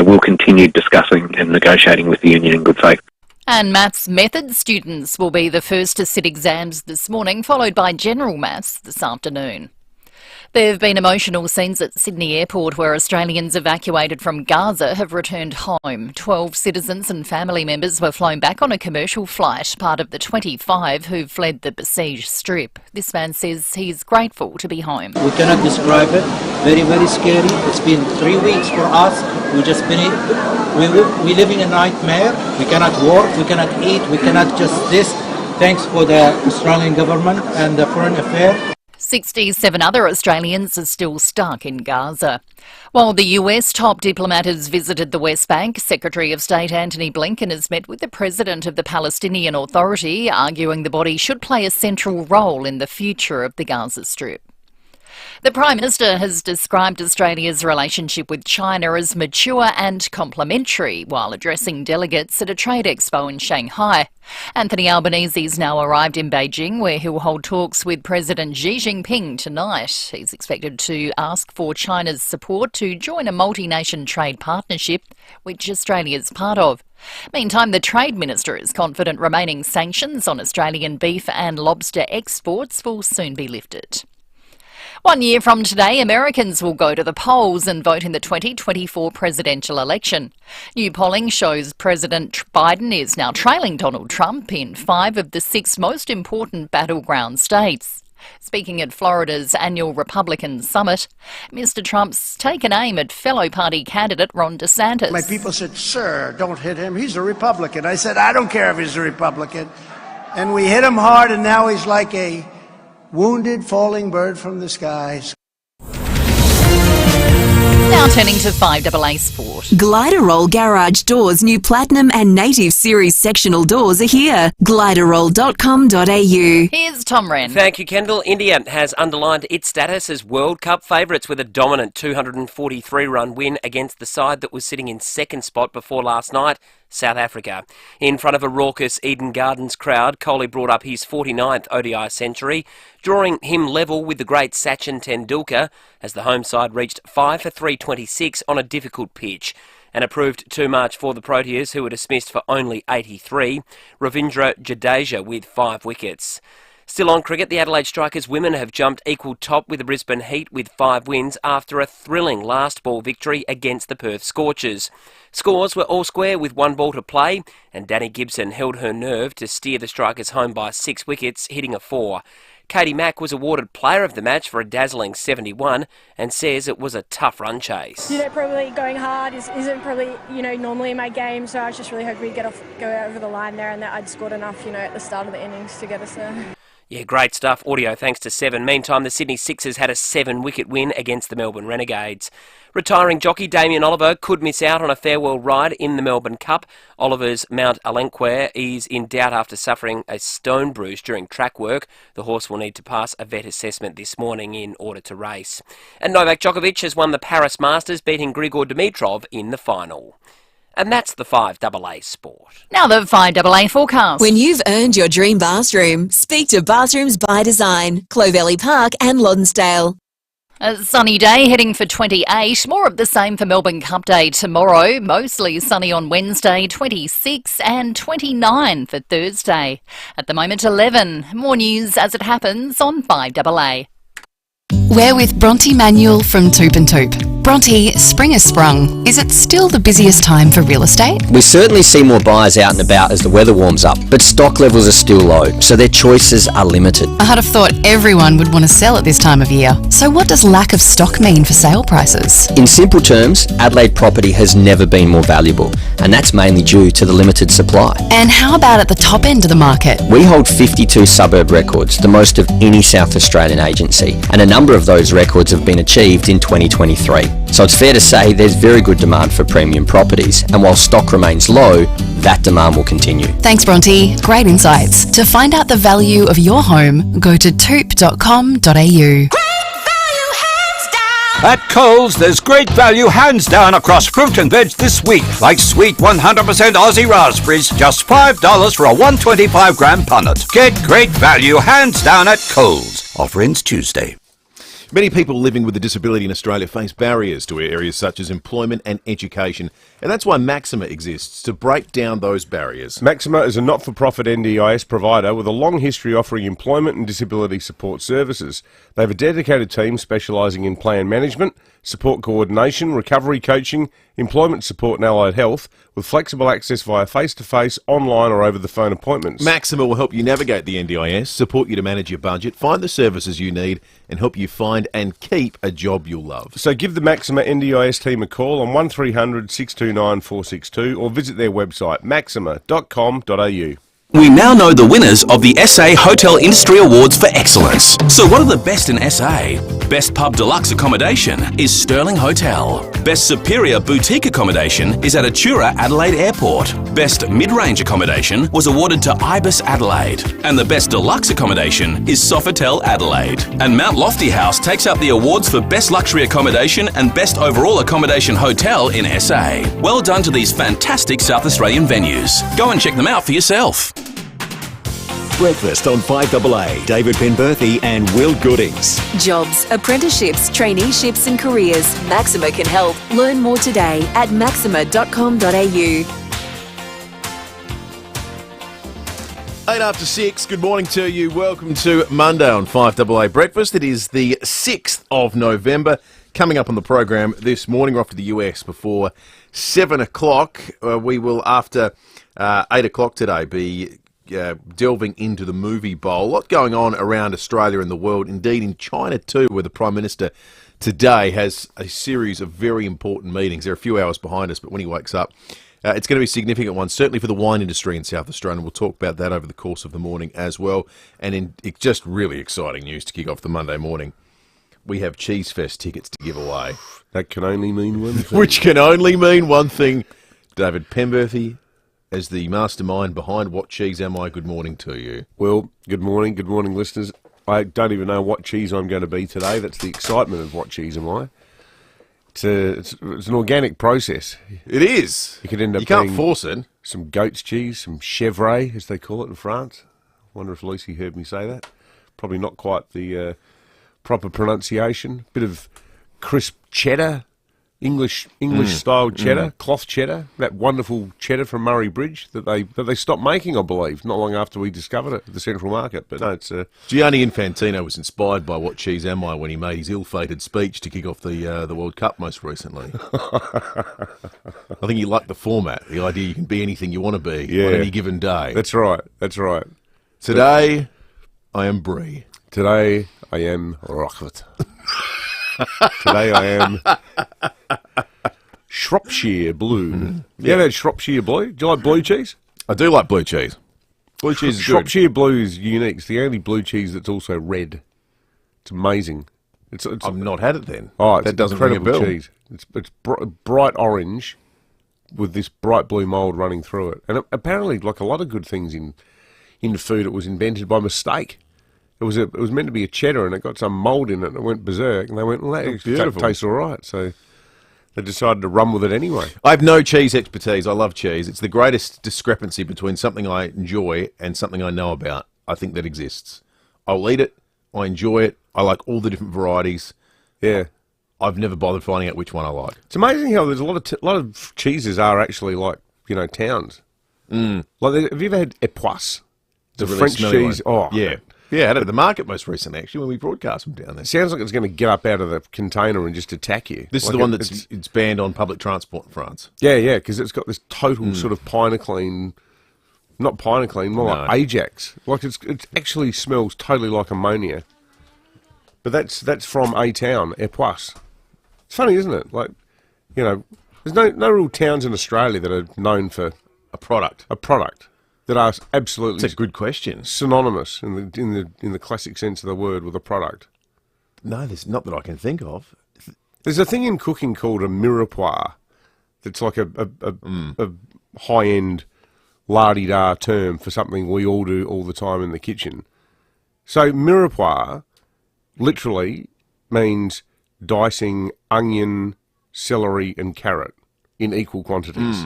we'll continue discussing and negotiating with the union in good faith. And maths method students will be the first to sit exams this morning, followed by general maths this afternoon. There have been emotional scenes at Sydney Airport where Australians evacuated from Gaza have returned home. 12 citizens and family members were flown back on a commercial flight, part of the 25 who fled the besieged strip. This man says he's grateful to be home. We cannot describe it. Very, very scary. It's been 3 weeks for us. We just finished. We're living a nightmare. We cannot work. We cannot eat. We cannot just this. Thanks for the Australian government and the Foreign Affairs. 67 other Australians are still stuck in Gaza. While the US top diplomat has visited the West Bank, Secretary of State Antony Blinken has met with the President of the Palestinian Authority, arguing the body should play a central role in the future of the Gaza Strip. The Prime Minister has described Australia's relationship with China as mature and complementary while addressing delegates at a trade expo in Shanghai. Anthony Albanese's now arrived in Beijing, where he'll hold talks with President Xi Jinping tonight. He's expected to ask for China's support to join a multi-nation trade partnership, which Australia's part of. Meantime, the Trade Minister is confident remaining sanctions on Australian beef and lobster exports will soon be lifted. 1 year from today, Americans will go to the polls and vote in the 2024 presidential election. New polling shows President Biden is now trailing Donald Trump in 5 of the 6 most important battleground states. Speaking at Florida's annual Republican Summit, Mr. Trump's taken aim at fellow party candidate Ron DeSantis. My people said, "Sir, don't hit him. He's a Republican." I said, "I don't care if he's a Republican." And we hit him hard, and now he's like a wounded falling bird from the skies. Now turning to 5AA Sport. Gliderroll Garage Doors' new Platinum and Native Series sectional doors are here. Gliderroll.com.au. Here's Tom Wren. Thank you, Kendall. India has underlined its status as World Cup favourites with a dominant 243-run win against the side that was sitting in second spot before last night, South Africa. In front of a raucous Eden Gardens crowd, Kohli brought up his 49th ODI century, drawing him level with the great Sachin Tendulkar as the home side reached 5 for 326 on a difficult pitch. And it proved too much for the Proteas, who were dismissed for only 83. Ravindra Jadeja with 5 wickets. Still on cricket, the Adelaide Strikers women have jumped equal top with the Brisbane Heat with 5 wins after a thrilling last ball victory against the Perth Scorchers. Scores were all square with 1 ball to play, and Danny Gibson held her nerve to steer the Strikers home by 6 wickets, hitting a 4. Katie Mack was awarded Player of the Match for a dazzling 71 and says it was a tough run chase. Probably going hard isn't probably, normally in my game, so I was just really hoping we'd go over the line there and that I'd scored enough, at the start of the innings to get us there. Yeah, great stuff. Audio thanks to Seven. Meantime, the Sydney Sixers had a 7-wicket win against the Melbourne Renegades. Retiring jockey Damien Oliver could miss out on a farewell ride in the Melbourne Cup. Oliver's Mount Alenquer is in doubt after suffering a stone bruise during track work. The horse will need to pass a vet assessment this morning in order to race. And Novak Djokovic has won the Paris Masters, beating Grigor Dimitrov in the final. And that's the 5AA Sport. Now the 5AA forecast. When you've earned your dream bathroom, speak to Bathrooms by Design, Clovelly Park and Lonsdale. A sunny day heading for 28. More of the same for Melbourne Cup Day tomorrow. Mostly sunny on Wednesday, 26 and 29 for Thursday. At the moment 11. More news as it happens on 5AA. We're with Bronte Manuel from Toop and Toop. Bronte, spring has sprung. Is it still the busiest time for real estate? We certainly see more buyers out and about as the weather warms up, but stock levels are still low, so their choices are limited. I had have thought everyone would want to sell at this time of year. So what does lack of stock mean for sale prices? In simple terms, Adelaide property has never been more valuable, and that's mainly due to the limited supply. And how about at the top end of the market? We hold 52 suburb records, the most of any South Australian agency, and a number of those records have been achieved in 2023. So it's fair to say there's very good demand for premium properties, and while stock remains low, that demand will continue. Thanks, Bronte. Great insights. To find out the value of your home, go to toop.com.au. At Coles, there's great value hands down across fruit and veg this week, like sweet 100% Aussie raspberries, just $5 for a 125-gram punnet. Get great value hands down at Coles. Offer ends Tuesday. Many people living with a disability in Australia face barriers to areas such as employment and education, and that's why Maxima exists, to break down those barriers. Maxima is a not-for-profit NDIS provider with a long history offering employment and disability support services. They have a dedicated team specialising in plan management, support coordination, recovery coaching, employment support and allied health, with flexible access via face-to-face, online or over-the-phone appointments. Maxima will help you navigate the NDIS, support you to manage your budget, find the services you need, and help you find and keep a job you'll love. So give the Maxima NDIS team a call on 1300 629 462 or visit their website maxima.com.au. We now know the winners of the SA Hotel Industry Awards for Excellence. So what are the best in SA? Best Pub Deluxe Accommodation is Sterling Hotel. Best Superior Boutique Accommodation is at Atura Adelaide Airport. Best Mid-Range Accommodation was awarded to Ibis Adelaide. And the Best Deluxe Accommodation is Sofitel Adelaide. And Mount Lofty House takes up the awards for Best Luxury Accommodation and Best Overall Accommodation Hotel in SA. Well done to these fantastic South Australian venues. Go and check them out for yourself. Breakfast on 5AA. David Penberthy and Will Goodings. Jobs, apprenticeships, traineeships and careers. Maxima can help. Learn more today at maxima.com.au. 6:08, good morning to you. Welcome to Monday on 5AA Breakfast. It is the 6th of November. Coming up on the program this morning, we're off to the US before 7 o'clock. We will, after 8 o'clock today, be delving into the movie bowl. A lot going on around Australia and the world, indeed in China too, where the Prime Minister today has a series of very important meetings. They're a few hours behind us, but when he wakes up, it's going to be a significant one, certainly for the wine industry in South Australia, and we'll talk about that over the course of the morning as well. And it's just really exciting news to kick off the Monday morning. We have Cheese Fest tickets to give away. That can only mean one thing. Which can only mean one thing. David Penberthy, as the mastermind behind What Cheese Am I, good morning to you. Well, good morning listeners. I don't even know what cheese I'm going to be today. That's the excitement of What Cheese Am I. It's an organic process. It is. You could end up. You can't force it. Some goat's cheese, some chèvre, as they call it in France. I wonder if Lucy heard me say that. Probably not quite the proper pronunciation. Bit of crisp cheddar. English style cheddar, cloth cheddar, that wonderful cheddar from Murray Bridge that they stopped making, I believe, not long after we discovered it at the Central Market. But no, it's Gianni Infantino was inspired by What Cheese Am I when he made his ill-fated speech to kick off the World Cup most recently. I think he liked the format, the idea you can be anything you want to be on any given day. That's right. Today, I am Brie. Today, I am Rockford. Today I am Shropshire Blue. Yeah, that's Shropshire Blue. Do you like blue cheese? I do like blue cheese. Blue cheese is Shropshire Blue is unique. It's the only blue cheese that's also red. It's amazing. I've not had it then. Oh, it's that doesn't ring a bell. Cheese. It's bright orange with this bright blue mould running through it. And apparently, like a lot of good things in food, it was invented by mistake. It was meant to be a cheddar, and it got some mould in it, and it went berserk. And they went, well, that tastes all right. So they decided to run with it anyway. I have no cheese expertise. I love cheese. It's the greatest discrepancy between something I enjoy and something I know about. I think that exists. I'll eat it. I enjoy it. I like all the different varieties. Yeah. I've never bothered finding out which one I like. It's amazing how there's a lot of cheeses are actually like, towns. Like, have you ever had Epoisse? The French cheese. One. Oh, yeah. Yeah, I had it at the market most recently, actually, when we broadcast them down there. It sounds like it's going to get up out of the container and just attack you. This is the one it's banned on public transport in France. Yeah, because it's got this total sort of Pinoclean, not Pinoclean, more like Ajax. Like it actually smells totally like ammonia. But that's from a town, Epoisse. It's funny, isn't it? Like, there's no real towns in Australia that are known for a product. That are absolutely. That's a good question. Synonymous in the classic sense of the word with a product. No, there's not that I can think of. There's a thing in cooking called a mirepoix. That's like a high end la-di-da term for something we all do all the time in the kitchen. So mirepoix literally means dicing onion, celery, and carrot in equal quantities.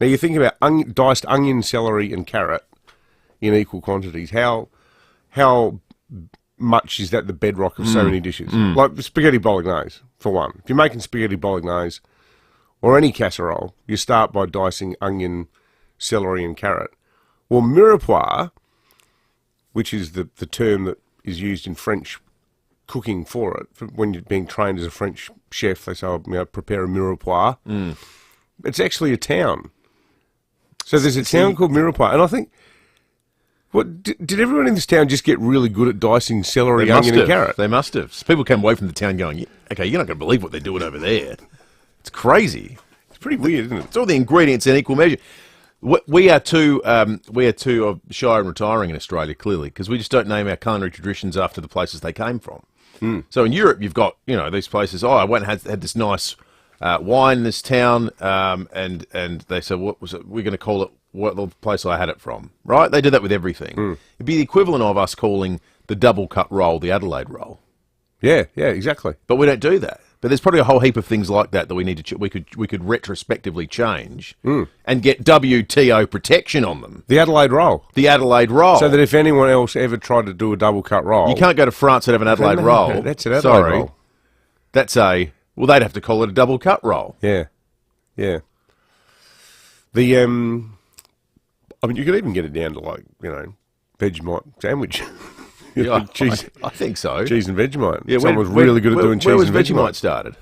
Now, you think about diced onion, celery, and carrot in equal quantities. How much is that the bedrock of so many dishes? Like spaghetti bolognese, for one. If you're making spaghetti bolognese or any casserole, you start by dicing onion, celery and carrot. Well, mirepoix, which is the term that is used in French cooking for it, when you're being trained as a French chef, they say, prepare a mirepoix. It's actually a town. So there's a town called Mirepoix, and I think, did everyone in this town just get really good at dicing celery, onion, and carrot? They must have. So people came away from the town going, okay, you're not going to believe what they're doing over there. It's crazy. It's pretty weird, isn't it? It's all the ingredients in equal measure. We are too shy and retiring in Australia, clearly, because we just don't name our culinary traditions after the places they came from. So in Europe, you've got these places. I went and had this nice wine in this town, and they said, what was it? We're going to call it what the place I had it from, right? They do that with everything. It'd be the equivalent of us calling the double cut roll the Adelaide roll. Yeah, exactly. But we don't do that. But there's probably a whole heap of things like that we need to we could retrospectively change and get WTO protection on them. The Adelaide roll. The Adelaide roll. So that if anyone else ever tried to do a double cut roll, you can't go to France and have an Adelaide roll. That's an Adelaide roll. That's they'd have to call it a double cut roll. Yeah. The I mean, you could even get it down to Vegemite sandwich. Yeah, cheese. I think so. Cheese and Vegemite. Yeah, someone was really good at doing cheese and Vegemite. Where was Vegemite started?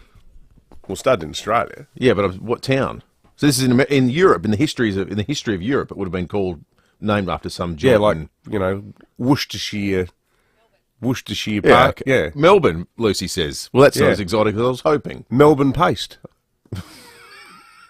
Well, started in Australia. Yeah, but what town? So this is in Europe. In the history of Europe, it would have been named after some job. Yeah, like Worcestershire Park. Yeah, Melbourne. Lucy says. Well, that's not as exotic as I was hoping. Melbourne paste.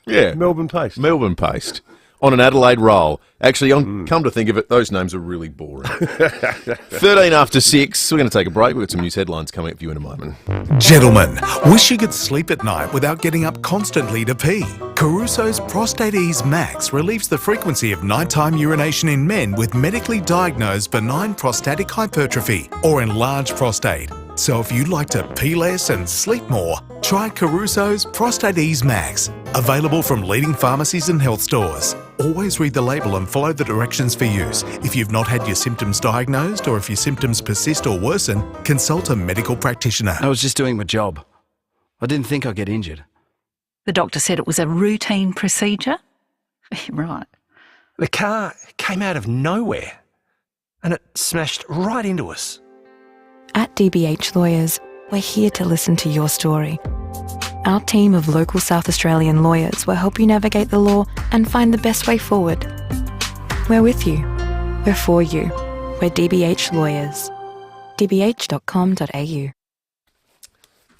Yeah, Melbourne paste. Melbourne paste. On an Adelaide roll. Actually, come to think of it, those names are really boring. 13 after 6. We're going to take a break. We've got some news headlines coming up for you in a moment. Gentlemen, wish you could sleep at night without getting up constantly to pee. Caruso's Prostate Ease Max relieves the frequency of nighttime urination in men with medically diagnosed benign prostatic hypertrophy or enlarged prostate. So if you'd like to pee less and sleep more, try Caruso's Prostate Ease Max. Available from leading pharmacies and health stores. Always read the label and follow the directions for use. If you've not had your symptoms diagnosed or if your symptoms persist or worsen, consult a medical practitioner. I was just doing my job. I didn't think I'd get injured. The doctor said it was a routine procedure? Right. The car came out of nowhere and it smashed right into us. At DBH Lawyers, we're here to listen to your story. Our team of local South Australian lawyers will help you navigate the law and find the best way forward. We're with you. We're for you. We're DBH Lawyers. dbh.com.au.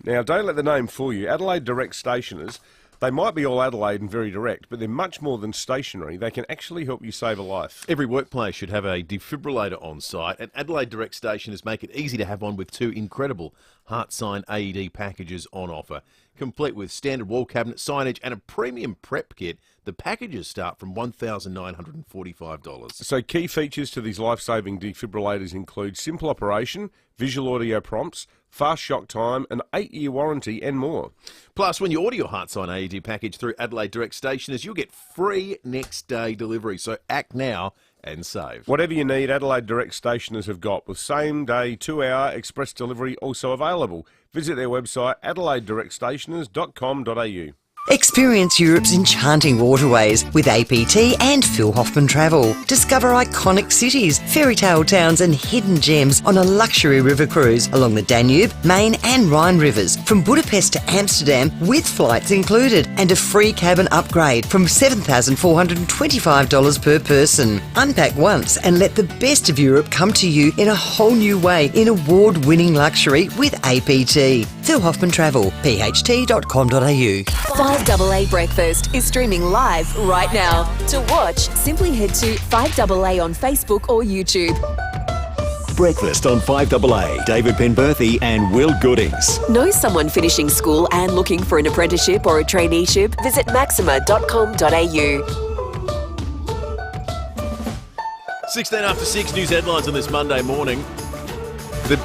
Now, don't let the name fool you. Adelaide Direct Stationers, they might be all Adelaide and very direct, but they're much more than stationary. They can actually help you save a life. Every workplace should have a defibrillator on site, and Adelaide Direct Stationers make it easy to have one with 2 incredible heart-sign AED packages on offer. Complete with standard wall cabinet signage and a premium prep kit, the packages start from $1,945. So key features to these life-saving defibrillators include simple operation, visual audio prompts, fast shock time, an 8-year warranty and more. Plus, when you order your heart-sign AED package through Adelaide Direct Stationers, you'll get free next-day delivery. So act now and save. Whatever you need, Adelaide Direct Stationers have got, with same-day 2-hour express delivery also available. Visit their website, adelaidedirectstationers.com.au. Experience Europe's enchanting waterways with APT and Phil Hoffman Travel. Discover iconic cities, fairy tale towns and hidden gems on a luxury river cruise along the Danube, Main and Rhine rivers from Budapest to Amsterdam with flights included and a free cabin upgrade from $7,425 per person. Unpack once and let the best of Europe come to you in a whole new way in award-winning luxury with APT. Phil Hoffman Travel, pht.com.au. 5AA Breakfast is streaming live right now. To watch, simply head to 5AA on Facebook or YouTube. Breakfast on 5AA. David Penberthy and Will Goodings. Know someone finishing school and looking for an apprenticeship or a traineeship? Visit maxima.com.au. 16 after 6 news headlines on this Monday morning.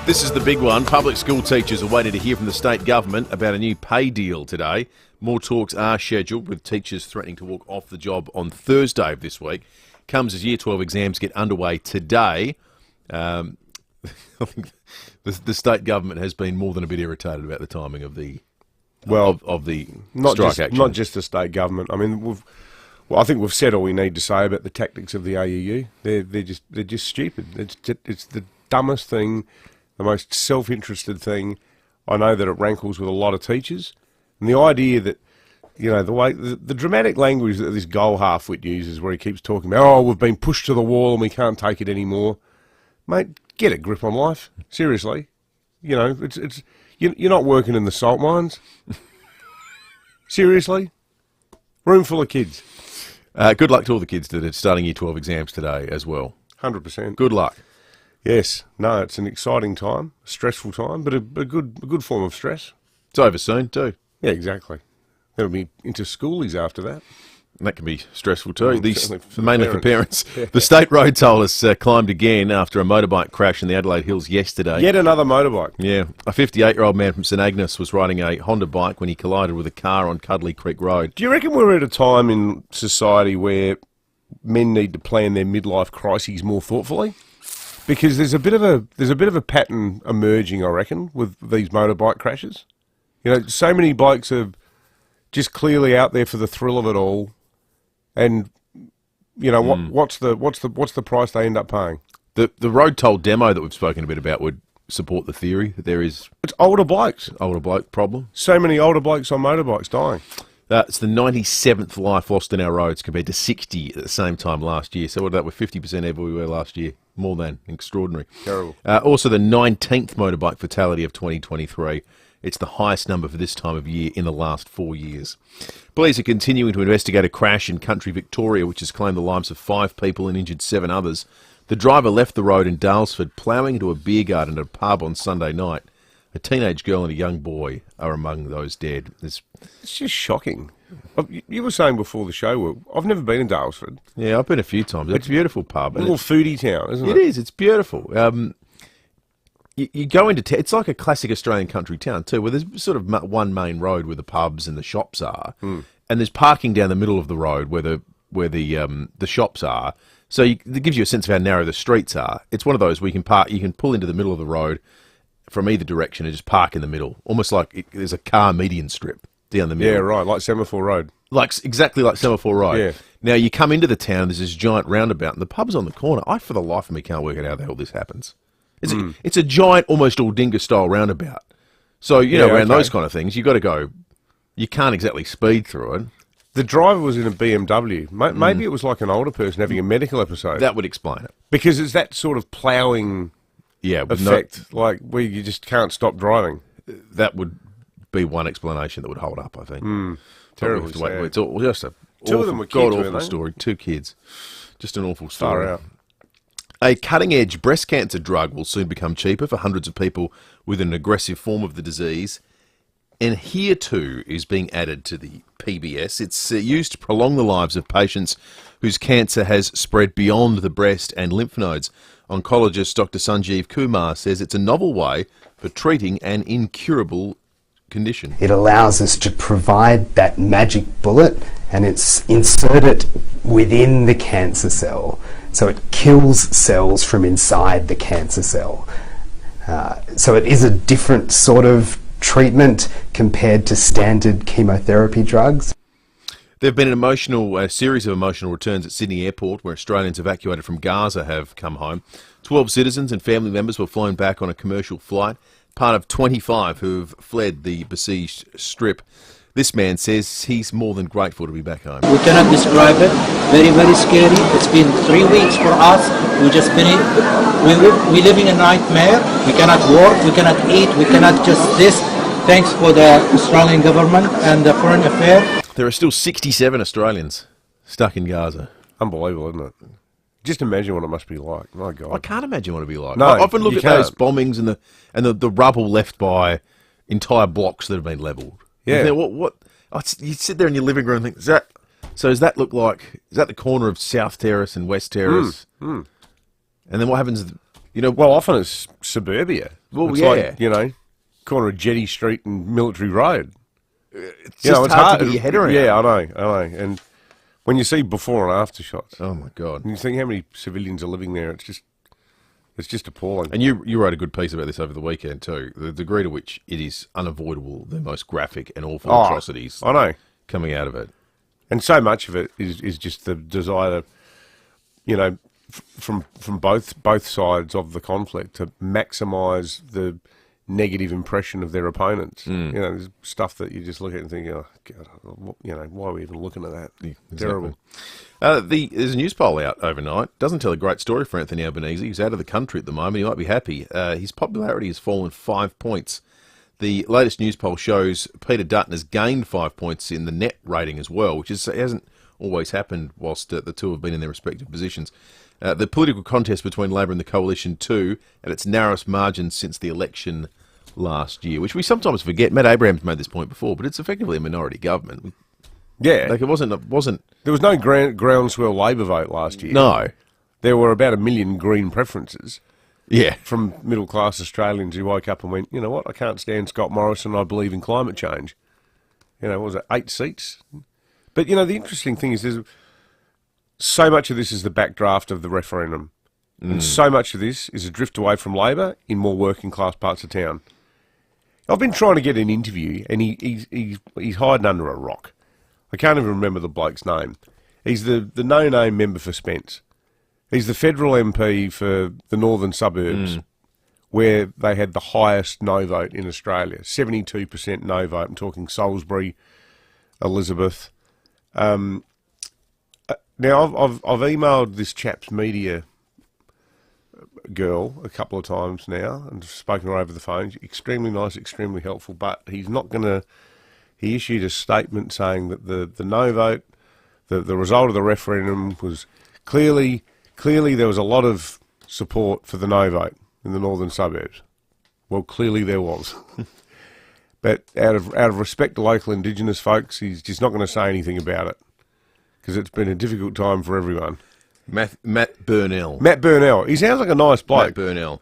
This is the big one. Public school teachers are waiting to hear from the state government about a new pay deal today. More talks are scheduled, with teachers threatening to walk off the job on Thursday of this week. Comes as Year 12 exams get underway today. I think the state government has been more than a bit irritated about the timing of the of the strike action. Not just the state government. I mean, I think we've said all we need to say about the tactics of the AEU. They're just stupid. It's the dumbest thing, the most self-interested thing. I know that it rankles with a lot of teachers, and the idea that, you know, the way the dramatic language that this goal half-wit uses, where he keeps talking about, oh, we've been pushed to the wall and we can't take it anymore. Mate, get a grip on life. Seriously, you know, you're not working in the salt mines. Seriously, room full of kids. Good luck to all the kids that are starting Year 12 exams today as well. 100%. Good luck. Yes. No, it's an exciting time, a stressful time, but a good form of stress. It's over soon too. Yeah, exactly. There'll be into schoolies after that. And that can be stressful too, mainly for parents. Yeah. The state road toll has climbed again after a motorbike crash in the Adelaide Hills yesterday. Yet another motorbike. Yeah. A 58-year-old man from St Agnes was riding a Honda bike when he collided with a car on Cuddly Creek Road. Do you reckon we're at a time in society where men need to plan their midlife crises more thoughtfully? Because there's a bit of a pattern emerging, I reckon, with these motorbike crashes. You know, so many blokes are just clearly out there for the thrill of it all. And, you know, what's the price they end up paying? The road toll demo that we've spoken a bit about would support the theory that there is... It's older blokes. Older bloke problem. So many older blokes on motorbikes dying. It's the 97th life lost in our roads compared to 60 at the same time last year. So what that were 50% everywhere last year. More than extraordinary. Terrible. Also the 19th motorbike fatality of 2023. It's the highest number for this time of year in the last 4 years. Police are continuing to investigate a crash in country Victoria, which has claimed the lives of 5 people and injured 7 others. The driver left the road in Dalesford, ploughing into a beer garden at a pub on Sunday night. A teenage girl and a young boy are among those dead. It's just shocking. You were saying before the show, I've never been in Dalesford. Yeah, I've been a few times. It's a beautiful pub. A little foodie town, isn't it? It is. It's beautiful. You go into it's like a classic Australian country town too, where there's sort of one main road where the pubs and the shops are, and there's parking down the middle of the road where the shops are. So it gives you a sense of how narrow the streets are. It's one of those where you can pull into the middle of the road from either direction and just park in the middle, almost like there's a car median strip down the middle. Yeah, right, like Semaphore Road. Exactly like Semaphore Road. Yeah. Now you come into the town, there's this giant roundabout, and the pub's on the corner. I, for the life of me, can't work out how the hell this happens. It's a giant, almost Aldinga-style roundabout. So, around those kind of things, you've got to go... You can't exactly speed through it. The driver was in a BMW. Maybe it was like an older person having a medical episode. That would explain it. Because it's that sort of ploughing effect, like where you just can't stop driving. That would be one explanation that would hold up, I think. Terribly sad. sad. It's just a Two of them were kids, god-awful story. 2 kids. Just an awful story. Far out. A cutting-edge breast cancer drug will soon become cheaper for hundreds of people with an aggressive form of the disease. And here too is being added to the PBS. It's used to prolong the lives of patients whose cancer has spread beyond the breast and lymph nodes. Oncologist Dr. Sanjeev Kumar says it's a novel way for treating an incurable condition. It allows us to provide that magic bullet and insert it within the cancer cell. So it kills cells from inside the cancer cell. So it is a different sort of treatment compared to standard chemotherapy drugs. There have been a series of emotional returns at Sydney Airport where Australians evacuated from Gaza have come home. 12 citizens and family members were flown back on a commercial flight, part of 25 who've fled the besieged strip. This man says he's more than grateful to be back home. We cannot describe it. Very, very scary. It's been 3 weeks for us. We just finished. We're living a nightmare. We cannot work. We cannot eat. We cannot just this. Thanks for the Australian government and the Foreign Affairs. There are still 67 Australians stuck in Gaza. Unbelievable, isn't it? Just imagine what it must be like. My God. I can't imagine what it'd be like. No, I often look at can't. those bombings and the rubble left by entire blocks that have been levelled. Yeah. You sit there in your living room and think, is that the corner of South Terrace and West Terrace? And then what happens, Well, often it's suburbia. Well, it's like, corner of Jetty Street and Military Road. It's just hard to get your head around. Yeah, I know. And when you see before and after shots. Oh, my God. And you think how many civilians are living there, it's just It's just appalling. And you wrote a good piece about this over the weekend too. The degree to which it is unavoidable, the most graphic and awful atrocities I know. coming out of it. And so much of it is just the desire to, you know, from both sides of the conflict to maximise the negative impression of their opponents. You know, there's stuff that you just look at and think, oh, God, you know, why are we even looking at that? Yeah, exactly. Terrible. There's a news poll out overnight. Doesn't tell a great story for Anthony Albanese. He's out of the country at the moment. He might be happy. His popularity has fallen 5 points. The latest news poll shows Peter Dutton has gained 5 points in the net rating as well, which hasn't always happened whilst the two have been in their respective positions. The political contest between Labor and the Coalition 2 at its narrowest margin since the election last year, which we sometimes forget. Matt Abraham's made this point before, but it's effectively a minority government. Yeah. Like it wasn't. There was no groundswell Labor vote last year. No. There were about 1 million Green preferences. Yeah. From middle-class Australians who woke up and went, you know what, I can't stand Scott Morrison, I believe in climate change. You know, what was it, 8 seats? But, you know, the interesting thing is there's so much of this is the backdraft of the referendum. And so much of this is a drift away from Labor in more working-class parts of town. I've been trying to get an interview, and he's hiding under a rock. I can't even remember the bloke's name. He's the no-name member for Spence. He's the federal MP for the northern suburbs, where they had the highest no vote in Australia. 72% no vote. I'm talking Salisbury, Elizabeth. Now, I've emailed this chap's media girl a couple of times now and spoken to her over the phone. She's extremely nice, extremely helpful, but he's not going to... He issued a statement saying that the no vote, the result of the referendum was clearly there was a lot of support for the no vote in the northern suburbs. Well, clearly there was. But out of respect to local Indigenous folks, he's just not going to say anything about it because it's been a difficult time for everyone. Matt Burnell. Matt Burnell. He sounds like a nice bloke. Matt Burnell.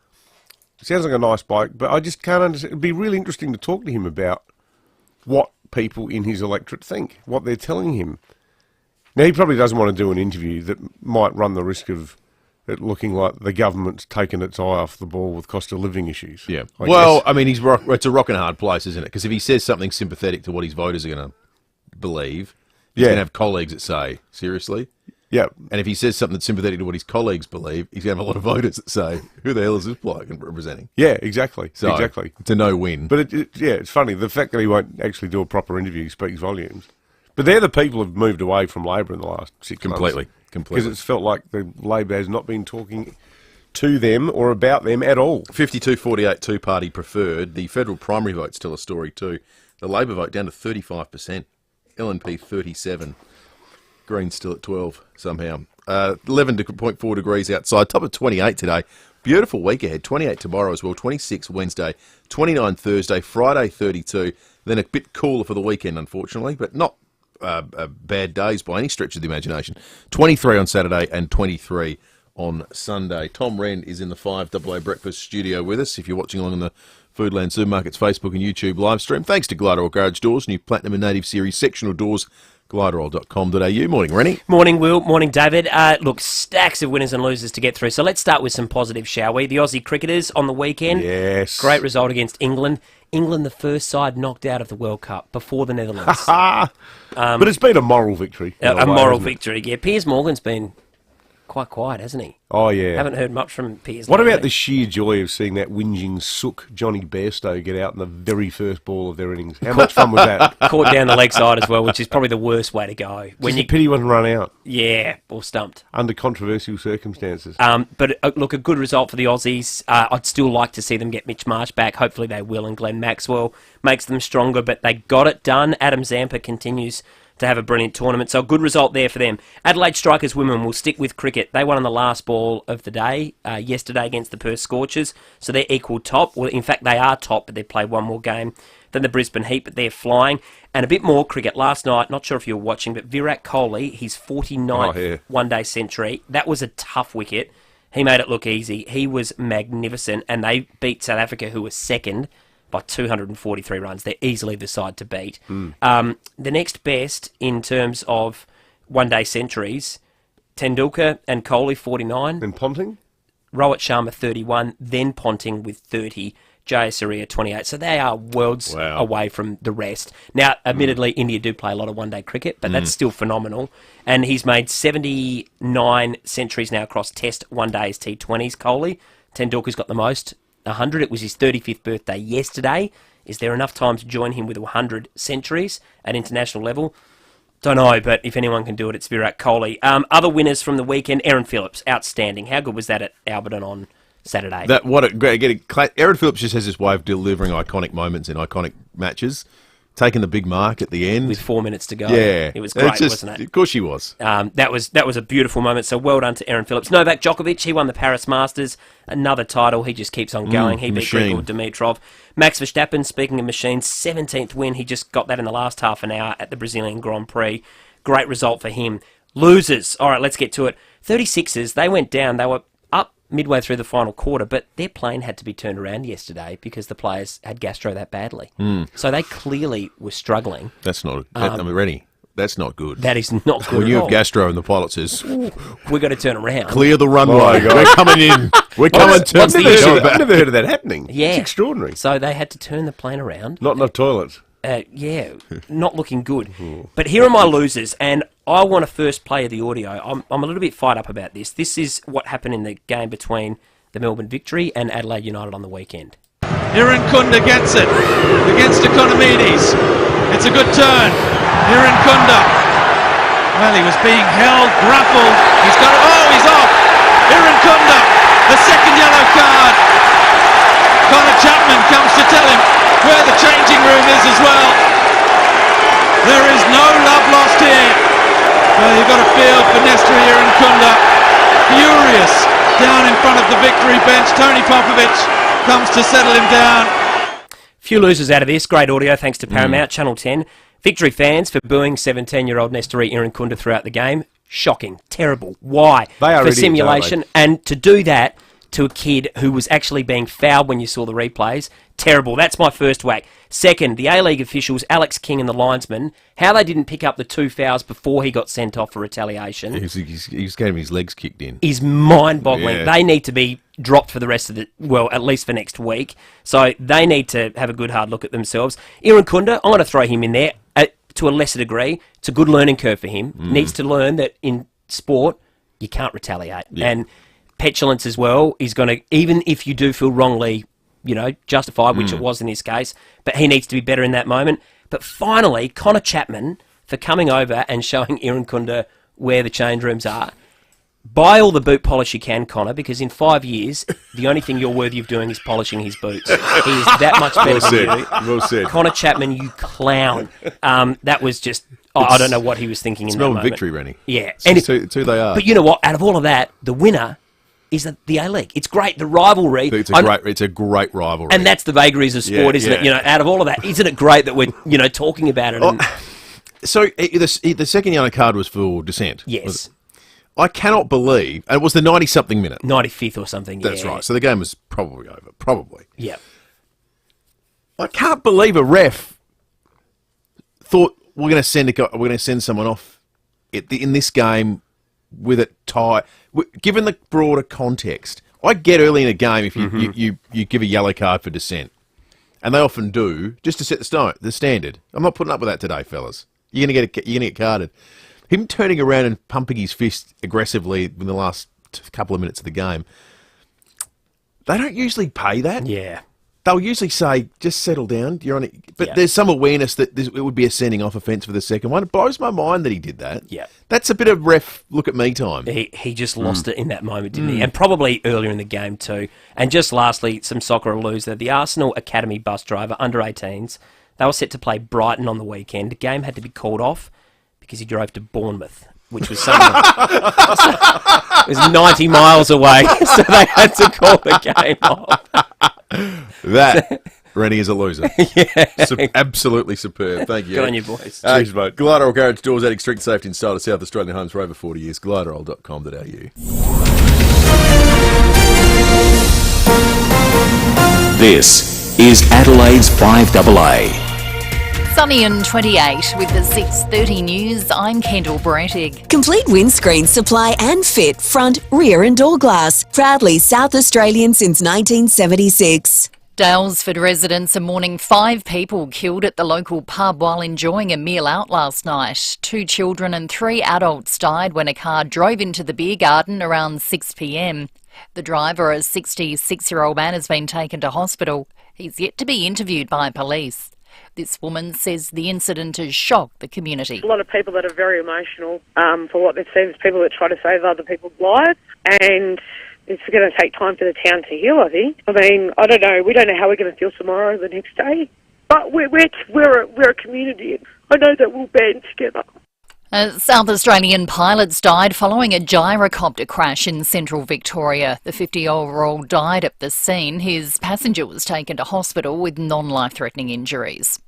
He sounds like a nice bloke, but I just can't understand. It'd be really interesting to talk to him about what people in his electorate think, what they're telling him. Now, he probably doesn't want to do an interview that might run the risk of it looking like the government's taken its eye off the ball with cost of living issues. Yeah. I Well, guess. I mean, it's a rock and hard place, isn't it? Because if he says something sympathetic to what his voters are going to believe, he's going to have colleagues that say, seriously? Yeah. And if he says something that's sympathetic to what his colleagues believe, he's going to have a lot of voters that say, who the hell is this bloke representing? Yeah, exactly. So, exactly. It's a no-win. But, it's funny. The fact that he won't actually do a proper interview speaks volumes. But they're the people who've moved away from Labor in the last 6 months. Completely. Because it's felt like the Labor has not been talking to them or about them at all. 52-48 two-party preferred. The federal primary votes tell a story too. The Labor vote down to 35%. LNP 37. Greens still at 12 somehow. 11.4 degrees outside. Top of 28 today. Beautiful week ahead. 28 tomorrow as well. 26 Wednesday. 29 Thursday. Friday 32. Then a bit cooler for the weekend, unfortunately, but not bad days by any stretch of the imagination. 23 on Saturday and 23 on Sunday. Tom Wren is in the 5AA Breakfast studio with us. If you're watching along on the Foodland Supermarkets Facebook and YouTube live stream, thanks to Gliderol Garage Doors, new Platinum and Native Series sectional doors, gliderol.com.au. Morning, Rennie. Morning, Will. Morning, David. Look, stacks of winners and losers to get through. So let's start with some positives, shall we? The Aussie cricketers on the weekend. Yes. Great result against England. England, the first side knocked out of the World Cup before the Netherlands. But it's been a moral victory. A moral victory, yeah. Piers Morgan's been quite quiet, hasn't he? Oh, yeah. Haven't heard much from Piers. What lately. about the sheer joy of seeing that whinging sook Johnny Bairstow get out in the very first ball of their innings? How much fun was that? Caught down the leg side as well, which is probably the worst way to go. Just a pity he wasn't run out. Yeah, or stumped. Under controversial circumstances. But look, a good result for the Aussies. I'd still like to see them get Mitch Marsh back. Hopefully they will, and Glenn Maxwell makes them stronger, but they got it done. Adam Zampa continues to have a brilliant tournament. So a good result there for them. Adelaide Strikers women will stick with cricket. They won on the last ball of the day, yesterday against the Perth Scorchers. So they're equal top. Well, in fact, they are top, but they played one more game than the Brisbane Heat, but they're flying. And a bit more cricket. Last night, not sure if you were watching, but Virat Kohli, his 49th one-day century. That was a tough wicket. He made it look easy. He was magnificent, and they beat South Africa, who was second, by 243 runs. They're easily the side to beat. The next best in terms of one-day centuries, Tendulkar and Kohli, 49. And Ponting? Rohit Sharma 31, then Ponting with 30, Jayasuriya 28. So they are worlds away from the rest. Now, admittedly, India do play a lot of one-day cricket, but that's still phenomenal. And he's made 79 centuries now across Test, one-days, T20s. Kohli, Tendulkar's got the most, 100. It was his 35th birthday yesterday. Is there enough time to join him with 100 centuries at international level? Don't know, but if anyone can do it, it's Virat Kohli. Other winners from the weekend, Aaron Phillips, outstanding. How good was that at Alberton on Saturday? Aaron Phillips just has this way of delivering iconic moments in iconic matches. Taking the big mark at the end with 4 minutes to go. Yeah, it was great, wasn't it? Of course, he was. That was a beautiful moment. So well done to Aaron Phillips. Novak Djokovic, he won the Paris Masters, another title. He just keeps on going. He beat Grigor Dimitrov. Max Verstappen, speaking of machines, 17th win. He just got that in the last half an hour at the Brazilian Grand Prix. Great result for him. Losers. All right, let's get to it. 36ers. They went down. They were up midway through the final quarter, but their plane had to be turned around yesterday because the players had gastro that badly. So they clearly were struggling. That's not... Rennie, that's not good. That is not good when you at have all. gastro and the pilot says... We've got to turn around. Clear the runway. We're coming in. We're coming to... I've never heard of that happening. Yeah. It's extraordinary. So they had to turn the plane around. Not enough toilets. Yeah, not looking good. But here are my losers, and I want to first play the audio. I'm a little bit fired up about this. This is what happened in the game between the Melbourne Victory and Adelaide United on the weekend. Irankunda gets it against Economides. It's a good turn. Irankunda. Well, he was being held, grappled. He's got it. Oh, he's off. Irankunda, the second yellow card. Connor Chapman comes to tell him where the changing room is as well. There is no love lost here. Well, you've got to feel for Nestor Irankunda. Furious down in front of the Victory bench. Tony Popovich comes to settle him down. Few losers out of this. Great audio thanks to Paramount, Channel 10. Victory fans for booing 17-year-old Nestor Irankunda throughout the game. Shocking. Terrible. Why? They are for simulation. And to do that to a kid who was actually being fouled when you saw the replays. Terrible. That's my first whack. Second, the A-League officials, Alex King and the linesman, how they didn't pick up the 2 fouls before he got sent off for retaliation. He's getting his legs kicked in. Is mind-boggling. Yeah. They need to be dropped for the rest of at least for next week. So they need to have a good hard look at themselves. Irankunda, I'm going to throw him in there to a lesser degree. It's a good learning curve for him. Needs to learn that in sport, you can't retaliate. Yeah. And petulance as well is going to, even if you do feel wrongly, justified, which it was in this case, but he needs to be better in that moment. But finally, Connor Chapman, for coming over and showing Irankunda where the change rooms are. Buy all the boot polish you can, Connor, because in 5 years, the only thing you're worthy of doing is polishing his boots. He is that much better than you. Well said. Connor Chapman, you clown. That was just... I don't know what he was thinking in that moment. Victory, Rennie. Yeah. It's who they are. But you know what? Out of all of that, the winner is the A-League. It's great. The rivalry. It's a great rivalry. And that's the vagaries of sport, isn't it? Out of all of that, isn't it great that we're, talking about it? So the second yellow card was for dissent. Yes. I cannot believe, and it was the 90-something minute. 95th or something, That's right. So the game was probably over. Probably. Yeah. I can't believe a ref thought we're going to send someone off in this game with it tied. Given the broader context, I get early in a game if you give a yellow card for dissent, and they often do, just to set the standard. I'm not putting up with that today, fellas. You're gonna get carded. Him turning around and pumping his fist aggressively in the last couple of minutes of the game. They don't usually pay that. Yeah. They'll usually say, just settle down. You're on it. But there's some awareness that it would be a sending off offence for the second one. It blows my mind that he did that. Yeah. That's a bit of ref look at me time. He just lost it in that moment, didn't he? And probably earlier in the game too. And just lastly, some soccer loser. The Arsenal Academy bus driver, under 18s, they were set to play Brighton on the weekend. The game had to be called off because he drove to Bournemouth, which was it was 90 miles away, so they had to call the game off. That, Rennie, is a loser. Absolutely superb. Thank you. Good on you, boys. Cheers, mate. Glarderol Garage Doors, adding strict safety and style to South Australian homes for over 40 years. Glarderol.com.au. This is Adelaide's FIVEAA. Sunny and 28 with the 6:30 news. I'm Kendall Brettig. Complete windscreen supply and fit, front, rear and door glass. Proudly South Australian since 1976. Daylesford residents are mourning 5 people killed at the local pub while enjoying a meal out last night. 2 children and 3 adults died when a car drove into the beer garden around 6 p.m. The driver, a 66-year-old man, has been taken to hospital. He's yet to be interviewed by police. This woman says the incident has shocked the community. A lot of people that are very emotional for what they've seen, people that try to save other people's lives, and it's going to take time for the town to heal, I think. I mean, I don't know. We don't know how we're going to feel tomorrow or the next day. But we're a community. I know that we'll band together. South Australian pilots died following a gyrocopter crash in central Victoria. The 50-year-old died at the scene. His passenger was taken to hospital with non-life-threatening injuries.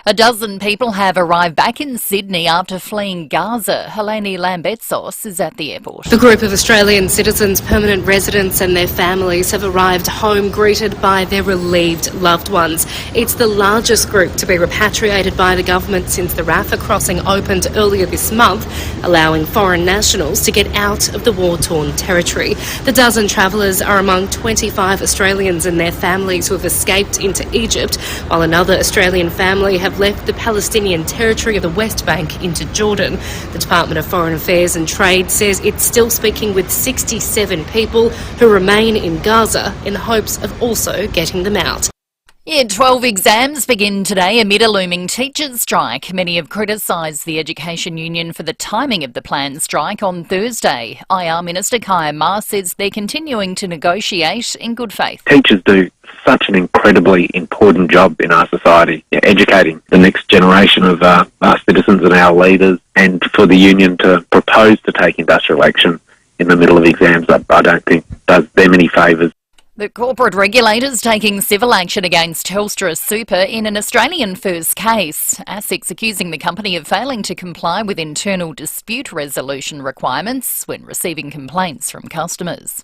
A dozen people have arrived back in Sydney after fleeing Gaza. Helene Lambetsos is at the airport. The group of Australian citizens, permanent residents and their families have arrived home greeted by their relieved loved ones. It's the largest group to be repatriated by the government since the Rafah crossing opened earlier this month, allowing foreign nationals to get out of the war-torn territory. The dozen travellers are among 25 Australians and their families who have escaped into Egypt, while another Australian family have left the Palestinian territory of the West Bank into Jordan. The Department of Foreign Affairs and Trade says it's still speaking with 67 people who remain in Gaza in the hopes of also getting them out. Year 12 exams begin today amid a looming teachers' strike. Many have criticised the Education Union for the timing of the planned strike on Thursday. IR Minister Kaya Ma says they're continuing to negotiate in good faith. Teachers do such an incredibly important job in our society, educating the next generation of our citizens and our leaders, and for the union to propose to take industrial action in the middle of exams, I don't think does them any favours. The corporate regulator's taking civil action against Telstra Super in an Australian first case. ASIC's accusing the company of failing to comply with internal dispute resolution requirements when receiving complaints from customers.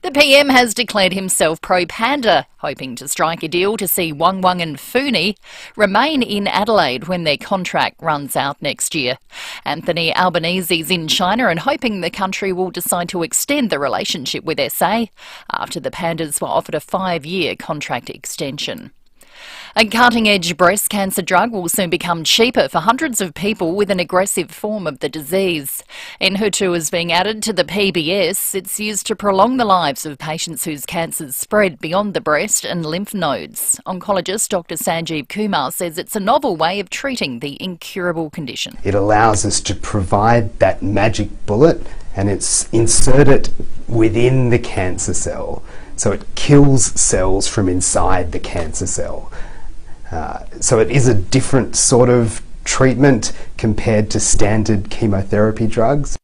The PM has declared himself pro-panda, hoping to strike a deal to see Wang Wang and Fooni remain in Adelaide when their contract runs out next year. Anthony Albanese's in China and hoping the country will decide to extend the relationship with SA after the pandas were offered a 5-year contract extension. A cutting-edge breast cancer drug will soon become cheaper for hundreds of people with an aggressive form of the disease. Enhertu is being added to the PBS. It's used to prolong the lives of patients whose cancers spread beyond the breast and lymph nodes. Oncologist Dr. Sanjeev Kumar says it's a novel way of treating the incurable condition. It allows us to provide that magic bullet and it's inserted within the cancer cell. So it kills cells from inside the cancer cell. So it is a different sort of treatment compared to standard chemotherapy drugs.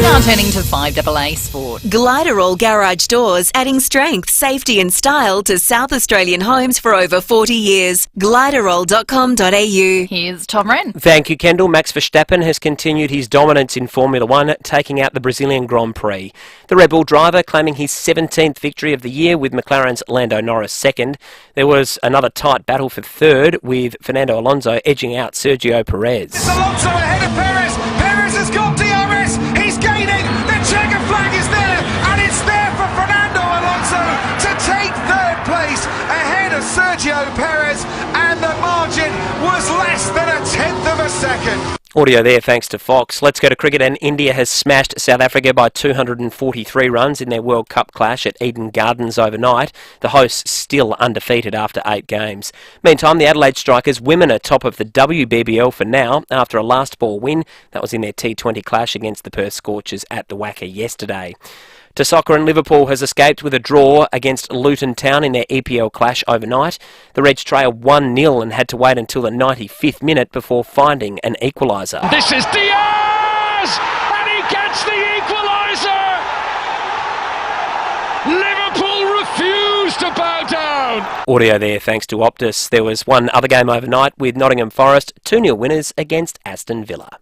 Now turning to 5AA Sport. Gliderall Garage Doors, adding strength, safety and style to South Australian homes for over 40 years. Gliderall.com.au. Here's Tom Wren. Thank you, Kendall. Max Verstappen has continued his dominance in Formula One, taking out the Brazilian Grand Prix. The Red Bull driver claiming his 17th victory of the year, with McLaren's Lando Norris second. There was another tight battle for third, with Fernando Alonso edging out Sergio Perez. It's Alonso ahead of Perez. Perez has got DRS. He's gaining. The checker flag is there, and it's there for Fernando Alonso to take third place ahead of Sergio Perez, and the margin was less than a tenth of a second. Audio there thanks to Fox. Let's go to cricket, and India has smashed South Africa by 243 runs in their World Cup clash at Eden Gardens overnight. The hosts still undefeated after 8 games. Meantime, the Adelaide Strikers women are top of the WBBL for now after a last ball win. That was in their T20 clash against the Perth Scorchers at the WACA yesterday. To soccer, and Liverpool has escaped with a draw against Luton Town in their EPL clash overnight. The Reds trailed 1-0 and had to wait until the 95th minute before finding an equaliser. This is Diaz, and he gets the equaliser. Liverpool refused to bow down. Audio there thanks to Optus. There was one other game overnight with Nottingham Forest 2-0 winners against Aston Villa.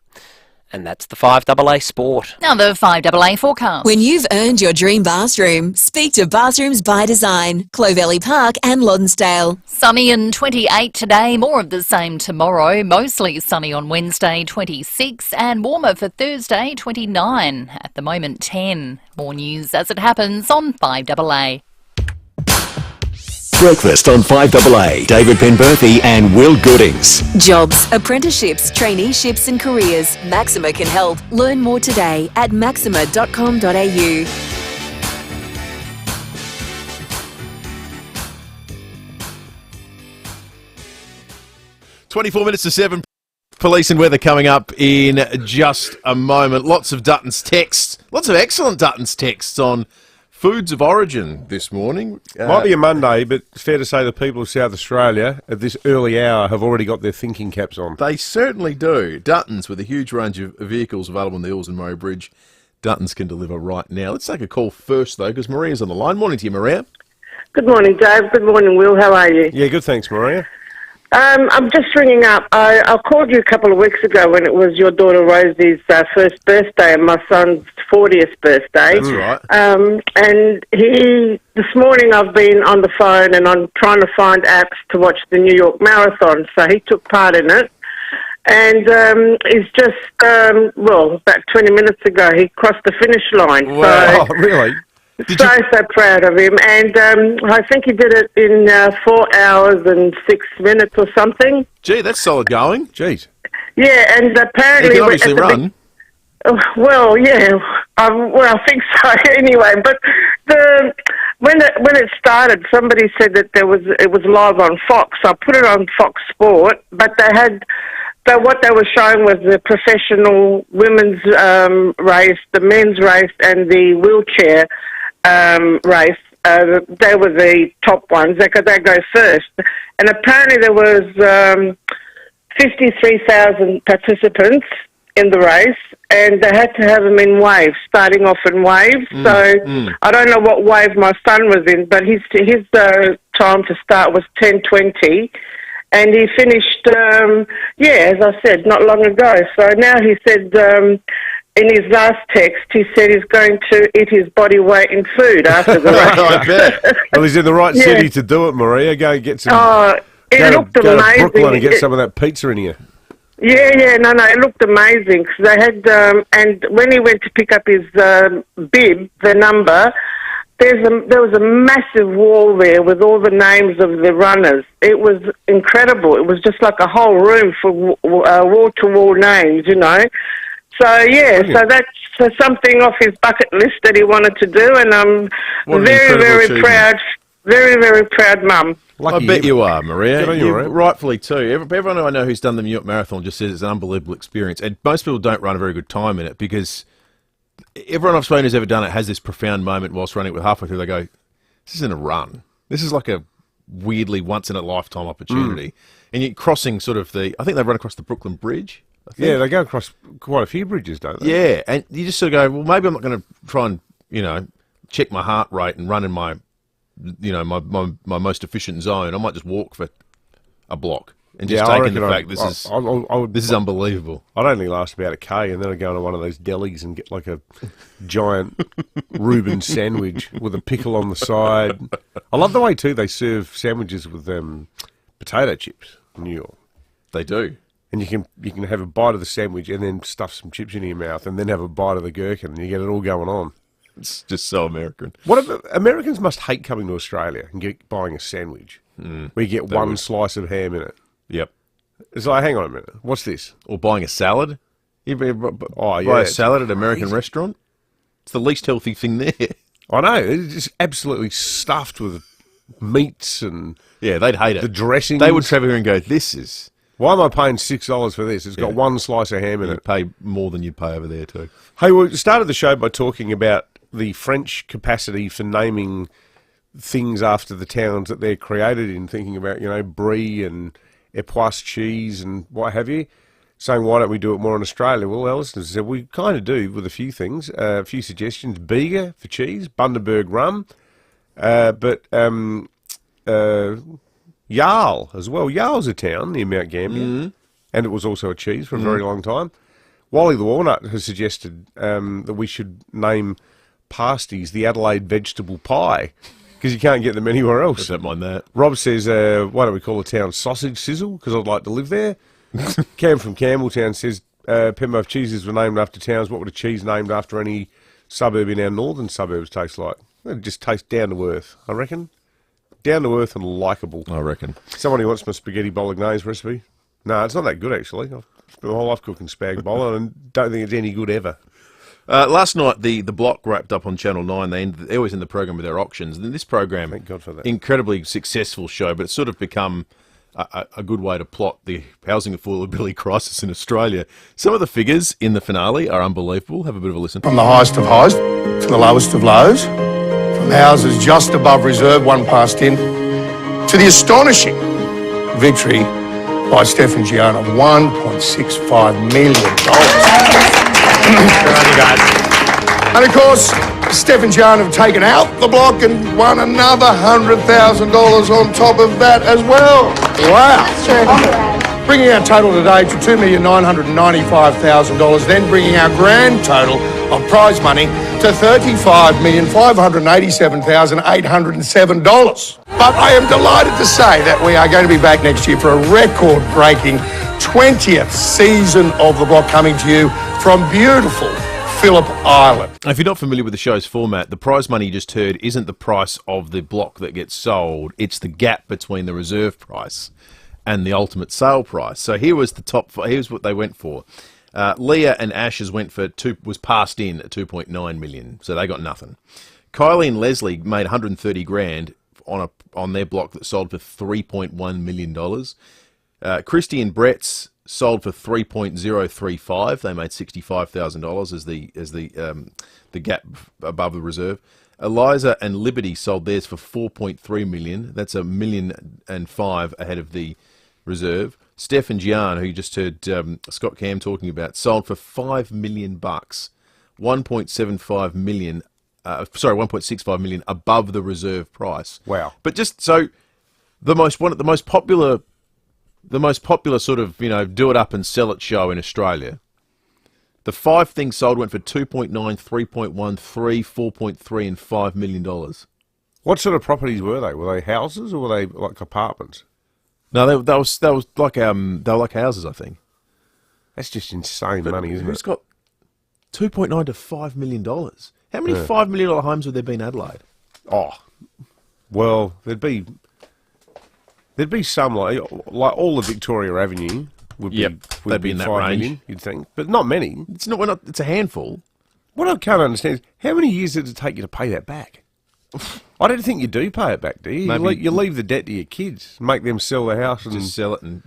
And that's the 5AA Sport. Now the 5AA forecast. When you've earned your dream bathroom, speak to Bathrooms by Design, Clovelly Park and Lonsdale. Sunny and 28 today, more of the same tomorrow. Mostly sunny on Wednesday, 26, and warmer for Thursday, 29. At the moment, 10. More news as it happens on 5AA. Breakfast on 5AA. David Penberthy and Will Goodings. Jobs, apprenticeships, traineeships and careers. Maxima can help. Learn more today at maxima.com.au. 24 minutes to 7. Police and weather coming up in just a moment. Lots of Dutton's texts. Lots of excellent Dutton's texts on foods of origin this morning. Might be a Monday, but it's fair to say the people of South Australia at this early hour have already got their thinking caps on. They certainly do. Dutton's, with a huge range of vehicles available on the Hills and Murray Bridge. Dutton's can deliver right now. Let's take a call first, though, because Maria's on the line. Morning to you, Maria. Good morning, Dave. Good morning, Will. How are you? Yeah, good, thanks, Maria. I'm just ringing up. I called you a couple of weeks ago when it was your daughter Rosie's first birthday and my son's 40th birthday. That's right. And this morning I've been on the phone and I'm trying to find apps to watch the New York Marathon. So he took part in it. And he's just, about 20 minutes ago, he crossed the finish line. Wow, so, really? So proud of him. And I think he did it in 4 hours and 6 minutes or something. Gee, that's solid going. Jeez. Yeah, and apparently... He can obviously run. Well, yeah. I think so anyway. But when it started, somebody said that it was live on Fox. I put it on Fox Sport, but what they were showing was the professional women's race, the men's race, and the wheelchair race. They were the top ones. They go first. And apparently there was 53,000 participants in the race, and they had to have them in waves, starting off in waves. I don't know what wave my son was in, but his time to start was 10:20. And he finished, as I said, not long ago. So now he said, in his last text, he said he's going to eat his body weight in food after the race. I bet. Well, he's in the right city to do it, Maria. Go and get some. It looked go amazing. to Brooklyn and get some of that pizza in here. Yeah, no, it looked amazing. Cause they had, and when he went to pick up his bib, the number, there was a massive wall there with all the names of the runners. It was incredible. It was just like a whole room for wall-to-wall names, you know. So, so that's something off his bucket list that he wanted to do, and I'm very proud, very proud mum. I bet you are, Maria. Good on you, Maria. Rightfully too. Everyone I know who's done the New York Marathon just says it's an unbelievable experience, and most people don't run a very good time in it because everyone I've spoken who's ever done it has this profound moment whilst running it with halfway through. They go, "This isn't a run. This is like a weirdly once-in-a-lifetime opportunity." And you're crossing sort of I think they run across the Brooklyn Bridge. Yeah, they go across quite a few bridges, don't they? Yeah, and you just sort of go, well, maybe I'm not going to try and, check my heart rate and run in my, my most efficient zone. I might just walk for a block and just take in the fact this is unbelievable. I'd only last about a K, and then I'd go into one of those delis and get like a giant Reuben sandwich with a pickle on the side. I love the way, too, they serve sandwiches with potato chips in New York. They do. And you can have a bite of the sandwich and then stuff some chips into your mouth and then have a bite of the gherkin and you get it all going on. It's just so American. Americans must hate coming to Australia and buying a sandwich where you get one slice of ham in it. Yep. It's like, hang on a minute, what's this? Or buying a salad. You buy a salad at an American restaurant? It's the least healthy thing there. I know. It's just absolutely stuffed with meats and... Yeah, they'd hate it. The dressings. They would travel here and go, this is... Why am I paying $6 for this? It's got one slice of ham in it. You'd pay more than you'd pay over there too. Hey, we started the show by talking about the French capacity for naming things after the towns that they're created in, thinking about, Brie and Epoisse cheese and what have you, saying why don't we do it more in Australia? Well, our listeners said we kind of do with a few things, a few suggestions. Bega for cheese, Bundaberg rum, but Yarl as well. Yarl's a town near Mount Gambier, and it was also a cheese for a very long time. Wally the Walnut has suggested that we should name pasties the Adelaide vegetable pie, because you can't get them anywhere else. I don't mind that. Rob says, why don't we call the town Sausage Sizzle, because I'd like to live there. Cam from Campbelltown says, Penrith cheeses were named after towns. What would a cheese named after any suburb in our northern suburbs taste like? It'd just taste down to earth, I reckon. Down to earth and likeable. I reckon. Somebody wants my spaghetti bolognese recipe. No, it's not that good, actually. I've spent my whole life cooking spag bol and don't think it's any good ever. Last night, the block wrapped up on Channel 9. They always end the program with their auctions. And this program, thank God for that, incredibly successful show, but it's sort of become a good way to plot the housing affordability crisis in Australia. Some of the figures in the finale are unbelievable. Have a bit of a listen. From the highest of highs to the lowest of lows, from houses just above reserve, one passed in, to the astonishing victory by Stefan Giano of $1.65 million. And of course, Stefan Giano have taken out the block and won another $100,000 on top of that as well. Wow. Bringing our total today to $2,995,000, then bringing our grand total of prize money to $35,587,807. But I am delighted to say that we are going to be back next year for a record-breaking 20th season of The Block, coming to you from beautiful Phillip Island. If you're not familiar with the show's format, the prize money you just heard isn't the price of the block that gets sold. It's the gap between the reserve price and the ultimate sale price. So here was the top. Here's what they went for. Leah and Ash's was passed in at 2.9 million, so they got nothing. Kylie and Leslie made 130 grand on their block that sold for $3.1 million. Christy and Brett's sold for 3.035. They made $65,000 as the gap above the reserve. Eliza and Liberty sold theirs for 4.3 million. That's $1.5 million ahead of the reserve. Steph and Gian, who you just heard Scott Cam talking about, sold for $5 million, 1.75 million. $1.65 million above the reserve price. Wow! But just so the most popular sort of, do it up and sell it show in Australia. The 5 things sold went for 2.9, 3.1, 3, 4.3, and $5 million. What sort of properties were they? Were they houses or were they like apartments? No, they were like houses, I think. That's just insane money, isn't it? Who's got 2.9 to $5 million? How many $5 million homes would there be in Adelaide? Oh, well, there'd be some like all of Victoria Avenue would be in that 5 range, million, you'd think, but not many. It's not. It's a handful. What I can't understand is how many years did it take you to pay that back? I don't think you do pay it back, do you? Maybe you leave the debt to your kids, make them sell the house and just sell it and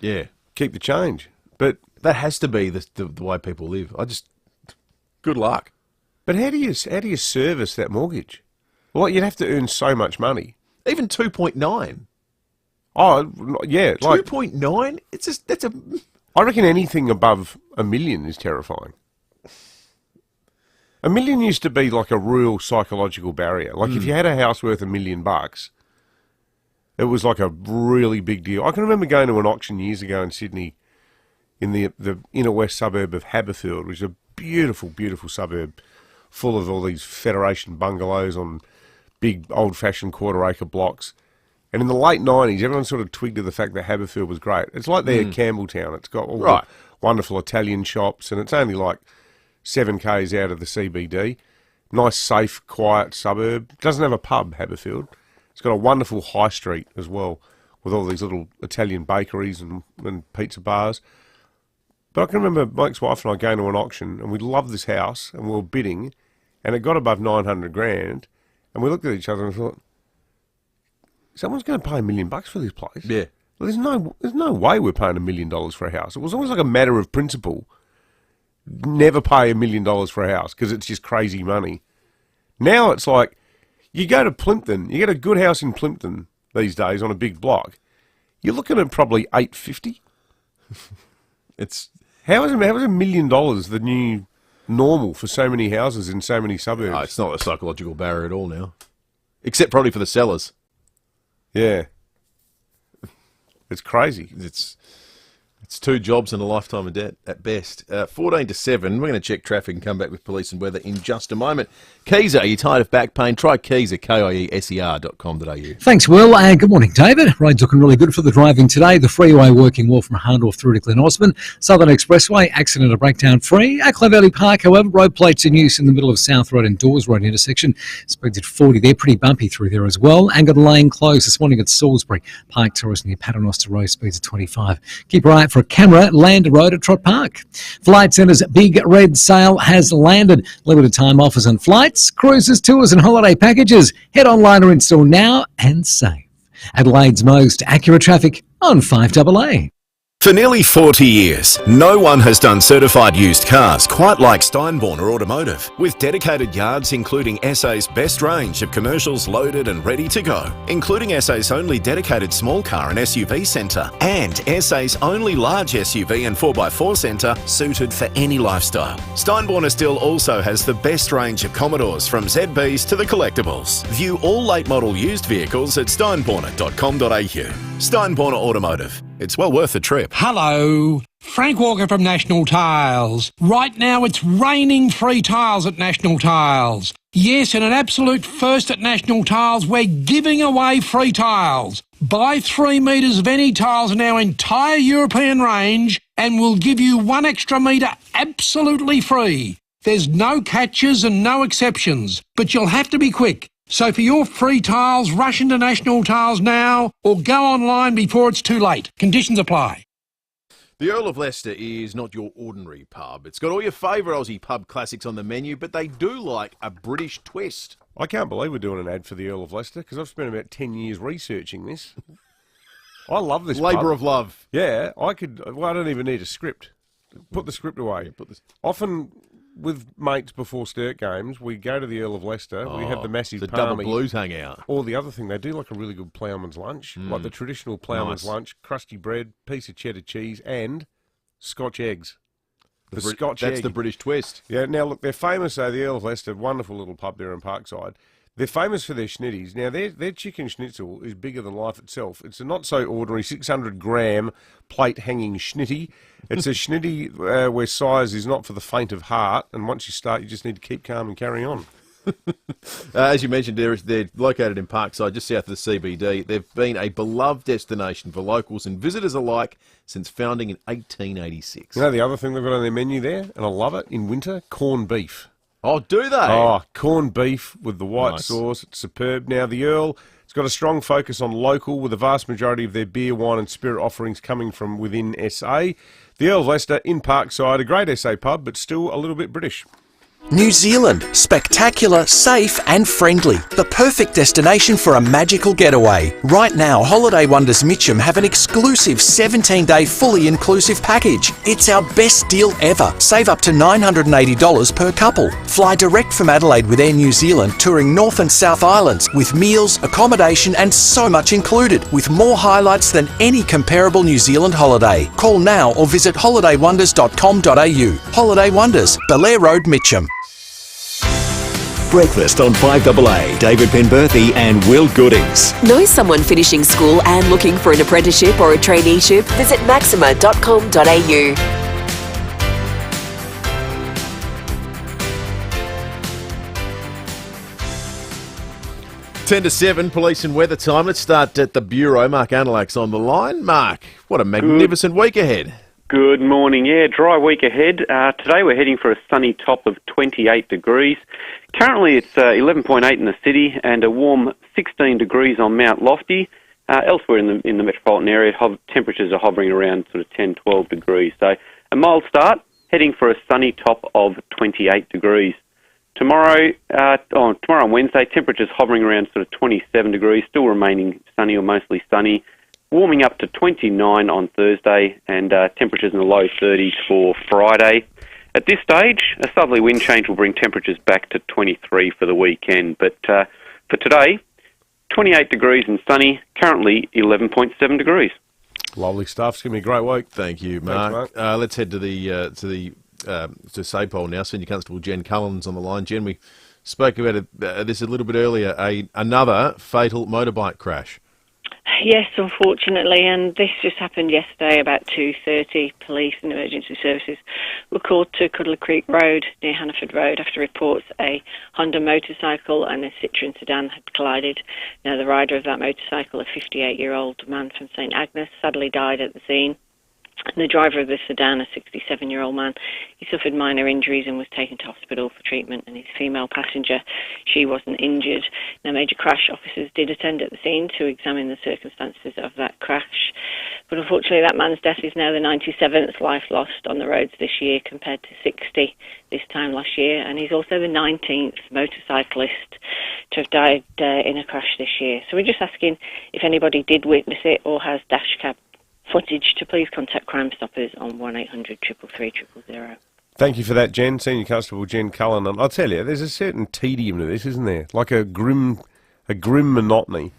keep the change. But that has to be the way people live. Good luck. But how do you service that mortgage? Well, you'd have to earn so much money. Even 2.9. Oh yeah, 2.9. It's just that's a. I reckon anything above $1 million is terrifying. $1 million used to be like a real psychological barrier. Like if you had a house worth $1 million, it was like a really big deal. I can remember going to an auction years ago in Sydney, in the inner west suburb of Haberfield, which is a beautiful, beautiful suburb, full of all these Federation bungalows on big old-fashioned quarter-acre blocks. And in the late 90s, everyone sort of twigged to the fact that Haberfield was great. It's like there at Campbelltown. It's got all the wonderful Italian shops, and it's only like 7 k's out of the CBD. Nice, safe, quiet suburb. Doesn't have a pub, Haberfield. It's got a wonderful high street as well, with all these little Italian bakeries and pizza bars. But I can remember my ex-wife and I going to an auction, and we loved this house, and we were bidding, and it got above 900 grand, and we looked at each other and thought, someone's going to pay $1 million for this place. Yeah. Well, there's no way we're paying $1 million for a house. It was almost like a matter of principle. Never pay $1 million for a house because it's just crazy money. Now it's like you go to Plimpton, you get a good house in Plimpton these days on a big block. You're looking at probably $850. It's how is $1 million the new normal for so many houses in so many suburbs? Oh, it's not a psychological barrier at all now, except probably for the sellers. Yeah, it's crazy. It's It's 2 jobs and a lifetime of debt at best. 14 to 7. We're going to check traffic and come back with police and weather in just a moment. Keezer, are you tired of back pain? Try Keezer, KIESER.com.au. Thanks, Will. Good morning, David. Roads looking really good for the driving today. The freeway working well from Hahndorf through to Glen Osmond. Southern Expressway, accident or breakdown free. At Clovelly Park, however, road plates in use in the middle of South Road and Dawes Road intersection. Speeds at 40 there, pretty bumpy through there as well. Angled Lane closed this morning at Salisbury. Park Terrace near Paternoster Road, speeds at 25. Keep your eye out for a camera, Land Road at Trott Park. Flight Centre's big red sale has landed. Limited time offers on flights, cruises, tours and holiday packages. Head online or install now and save. Adelaide's most accurate traffic on 5AA. For nearly 40 years, no one has done certified used cars quite like Steinborner Automotive, with dedicated yards including SA's best range of commercials loaded and ready to go, including SA's only dedicated small car and SUV centre, and SA's only large SUV and 4x4 centre suited for any lifestyle. Steinborner still also has the best range of Commodores, from ZBs to the collectibles. View all late model used vehicles at steinborner.com.au. Steinborner Automotive. It's well worth the trip. Hello, Frank Walker from National Tiles. Right now it's raining free tiles at National Tiles. Yes, and an absolute first at National Tiles, we're giving away free tiles. Buy 3 metres of any tiles in our entire European range and we'll give you 1 extra metre absolutely free. There's no catches and no exceptions, but you'll have to be quick. So for your free tiles, rush into National Tiles now or go online before it's too late. Conditions apply. The Earl of Leicester is not your ordinary pub. It's got all your favourite Aussie pub classics on the menu, but they do like a British twist. I can't believe we're doing an ad for the Earl of Leicester, because I've spent about 10 years researching this. I love this Labour pub. of love. Yeah, I don't even need a script. Put the script away. Often with mates before Sturt games, we go to the Earl of Leicester. We have the massive the palmy. Double Blues hangout. Or the other thing, they do like a really good ploughman's lunch, like the traditional ploughman's lunch, crusty bread, piece of cheddar cheese, and Scotch eggs. Scotch egg. That's the British twist. Yeah, now look, they're famous, the Earl of Leicester, wonderful little pub there in Parkside. They're famous for their schnitties. Now, their chicken schnitzel is bigger than life itself. It's a not-so-ordinary 600-gram plate-hanging schnitty. It's a schnitty where size is not for the faint of heart, and once you start, you just need to keep calm and carry on. As you mentioned, they're located in Parkside, just south of the CBD. They've been a beloved destination for locals and visitors alike since founding in 1886. You know the other thing they've got on their menu there, and I love it, in winter? Corned beef. Oh, do they? Oh, corned beef with the white Nice. sauce. It's superb. Now, the Earl, it's got a strong focus on local, with the vast majority of their beer, wine and spirit offerings coming from within SA. The Earl of Leicester in Parkside, a great SA pub, but still a little bit British. New Zealand, spectacular, safe and friendly. The perfect destination for a magical getaway. Right now, Holiday Wonders Mitcham have an exclusive 17-day fully inclusive package. It's our best deal ever. Save up to $980 per couple. Fly direct from Adelaide with Air New Zealand, touring North and South Islands with meals, accommodation and so much included, with more highlights than any comparable New Zealand holiday. Call now or visit holidaywonders.com.au. Holiday Wonders, Belair Road, Mitcham. Breakfast on 5AA. David Penberthy and Will Goodings. Know someone finishing school and looking for an apprenticeship or a traineeship? Visit maxima.com.au. 10 to 7, police and weather time. Let's start at the Bureau. Mark Analak's on the line. Mark, what a magnificent week ahead. Good morning. Yeah, dry week ahead. Today we're heading for a sunny top of 28 degrees. Currently it's 11.8 in the city and a warm 16 degrees on Mount Lofty. Elsewhere in the metropolitan area, temperatures are hovering around sort of 10, 12 degrees. So a mild start, heading for a sunny top of 28 degrees. Tomorrow on Wednesday, temperatures hovering around sort of 27 degrees, still remaining sunny or mostly sunny. Warming up to 29 on Thursday and temperatures in the low 30s for Friday. At this stage, a southerly wind change will bring temperatures back to 23 for the weekend. But for today, 28 degrees and sunny, currently 11.7 degrees. Lovely stuff. It's going to be a great week. Thank you, Mark. Thanks, let's head to SAPOL now. Senior Constable Jen Cullen's on the line. Jen, we spoke about this a little bit earlier. Another fatal motorbike crash. Yes, unfortunately, and this just happened yesterday about 2:30. Police and emergency services were called to Cuddler Creek Road near Hannaford Road after reports a Honda motorcycle and a Citroen sedan had collided. Now, the rider of that motorcycle, a 58-year-old man from St Agnes, sadly died at the scene. And the driver of the sedan, a 67-year-old man, he suffered minor injuries and was taken to hospital for treatment. And his female passenger, she wasn't injured. Now, major crash officers did attend at the scene to examine the circumstances of that crash. But unfortunately, that man's death is now the 97th life lost on the roads this year compared to 60 this time last year. And he's also the 19th motorcyclist to have died in a crash this year. So we're just asking if anybody did witness it or has dash cam footage to please contact Crime Stoppers on 1800 333 000. Thank you for that, Jen. Senior Constable Jen Cullen. And I'll tell you, there's a certain tedium to this, isn't there? Like a grim monotony.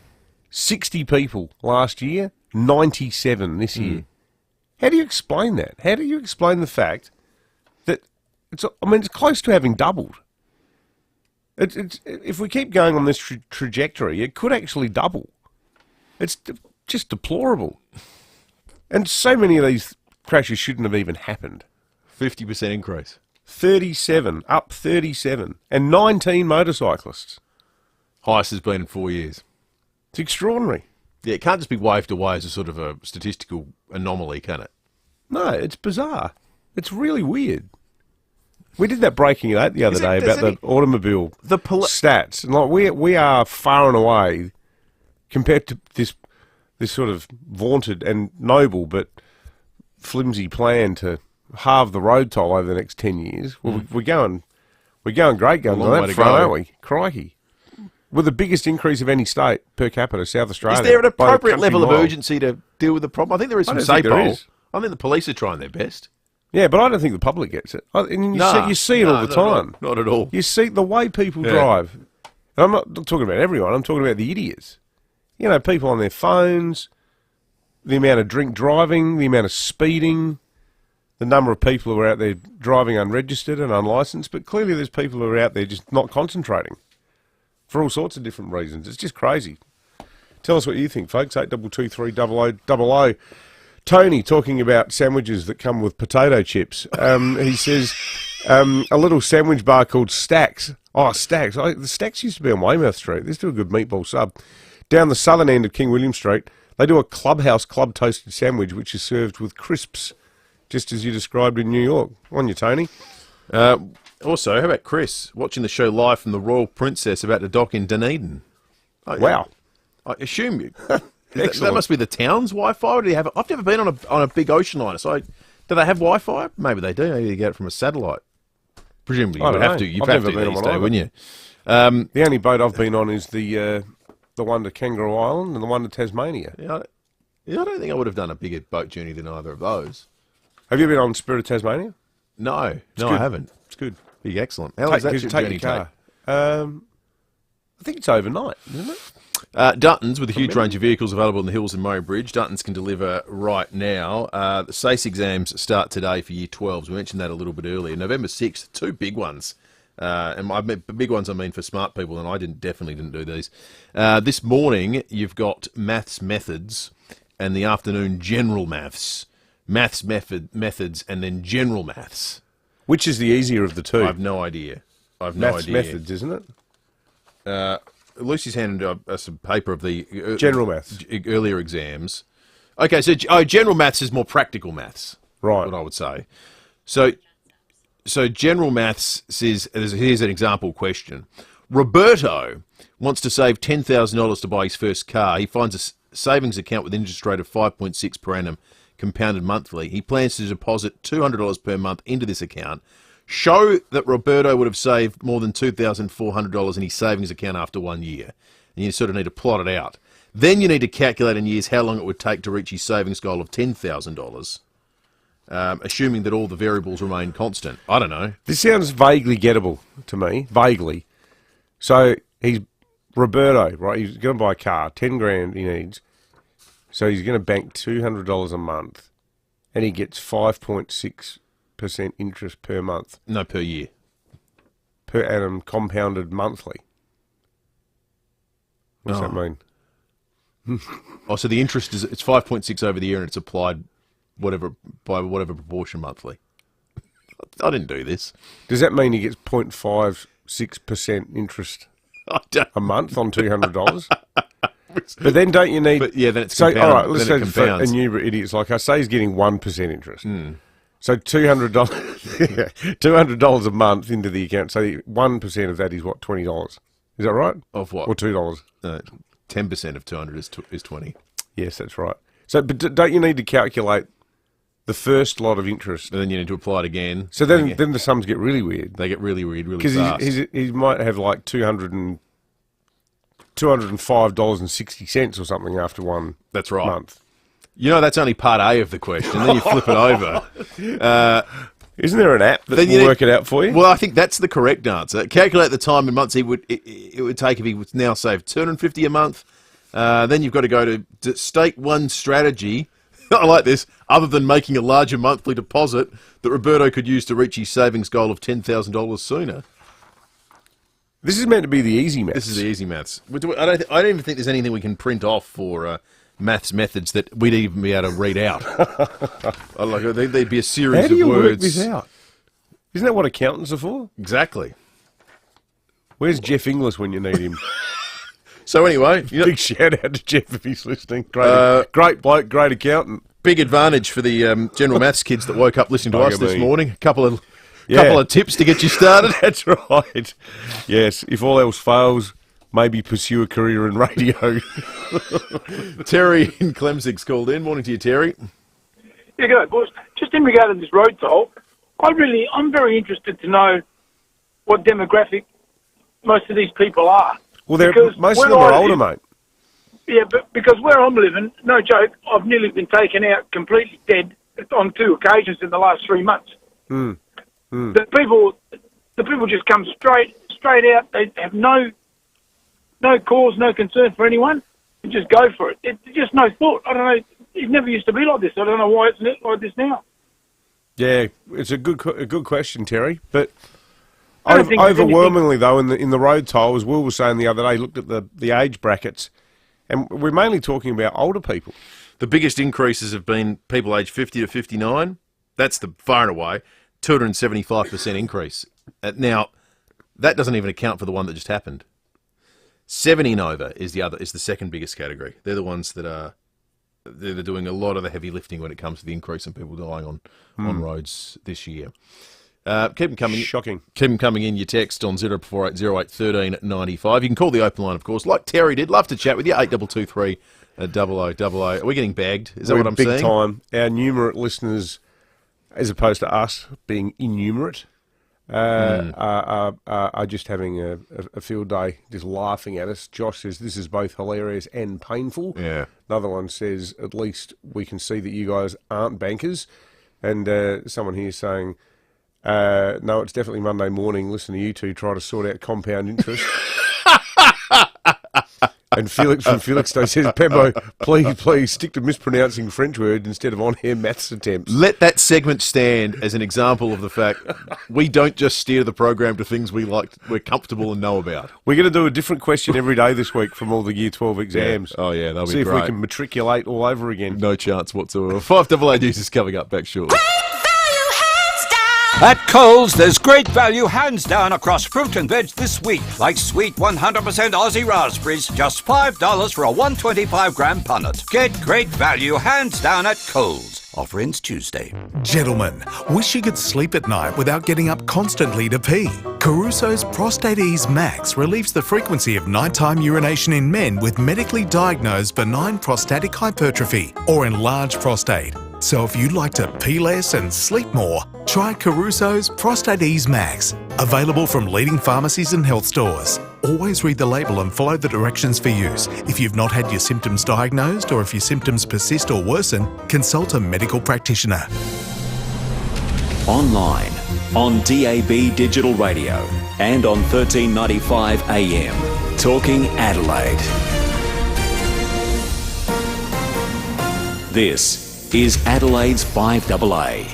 60 people last year, 97 this year. How do you explain that? How do you explain the fact that it's close to having doubled? If we keep going on this trajectory, it could actually double. It's just deplorable. And so many of these crashes shouldn't have even happened. 50% increase. 37, up 37. And 19 motorcyclists. Highest has been in 4 years. It's extraordinary. Yeah, it can't just be waved away as a sort of a statistical anomaly, can it? No, it's bizarre. It's really weird. We did that breaking of that the other day about the automobile stats. And like we are far and away, compared to this sort of vaunted and noble but flimsy plan to halve the road toll over the next 10 years. Well, we're going great guns on that front, aren't we? Crikey. We're the biggest increase of any state per capita, South Australia. Is there an appropriate level of urgency to deal with the problem? I think there is some say I think the police are trying their best. Yeah, but I don't think the public gets it. You see it all the time. Not at all. You see the way people drive. And I'm not talking about everyone. I'm talking about the idiots. You know, people on their phones, the amount of drink driving, the amount of speeding, the number of people who are out there driving unregistered and unlicensed. But clearly there's people who are out there just not concentrating for all sorts of different reasons. It's just crazy. Tell us what you think, folks. 8223 0000. Tony, talking about sandwiches that come with potato chips. He says a little sandwich bar called Stacks. Oh, Stacks. The Stacks used to be on Weymouth Street. Let's do a good meatball sub. Down the southern end of King William Street, they do a clubhouse club toasted sandwich, which is served with crisps, just as you described in New York. On you, Tony. Also, how about Chris watching the show live from the Royal Princess about to dock in Dunedin? Wow. I assume you. That must be the town's Wi-Fi. Do you have? I've never been on a big ocean liner. So, do they have Wi-Fi? Maybe they do. Maybe you get it from a satellite. Presumably, you would have to. You'd have to these days, wouldn't you? The only boat I've been on is the one to Kangaroo Island and the one to Tasmania. Yeah, I don't think I would have done a bigger boat journey than either of those. Have you been on Spirit of Tasmania? No, I haven't. It's good. Big, excellent. How long does that journey take? I think it's overnight, isn't it? Duttons, with a huge range of vehicles available in the hills and Murray Bridge. Duttons can deliver right now. The SACE exams start today for Year 12s. We mentioned that a little bit earlier. November 6th, 2 big ones. And by big ones I mean for smart people, and I definitely didn't do these. This morning, you've got maths methods, and the afternoon general maths. Maths methods, and then general maths. Which is the easier of the two? I have no idea. Maths methods, isn't it? Lucy's handed us a paper of the general maths earlier exams. Okay, so general maths is more practical maths, right? What I would say. So general maths says, here's an example question. Roberto wants to save $10,000 to buy his first car. He finds a savings account with interest rate of 5.6 per annum, compounded monthly. He plans to deposit $200 per month into this account. Show that Roberto would have saved more than $2,400 in his savings account after 1 year. And you sort of need to plot it out. Then you need to calculate in years how long it would take to reach his savings goal of $10,000, assuming that all the variables remain constant. I don't know. This sounds vaguely gettable to me, vaguely. So he's Roberto, right? He's going to buy a car, 10 grand he needs. So he's going to bank $200 a month, and he gets 5.6% interest per month. No, per year. Per annum, compounded monthly. What does that mean? Oh, so the interest is it's 5.6 over the year, and it's applied whatever proportion monthly. I didn't do this. Does that mean he gets 0.56% interest a month on $200? But then don't you need... But yeah, then it's so, compounded. all right, let's Then say it for compounds. innumerate idiots like us, say he's getting 1% interest. So $200, $200 a month into the account. So 1% of that is what, $20? Is that right? Of what? Or $2? 10% of 200 is 20. Yes, that's right. So, but don't you need to calculate the first lot of interest? And then you need to apply it again. So then the sums get really weird. They get really weird really fast. Because he might have like $205.60 or something after one That's right. month. You know, that's only part A of the question. Then you flip it over. Isn't there an app that will work it out for you? Well, I think that's the correct answer. Calculate the time in months it would take if he would now save $250 a month. Then you've got to go to state one strategy. I like this. Other than making a larger monthly deposit that Roberto could use to reach his savings goal of $10,000 sooner. This is meant to be the easy maths. This is the easy maths. I don't even think there's anything we can print off for maths methods that we'd even be able to read out. There'd be a series of words. How do you work this out? Isn't that what accountants are for? Exactly. Where's Jeff Inglis when you need him? So anyway... Big shout out to Jeff if he's listening. Great bloke, great accountant. Big advantage for the general maths kids that woke up listening to us this morning. A couple of tips to get you started. That's right. Yes, if all else fails, maybe pursue a career in radio. Terry in Clemsig's called in. Morning to you, Terry. Yeah, good, boys. Just in regard to this road toll, I'm very interested to know what demographic most of these people are. Well, most of them are older, mate. Yeah, but because where I'm living, no joke, I've nearly been taken out completely dead on 2 occasions in the last 3 months. The people just come straight out. They have no cause, no concern for anyone, and just go for it. It's just no thought. I don't know. It never used to be like this. I don't know why it's like this now. Yeah, it's a good question, Terry. But overwhelmingly, though, in the road toll, as Will was saying the other day, looked at the age brackets, and we're mainly talking about older people. The biggest increases have been people aged 50 to 59. That's the far and away 275% increase. Now, that doesn't even account for the one that just happened. 70 and over is the second biggest category. They're the ones that are they're doing a lot of the heavy lifting when it comes to the increase in people dying on roads this year. Keep them coming. Shocking. Keep them coming in. Your text on 0480 13 95. You can call the open line, of course, like Terry did. Love to chat with you. 8223 0000. Are we getting bagged? Is that what I'm big saying? Time. Our numerate listeners, as opposed to us being innumerate, are just having a field day, just laughing at us. Josh says this is both hilarious and painful. Yeah. Another one says at least we can see that you guys aren't bankers. And someone here saying, no, it's definitely Monday morning. Listen to you two try to sort out compound interest. And Felix from Felixstowe says, Pembo, please stick to mispronouncing French words instead of on-air maths attempts. Let that segment stand as an example of the fact we don't just steer the program to things we're comfortable and know about. We're going to do a different question every day this week from all the Year 12 exams. Yeah. Oh, yeah, that'll be See great. if we can matriculate all over again. No chance whatsoever. 5AA News is coming up back shortly. At Coles, there's great value hands down across fruit and veg this week. Like sweet 100% Aussie raspberries, just $5 for a 125-gram punnet. Get great value hands down at Coles. Offer ends Tuesday. Gentlemen, wish you could sleep at night without getting up constantly to pee? Caruso's Prostate Ease Max relieves the frequency of nighttime urination in men with medically diagnosed benign prostatic hypertrophy or enlarged prostate. So if you'd like to pee less and sleep more, try Caruso's Prostate Ease Max. Available from leading pharmacies and health stores. Always read the label and follow the directions for use. If you've not had your symptoms diagnosed or if your symptoms persist or worsen, consult a medical practitioner. Online, on DAB Digital Radio and on 1395 AM. Talking Adelaide. This is Adelaide's 5AA.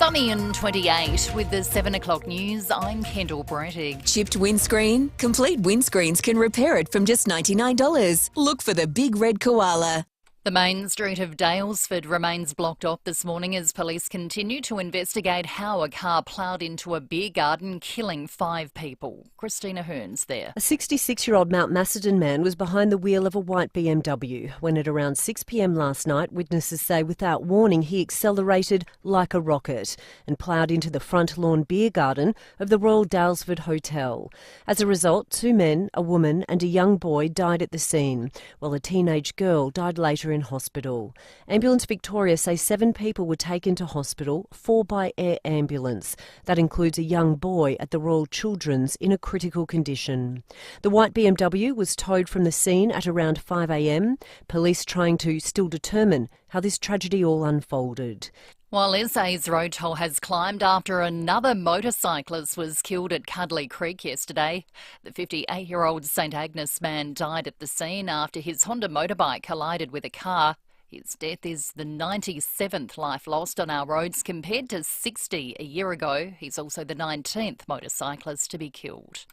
Sunny and 28 with the 7 o'clock news. I'm Kendall Brettig. Chipped windscreen? Complete Windscreens can repair it from just $99. Look for the big red koala. The main street of Dalesford remains blocked off this morning as police continue to investigate how a car ploughed into a beer garden, killing 5 people. Christina Hearns there. A 66-year-old Mount Macedon man was behind the wheel of a white BMW when at around 6 p.m. last night, witnesses say without warning he accelerated like a rocket and ploughed into the front lawn beer garden of the Royal Dalesford Hotel. As a result, 2 men, a woman and a young boy died at the scene, while a teenage girl died later in hospital. Ambulance Victoria say 7 people were taken to hospital, 4 by air ambulance. That includes a young boy at the Royal Children's in a critical condition. The white BMW was towed from the scene at around 5 a.m, police trying to still determine how this tragedy all unfolded. While SA's road toll has climbed after another motorcyclist was killed at Cuddly Creek yesterday. The 58-year-old St Agnes man died at the scene after his Honda motorbike collided with a car. His death is the 97th life lost on our roads compared to 60 a year ago. He's also the 19th motorcyclist to be killed.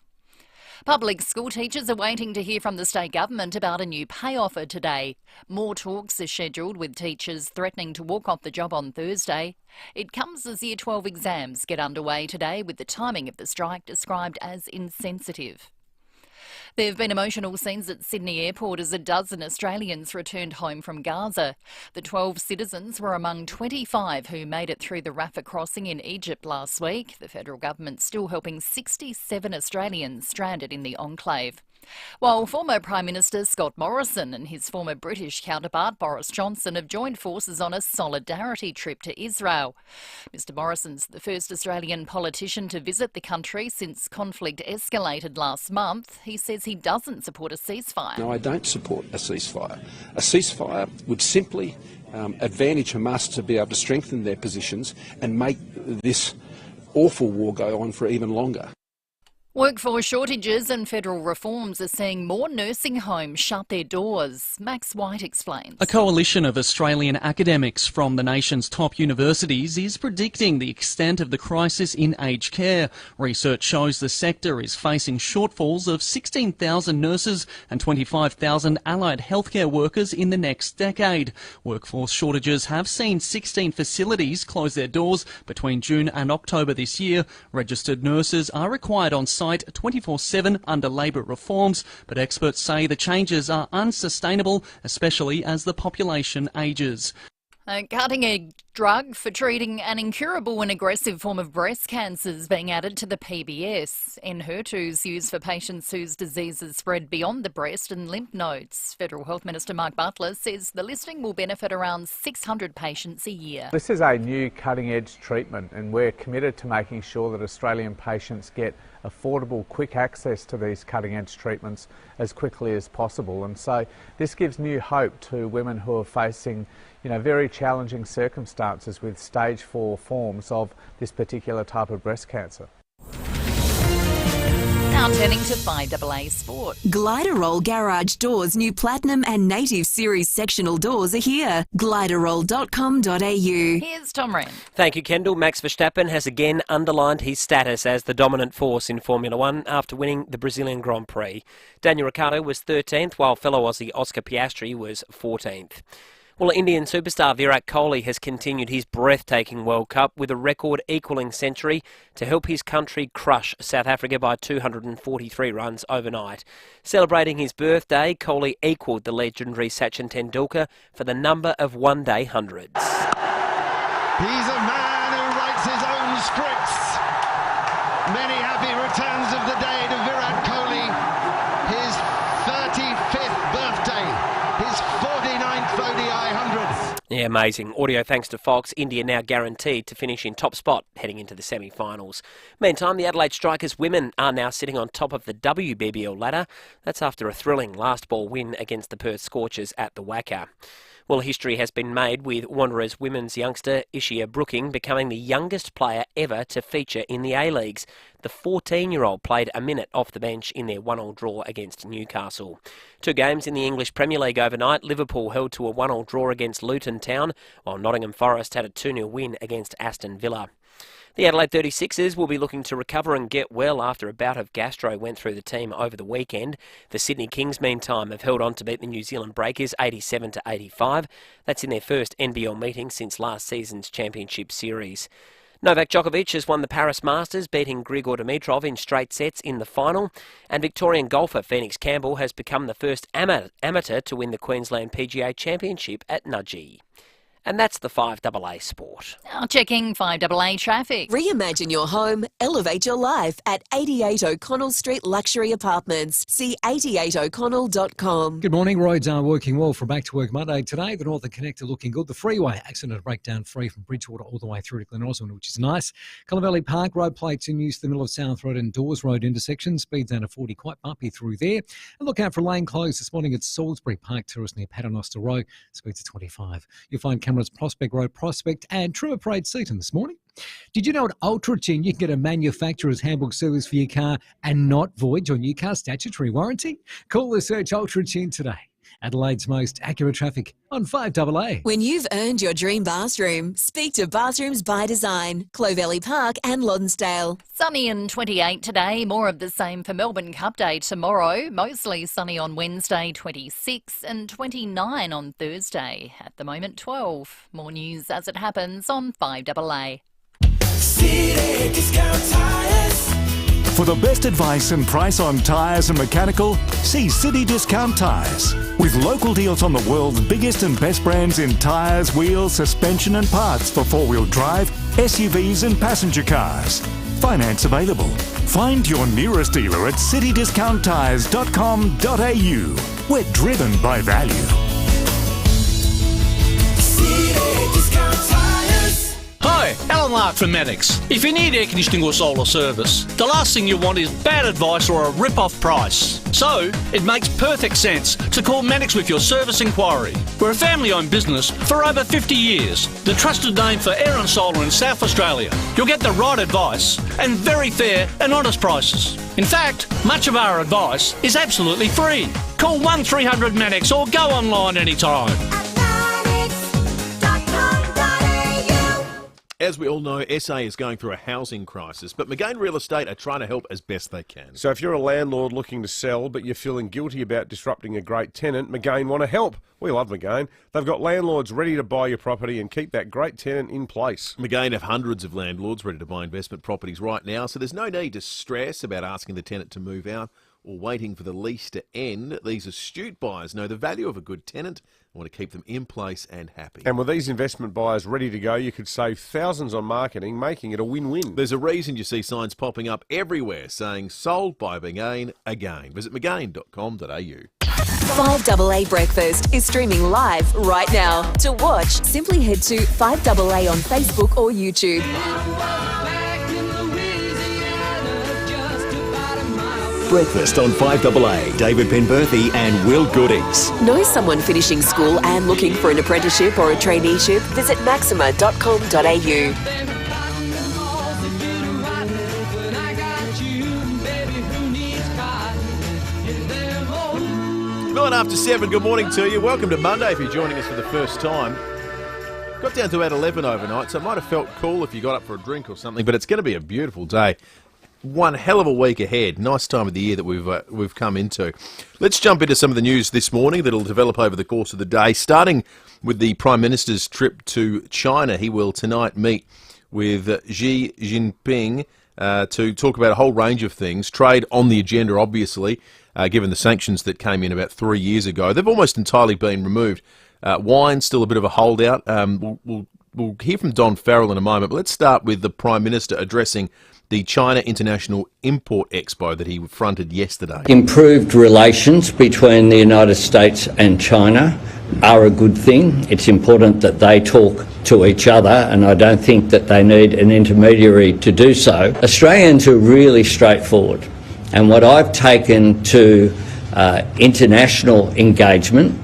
Public school teachers are waiting to hear from the state government about a new pay offer today. More talks are scheduled, with teachers threatening to walk off the job on Thursday. It comes as Year 12 exams get underway today, with the timing of the strike described as insensitive. There have been emotional scenes at Sydney Airport as a dozen Australians returned home from Gaza. The 12 citizens were among 25 who made it through the Rafah crossing in Egypt last week. The federal government still helping 67 Australians stranded in the enclave. While former Prime Minister Scott Morrison and his former British counterpart Boris Johnson have joined forces on a solidarity trip to Israel. Mr Morrison's the first Australian politician to visit the country since conflict escalated last month. He says he doesn't support a ceasefire. No, I don't support a ceasefire. A ceasefire would simply advantage Hamas to be able to strengthen their positions and make this awful war go on for even longer. Workforce shortages and federal reforms are seeing more nursing homes shut their doors. Max White explains. A coalition of Australian academics from the nation's top universities is predicting the extent of the crisis in aged care. Research shows the sector is facing shortfalls of 16,000 nurses and 25,000 allied healthcare workers in the next decade. Workforce shortages have seen 16 facilities close their doors between June and October this year. Registered nurses are required on site 24/7 under Labor reforms, but experts say the changes are unsustainable, especially as the population ages. A cutting-edge drug for treating an incurable and aggressive form of breast cancer is being added to the PBS. Enhertu is used for patients whose diseases spread beyond the breast and lymph nodes. Federal Health Minister Mark Butler says the listing will benefit around 600 patients a year. This is a new cutting-edge treatment, and we're committed to making sure that Australian patients get affordable, quick access to these cutting-edge treatments as quickly as possible. And so this gives new hope to women who are facing very challenging circumstances with stage 4 forms of this particular type of breast cancer. Now turning to FIVEAA Sport. Gliderol Garage Doors' new Platinum and Native Series sectional doors are here. Gliderol.com.au. Here's Tom Wren. Thank you, Kendall. Max Verstappen has again underlined his status as the dominant force in Formula One after winning the Brazilian Grand Prix. Daniel Ricciardo was 13th, while fellow Aussie Oscar Piastri was 14th. Well, Indian superstar Virat Kohli has continued his breathtaking World Cup with a record-equalling century to help his country crush South Africa by 243 runs overnight. Celebrating his birthday, Kohli equalled the legendary Sachin Tendulkar for the number of one-day hundreds. He's a man who writes his own scripts. Many happy returns of the day to Virat Kohli. His 35th birthday, his 49th ODI hundreds. Yeah, amazing. Audio thanks to Fox. India now guaranteed to finish in top spot heading into the semi-finals. Meantime, the Adelaide Strikers women are now sitting on top of the WBBL ladder. That's after a thrilling last ball win against the Perth Scorchers at the WACA. Well, history has been made with Wanderers women's youngster Ishia Brooking becoming the youngest player ever to feature in the A-Leagues. The 14-year-old played a minute off the bench in their 1-1 draw against Newcastle. 2 games in the English Premier League overnight. Liverpool held to a 1-1 draw against Luton Town, while Nottingham Forest had a 2-0 win against Aston Villa. The Adelaide 36ers will be looking to recover and get well after a bout of gastro went through the team over the weekend. The Sydney Kings, meantime, have held on to beat the New Zealand Breakers 87-85. That's in their first NBL meeting since last season's championship series. Novak Djokovic has won the Paris Masters, beating Grigor Dimitrov in straight sets in the final. And Victorian golfer Phoenix Campbell has become the first amateur to win the Queensland PGA Championship at Nudgee. And that's the 5AA Sport. Now checking 5AA traffic. Reimagine your home, elevate your life at 88 O'Connell Street Luxury Apartments. See 88o'connell.com. Good morning. Roads are working well for Back to Work Monday today. The Northern Connector looking good. The freeway accident breakdown free from Bridgewater all the way through to Glen Osmond, which is nice. Colour Park road plates in use to the middle of South Road and Dawes Road intersection. Speeds down to 40, quite bumpy through there. And look out for lane closed this morning at Salisbury Park Terrace near Paternoster Row. Speeds of 25. You'll find cameras Prospect Road, Prospect and Trua Parade Seaton this morning. Did you know at Ultra Chin you can get a manufacturer's handbook service for your car and not void your new car statutory warranty? Call the Search Ultra Chin today. Adelaide's most accurate traffic on 5AA. When you've earned your dream bathroom, speak to Bathrooms by Design, Clovelly Park and Lonsdale. Sunny and 28 today, more of the same for Melbourne Cup Day tomorrow. Mostly sunny on Wednesday, 26 and 29 on Thursday. At the moment, 12. More news as it happens on 5AA. City Discount Tires. For the best advice and price on tyres and mechanical, see City Discount Tires. With local deals on the world's biggest and best brands in tyres, wheels, suspension and parts for four-wheel drive, SUVs and passenger cars. Finance available. Find your nearest dealer at citydiscounttires.com.au. We're driven by value. City Discount Tires. Hi, Alan Lark from Mannix. If you need air conditioning or solar service, the last thing you want is bad advice or a rip-off price. So, it makes perfect sense to call Mannix with your service inquiry. We're a family-owned business for over 50 years, the trusted name for air and solar in South Australia. You'll get the right advice and very fair and honest prices. In fact, much of our advice is absolutely free. Call 1300 Mannix or go online anytime. As we all know, SA is going through a housing crisis, but McGain Real Estate are trying to help as best they can. So if you're a landlord looking to sell but you're feeling guilty about disrupting a great tenant, McGain want to help. We love McGain. They've got landlords ready to buy your property and keep that great tenant in place. McGain have hundreds of landlords ready to buy investment properties right now, so there's no need to stress about asking the tenant to move out or waiting for the lease to end. These astute buyers know the value of a good tenant and want to keep them in place and happy. And with these investment buyers ready to go, you could save thousands on marketing, making it a win-win. There's a reason you see signs popping up everywhere saying sold by McGain again. Visit mcgain.com.au. 5AA Breakfast is streaming live right now. To watch, simply head to 5AA on Facebook or YouTube. Breakfast on 5AA. David Penberthy and Will Goodings. Know someone finishing school and looking for an apprenticeship or a traineeship? Visit maxima.com.au. 7:09, good morning to you. Welcome to Monday if you're joining us for the first time. Got down to about 11 overnight, so it might have felt cool if you got up for a drink or something, but it's going to be a beautiful day. One hell of a week ahead. Nice time of the year that we've come into. Let's jump into some of the news this morning that'll develop over the course of the day, starting with the Prime Minister's trip to China. He will tonight meet with Xi Jinping to talk about a whole range of things. Trade on the agenda, obviously, given the sanctions that came in about 3 years ago. They've almost entirely been removed. Wine's still a bit of a holdout. We'll hear from Don Farrell in a moment, but let's start with the Prime Minister addressing the China International Import Expo that he fronted yesterday. Improved relations between the United States and China are a good thing. It's important that they talk to each other, and I don't think that they need an intermediary to do so. Australians are really straightforward, and what I've taken to international engagement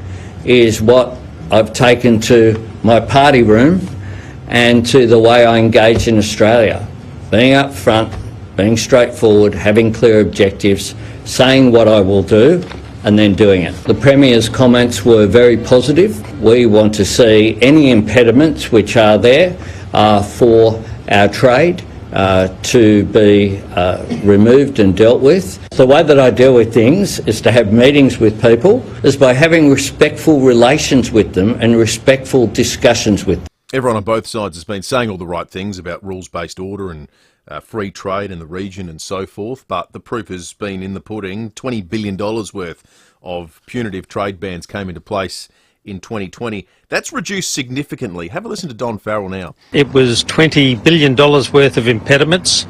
is what I've taken to my party room and to the way I engage in Australia. Being up front, being straightforward, having clear objectives, saying what I will do and then doing it. The Premier's comments were very positive. We want to see any impediments which are there for our trade to be removed and dealt with. The way that I deal with things is to have meetings with people, is by having respectful relations with them and respectful discussions with them. Everyone on both sides has been saying all the right things about rules-based order and free trade in the region and so forth, but the proof has been in the pudding. $20 billion worth of punitive trade bans came into place in 2020. That's reduced significantly. Have a listen to Don Farrell now. It was $20 billion worth of impediments.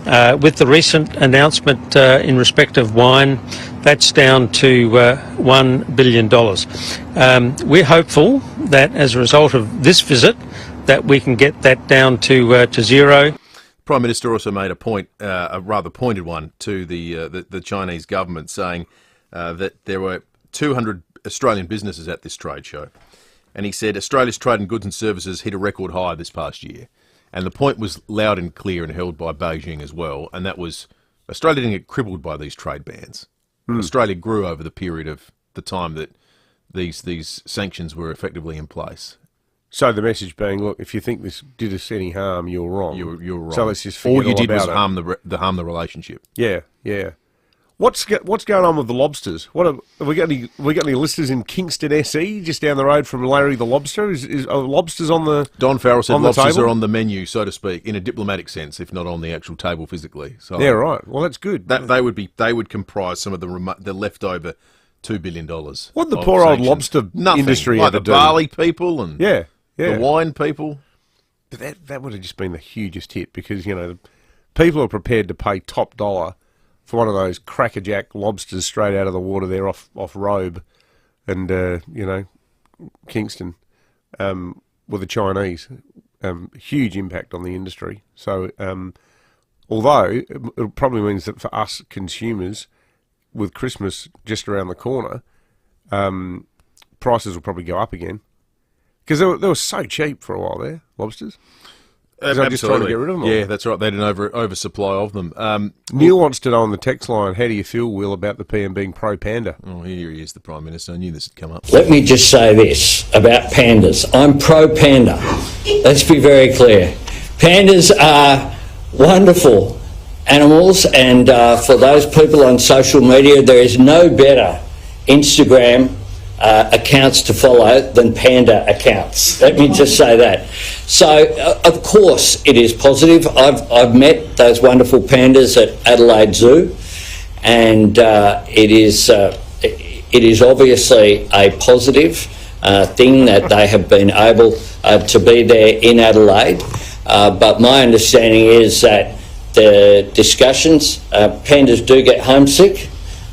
With the recent announcement in respect of wine, that's down to $1 billion. We're hopeful that as a result of this visit, that we can get that down to zero. Prime Minister also made a point, a rather pointed one, to the Chinese government, saying that there were 200 Australian businesses at this trade show. And he said Australia's trade in goods and services hit a record high this past year. And the point was loud and clear and held by Beijing as well, and that was Australia didn't get crippled by these trade bans. Australia grew over the period of the time that these sanctions were effectively in place. So the message being, look, if you think this did us any harm, you're wrong. You're wrong. So let's just forget all you did was about it. harm the relationship. Yeah, yeah. What's going on with the lobsters? Have we got any listeners in Kingston SE, just down the road from Larry the Lobster? Are lobsters on the Don Farrell said lobsters table? are on the menu, so to speak, in a diplomatic sense, if not on the actual table physically. So yeah, right. Well, that's good. They would comprise some of the leftover $2 billion. What the poor old lobster industry like ever the do? barley people and yeah. the wine people. But that would have just been the hugest hit, because people are prepared to pay top dollar for one of those crackerjack lobsters straight out of the water there off Robe and, Kingston with the Chinese. Huge impact on the industry. So, although it probably means that for us consumers, with Christmas just around the corner, prices will probably go up again. Because they were so cheap for a while there, lobsters. Absolutely. Just trying to get rid of them. Yeah, that's right. They had an oversupply of them. Neil wants to know on the text line, how do you feel, Will, about the PM being pro-panda? Oh, here he is, the Prime Minister. I knew this would come up. Let me just say this about pandas. I'm pro-panda. Let's be very clear. Pandas are wonderful animals, and for those people on social media, there is no better Instagram accounts to follow than panda accounts. Let me just say that. So, of course, it is positive. I've met those wonderful pandas at Adelaide Zoo, and it is obviously a positive thing that they have been able to be there in Adelaide. But my understanding is that the discussions, pandas do get homesick.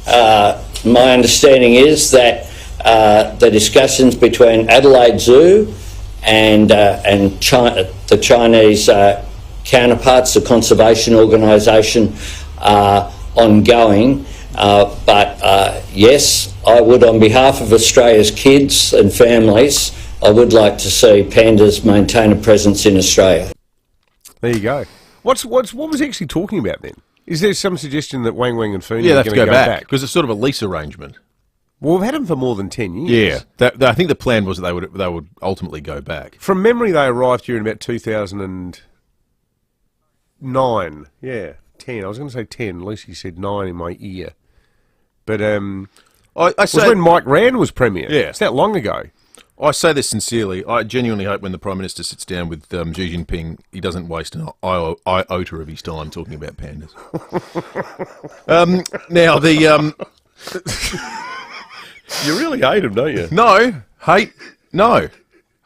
My understanding is that the discussions between Adelaide Zoo and China, the Chinese counterparts, the conservation organisation, are ongoing. But yes, I would, on behalf of Australia's kids and families, I would like to see pandas maintain a presence in Australia. There you go. What was he actually talking about then? Is there some suggestion that Wang Wang and Fooney they are have going to to go back because it's sort of a lease arrangement. Well, we've had them for more than 10 years. Yeah, I think the plan was that they would ultimately go back. From memory, they arrived here in about 2009. Yeah, 10. I was going to say 10. Lucy said 9 in my ear. But I was when Mike Rand was Premier. Yeah. It's that long ago. I say this sincerely. I genuinely hope when the Prime Minister sits down with Xi Jinping, he doesn't waste an iota of his time talking about pandas. Now, the... You really hate them, don't you? No. Hate. No.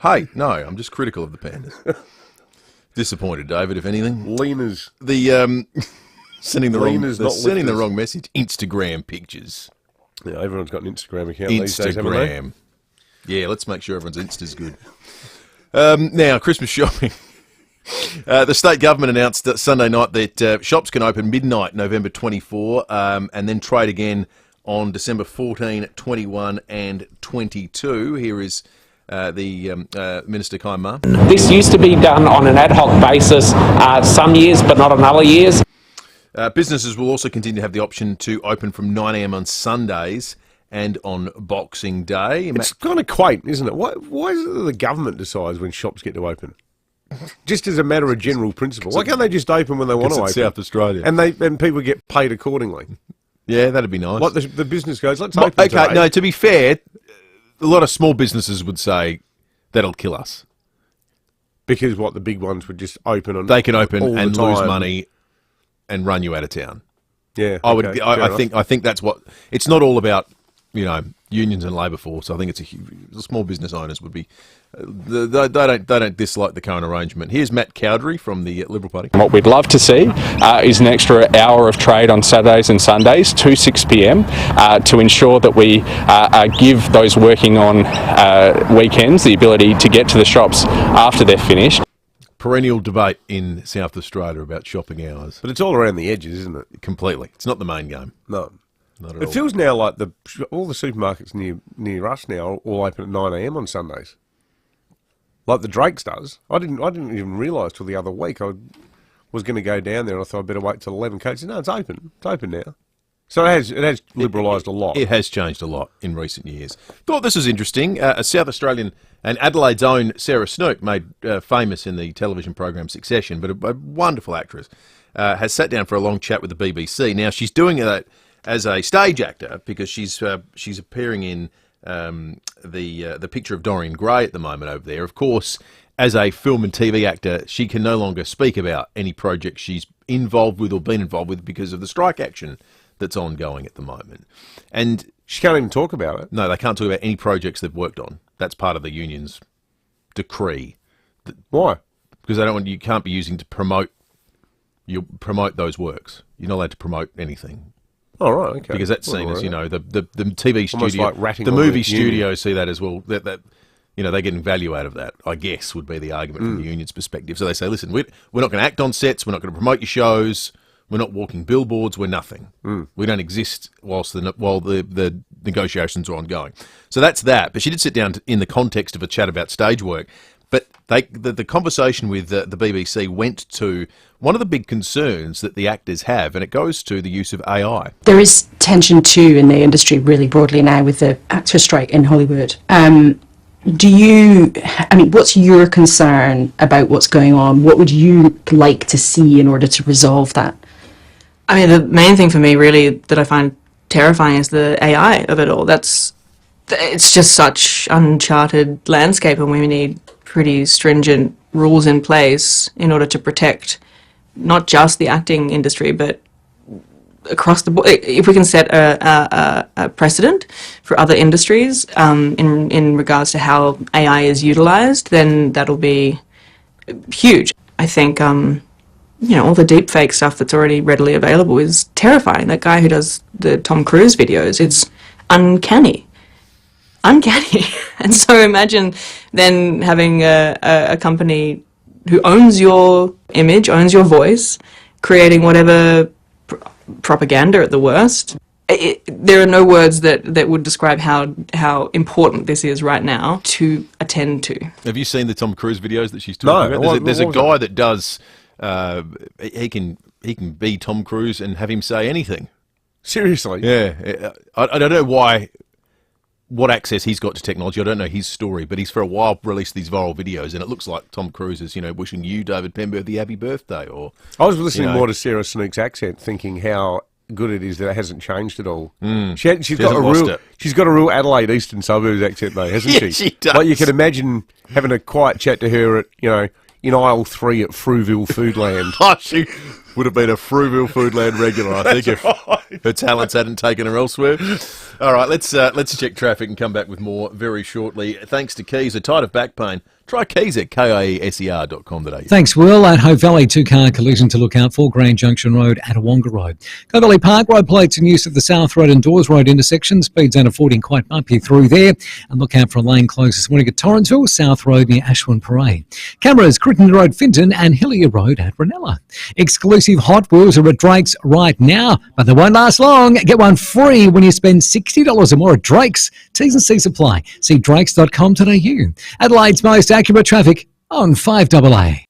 Hate. No. I'm just critical of the pandas. Disappointed, David, if anything. Lena's. Sending the wrong message. Instagram pictures. Yeah, everyone's got an Instagram account these days, haven't they? Instagram. Yeah, let's make sure everyone's Insta's good. Now, Christmas shopping. The state government announced that Sunday night that shops can open midnight, November 24, and then trade again on December 14, 21 and 22. Here is the Minister Kai Ma. This used to be done on an ad hoc basis some years, but not on other years. Businesses will also continue to have the option to open from 9 a.m. on Sundays and on Boxing Day. It's kind of quaint, isn't it? Why is it that the government decides when shops get to open? Just as a matter of general principle. Why can't they just open when they want to open? South Australia. And people get paid accordingly. Yeah, that'd be nice. Like the business goes, let's open today. Okay, no, to be fair, a lot of small businesses would say that'll kill us. Because what, the big ones would just open on They can open all and the time. lose money and run you out of town. Yeah, I think that's what it's not all about. Unions and labour force. I think it's the small business owners would be. They don't dislike the current arrangement. Here's Matt Cowdery from the Liberal Party. What we'd love to see is an extra hour of trade on Saturdays and Sundays to 6 p.m. To ensure that we give those working on weekends the ability to get to the shops after they're finished. Perennial debate in South Australia about shopping hours. But it's all around the edges, isn't it? Completely. It's not the main game. No. Not at It all. feels now like all the supermarkets near us now are all open at 9 a.m. on Sundays. Like the Drake's does. I didn't even realise till the other week. I was going to go down there and I thought I'd better wait till 11. Coach said, no, it's open. It's open now. So it has liberalised a lot. It has changed a lot in recent years. Thought this was interesting. A South Australian and Adelaide's own Sarah Snook, made famous in the television program Succession, but a wonderful actress, has sat down for a long chat with the BBC. Now, she's doing that as a stage actor because she's appearing in the picture of Dorian Gray at the moment over there. Of course, as a film and TV actor, she can no longer speak about any project she's involved with or been involved with because of the strike action that's ongoing at the moment. And she can't even talk about it. No, they can't talk about any projects they've worked on. That's part of the union's decree. Why? Because you can't be using to promote those works. You're not allowed to promote anything. Oh, right, okay. Because that's seen as, the TV studio, like ratting the on movie the studios union. see that as well. That they're getting value out of that, I guess, would be the argument from the union's perspective. So they say, listen, we're not going to act on sets, we're not going to promote your shows, we're not walking billboards, we're nothing. We don't exist while the negotiations are ongoing. So that's that. But she did sit down in the context of a chat about stage work. But the conversation with the BBC went to one of the big concerns that the actors have, and it goes to the use of AI. There is tension too in the industry really broadly now with the actor strike in Hollywood. What's your concern about what's going on? What would you like to see in order to resolve that? I mean, the main thing for me really that I find terrifying is the AI of it all. It's just such uncharted landscape, and we need pretty stringent rules in place in order to protect not just the acting industry, but across the board. If we can set a precedent for other industries in regards to how AI is utilised, then that'll be huge. I think all the deepfake stuff that's already readily available is terrifying. That guy who does the Tom Cruise videos, it's uncanny. And so imagine then having a company who owns your image, owns your voice, creating whatever propaganda at the worst. There are no words that would describe how important this is right now to attend to. Have you seen the Tom Cruise videos that she's talking about? There's a guy that does. He can be Tom Cruise and have him say anything. Seriously? Yeah. I don't know what access he's got to technology. I don't know his story, but he's for a while released these viral videos, and it looks like Tom Cruise is, wishing you, David Penberthy, happy birthday. Or I was listening more to Sarah Snook's accent, thinking how good it is that it hasn't changed at all. She's got a real Adelaide Eastern Suburbs accent though, hasn't she? She does. Like you can imagine having a quiet chat to her at in aisle 3 at Frueville Foodland. Oh, she would have been a Frueville Foodland regular, I think, if her talents hadn't taken her elsewhere. All right, let's check traffic and come back with more very shortly. Thanks to Keys, a tired of back pain. Try Keys at kieser.com.au. Thanks, Will. At Hope Valley, 2-car collision to look out for, Grand Junction Road at Awonga Road. Cove Valley Park Road plates in use at the South Road and Dawes Road intersection. Speeds under 40 quite bumpy through there. And look out for a lane close this morning at Torrensville, South Road near Ashwin Parade. Cameras, Crittenden Road, Finton and Hillier Road at Ranella. Exclusive Hot Wheels are at Drake's right now, but they won't last long. Get one free when you spend $60 or more at Drake's. T's and C's apply. See drakes.com.au. Adelaide's most accurate traffic on 5AA.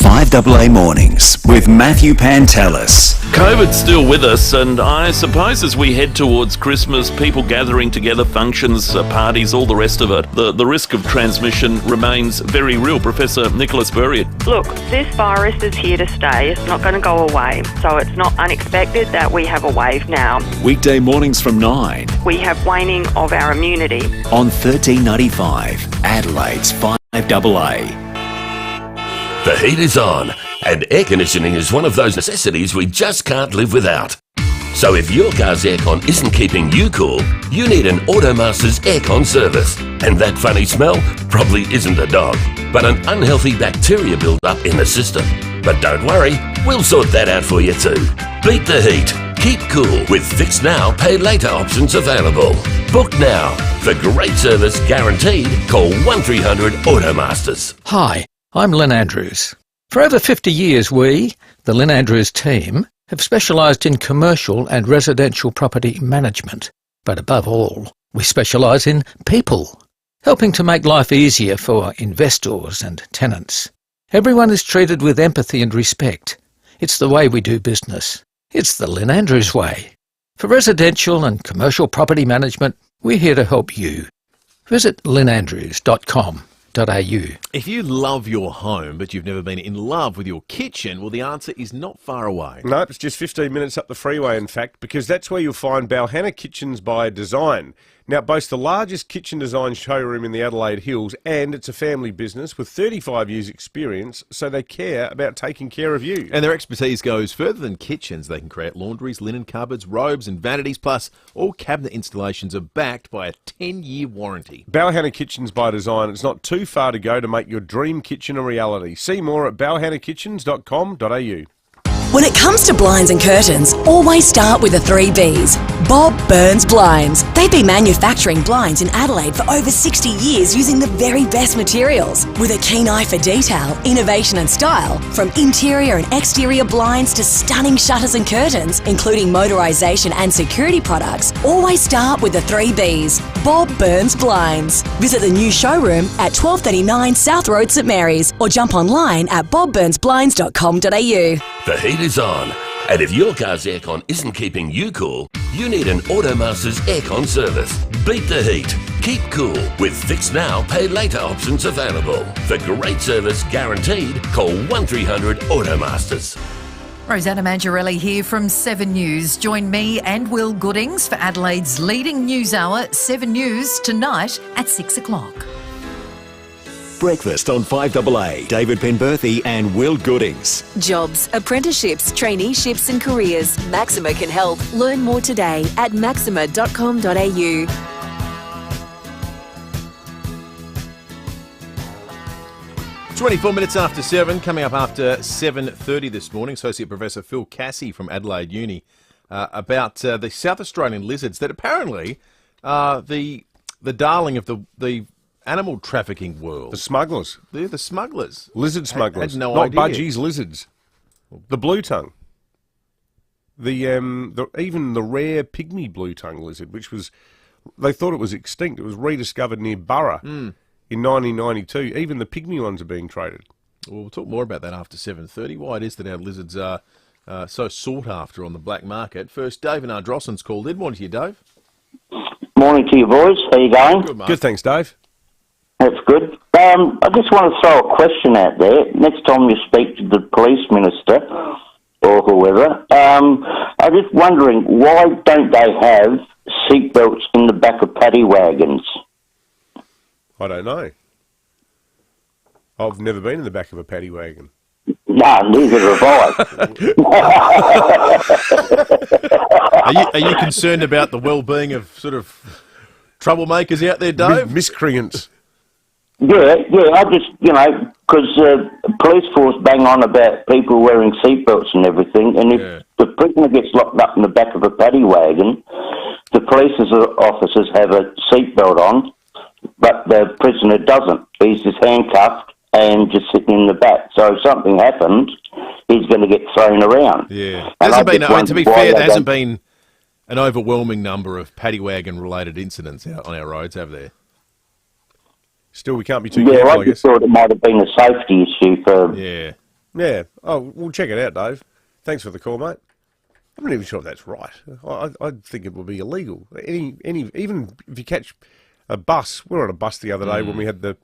5AA Mornings with Matthew Pantelis. COVID's still with us, and I suppose as we head towards Christmas, people gathering together, functions, parties, all the rest of it, the risk of transmission remains very real. Professor Nicholas Burriott. Look, this virus is here to stay. It's not going to go away. So it's not unexpected that we have a wave now. Weekday mornings from 9 We have waning of our immunity. on 1395, Adelaide's 5AA. The heat is on, and air conditioning is one of those necessities we just can't live without. So if your car's aircon isn't keeping you cool, you need an Automasters aircon service. And that funny smell probably isn't a dog, but an unhealthy bacteria build-up in the system. But don't worry, we'll sort that out for you too. Beat the heat. Keep cool with Fix Now, Pay Later options available. Book now. For great service guaranteed, call 1300 Automasters. Hi, I'm Lynn Andrews. For over 50 years we, the Lynn Andrews team, have specialised in commercial and residential property management. But above all, we specialise in people, helping to make life easier for investors and tenants. Everyone is treated with empathy and respect. It's the way we do business. It's the Lynn Andrews way. For residential and commercial property management, we're here to help you. Visit lynnandrews.com.au. If you love your home but you've never been in love with your kitchen, well, the answer is not far away. No, it's just 15 minutes up the freeway, in fact, because that's where you'll find Balhanna Kitchens by Design. Now, it boasts the largest kitchen design showroom in the Adelaide Hills, and it's a family business with 35 years' experience, so they care about taking care of you. And their expertise goes further than kitchens. They can create laundries, linen cupboards, robes and vanities, plus all cabinet installations are backed by a 10-year warranty. Balhanna Kitchens by Design. It's not too far to go to make your dream kitchen a reality. See more at balhannakitchens.com.au. When it comes to blinds and curtains, always start with the 3 Bs. Bob Burns Blinds. They've been manufacturing blinds in Adelaide for over 60 years using the very best materials. With a keen eye for detail, innovation and style, from interior and exterior blinds to stunning shutters and curtains, including motorisation and security products, always start with the 3 Bs. Bob Burns Blinds. Visit the new showroom at 1239 South Road, St Mary's, or jump online at bobburnsblinds.com.au. The heat is on, and if your car's aircon isn't keeping you cool, you need an Automasters aircon service. Beat the heat. Keep cool with Fix Now, Pay Later options available. For great service guaranteed, call 1300 Automasters. Rosanna Mangiarelli here from 7 News. Join me and Will Goodings for Adelaide's leading news hour, 7 News, tonight at 6 o'clock. Breakfast on 5AA. David Penberthy and Will Goodings. Jobs, apprenticeships, traineeships and careers. Maxima can help. Learn more today at maxima.com.au. – 24 minutes after 7, coming up after 7:30 this morning, Associate Professor Phil Cassie from Adelaide Uni about the South Australian lizards that apparently are the darling of the animal trafficking world. The smugglers. They're the smugglers. Lizard smugglers. Had no Not idea. budgies, lizards. The blue tongue. Even the rare pygmy blue tongue lizard, which was, they thought it was extinct. It was rediscovered near Burra in 1992. Even the pygmy ones are being traded. Well, we'll talk more about that after 7:30. Why it is that our lizards are so sought after on the black market. First, Dave and Ardrossan's called in. Morning to you, Dave. Morning to you, boys. How you going? Good, mate. Good, thanks, Dave. That's good. I just want to throw a question out there. Next time you speak to the police minister or whoever, I'm just wondering, why don't they have seatbelts in the back of paddy wagons? I don't know. I've never been in the back of a paddy wagon. No, neither have I. Are you concerned about the well-being of sort of troublemakers out there, Dave? Miscreants. Yeah, I just, because police force bang on about people wearing seatbelts and everything, and if the prisoner gets locked up in the back of a paddy wagon, the police officers have a seatbelt on, but the prisoner doesn't. He's just handcuffed and just sitting in the back. So if something happens, he's going to get thrown around. Yeah. And To be fair, there hasn't been an overwhelming number of paddy wagon-related incidents out on our roads, have there? Still, we can't be too careful, I just thought it might have been a safety issue for Yeah. Oh, we'll check it out, Dave. Thanks for the call, mate. I'm not even sure if that's right. I think it would be illegal. Even if you catch a bus. We were on a bus the other day when we had the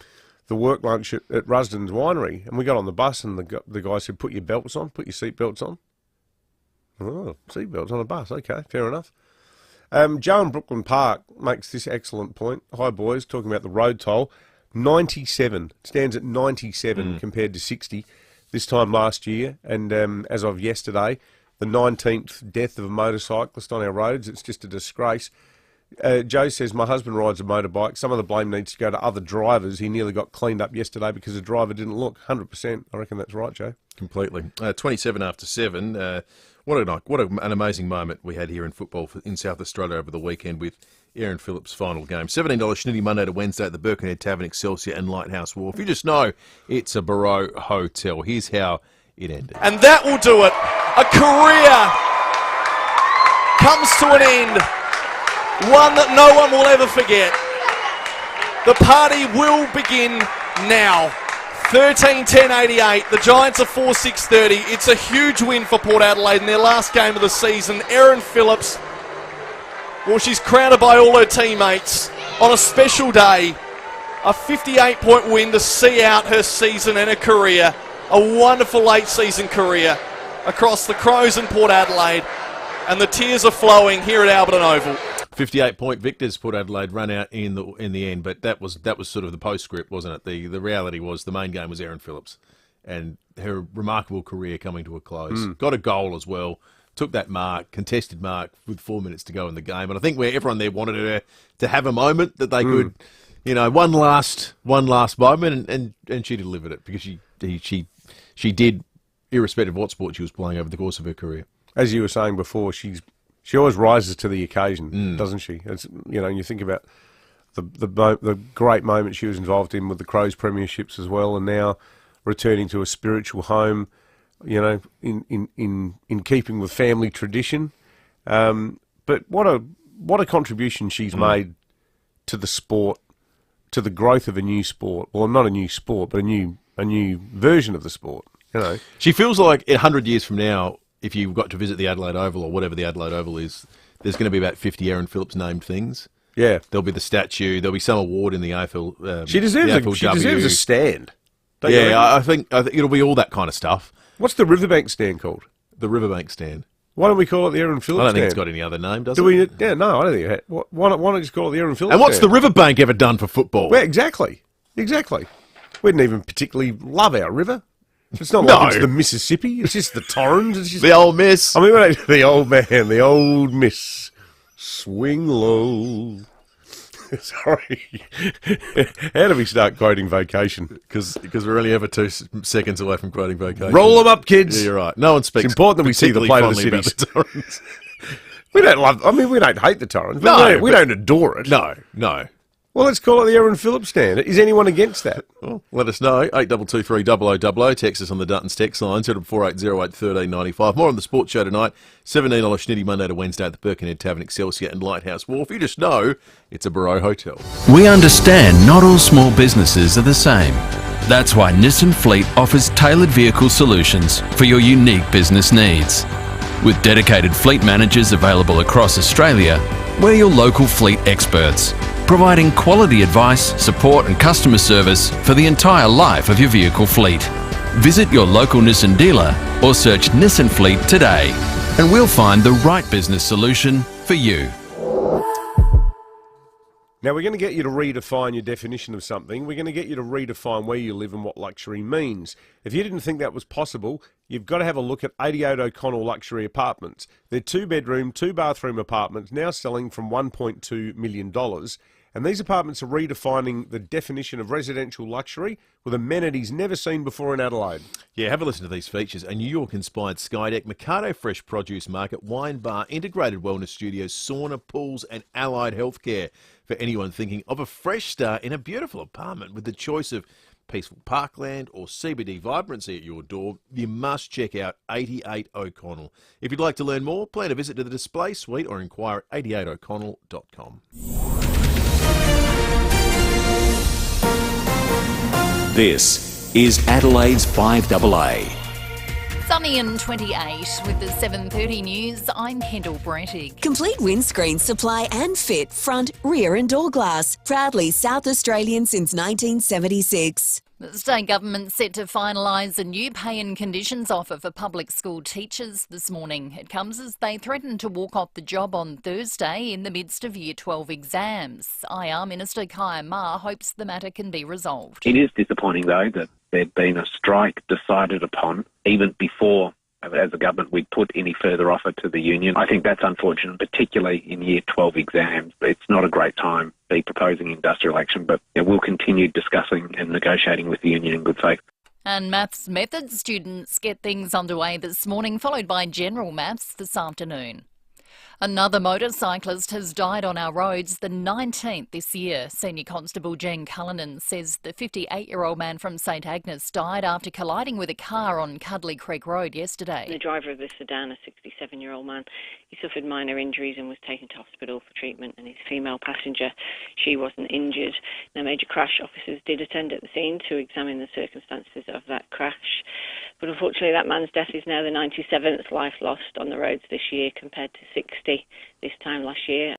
work lunch at Rusden's Winery, and we got on the bus, and the guy said, "Put your belts on, put your seat belts on." Oh, seat belts on a bus. Okay, fair enough. Joe in Brooklyn Park makes this excellent point. Hi, boys. Talking about the road toll. 97. Stands at 97 compared to 60 this time last year. And as of yesterday, the 19th death of a motorcyclist on our roads. It's just a disgrace. Joe says, my husband rides a motorbike. Some of the blame needs to go to other drivers. He nearly got cleaned up yesterday because the driver didn't look. 100%. I reckon that's right, Joe. Completely. 27 after 7. What an amazing moment we had here in football in South Australia over the weekend with Aaron Phillips' final game. $17 Schnitty Monday to Wednesday at the Birkenhead Tavern, Excelsior and Lighthouse Wharf. You just know it's a Barreau Hotel. Here's how it ended. And that will do it. A career comes to an end. One that no one will ever forget. The party will begin now. 13-10-88. The Giants are 4-6-30. It's a huge win for Port Adelaide in their last game of the season. Erin Phillips, well, she's crowned by all her teammates on a special day. A 58-point win to see out her season and her career. A wonderful late-season career across the Crows and Port Adelaide. And the tears are flowing here at Alberton Oval. 58-point victors, Port Adelaide run out in the end, but that was sort of the postscript, wasn't it? The reality was the main game was Aaron Phillips and her remarkable career coming to a close. Got a goal as well, took that mark, contested mark with 4 minutes to go in the game, and I think everyone there wanted her to have a moment that they could, one last moment, and she delivered it because she did, irrespective of what sport she was playing over the course of her career. As you were saying before, she always rises to the occasion, doesn't she? It's, you think about the great moment she was involved in with the Crows premierships as well, and now returning to a spiritual home, in keeping with family tradition. But what a contribution she's made to the sport, to the growth of a new sport. Well, not a new sport, but a new version of the sport. She feels like 100 years from now, if you got to visit the Adelaide Oval or whatever the Adelaide Oval is, there's going to be about 50 Aaron Phillips named things. Yeah. There'll be the statue. There'll be some award in the AFL. She deserves a stand. I think it'll be all that kind of stuff. What's the Riverbank stand called? The Riverbank stand. Why don't we call it the Aaron Phillips stand? I don't think it's got any other name, does it? No, I don't think it has. Why don't we just call it the Aaron Phillips stand? And what's stand? the Riverbank ever done for football? Well, exactly. We didn't even particularly love our river. It's not like it's the Mississippi. It's just the Torrens. It's just the old miss. I mean, the old man, the old miss. Swing low. Sorry. How do we start quoting Vacation? Because we're only ever 2 seconds away from quoting Vacation. Roll them up, kids. Yeah, you're right. No one speaks. It's important that we see the plate of the cities. The Torrens. We don't hate the Torrens. We don't adore it. No. Well, let's call it the Aaron Phillips stand. Is anyone against that? Well, let us know. 8223 0000. Text us on the Duttons text line, 4808 1395. More on the sports show tonight. $17 Schnitty Monday to Wednesday at the Birkenhead Tavern, Excelsior and Lighthouse Wharf. You just know it's a Barreau Hotel. We understand not all small businesses are the same. That's why Nissan Fleet offers tailored vehicle solutions for your unique business needs. With dedicated fleet managers available across Australia, we're your local fleet experts, providing quality advice, support and customer service for the entire life of your vehicle fleet. Visit your local Nissan dealer or search Nissan Fleet today and we'll find the right business solution for you. Now, we're going to get you to redefine your definition of something. We're going to get you to redefine where you live and what luxury means. If you didn't think that was possible, you've got to have a look at 88 O'Connell Luxury Apartments. They're 2-bedroom, 2-bathroom apartments now selling from $1.2 million. And these apartments are redefining the definition of residential luxury with amenities never seen before in Adelaide. Yeah, have a listen to these features. A New York-inspired Skydeck, Mikado Fresh Produce Market, wine bar, integrated wellness studios, sauna, pools and allied healthcare. For anyone thinking of a fresh start in a beautiful apartment with the choice of peaceful parkland or CBD vibrancy at your door, you must check out 88 O'Connell. If you'd like to learn more, plan a visit to the display suite or inquire at 88o'connell.com. This is Adelaide's FIVEAA. Sunny and 28 with the 7:30 news. I'm Kendall Brettig. Complete windscreen supply and fit, front, rear and door glass. Proudly South Australian since 1976. The state government set to finalise a new pay and conditions offer for public school teachers this morning. It comes as they threaten to walk off the job on Thursday in the midst of Year 12 exams. IR Minister Kaya Ma hopes the matter can be resolved. It is disappointing, though, that there'd been a strike decided upon even before, as a government, we'd put any further offer to the union. I think that's unfortunate, particularly in Year 12 exams. It's not a great time to be proposing industrial action, but we'll continue discussing and negotiating with the union in good faith. And maths method students get things underway this morning, followed by general maths this afternoon. Another motorcyclist has died on our roads, the 19th this year. Senior Constable Jen Cullinan says the 58-year-old man from St Agnes died after colliding with a car on Cuddly Creek Road yesterday. The driver of the sedan, a 67-year-old man, he suffered minor injuries and was taken to hospital for treatment, and his female passenger, she wasn't injured. Now, major crash officers did attend at the scene to examine the circumstances of that crash. But unfortunately, that man's death is now the 97th life lost on the roads this year, compared to 60 this time last year.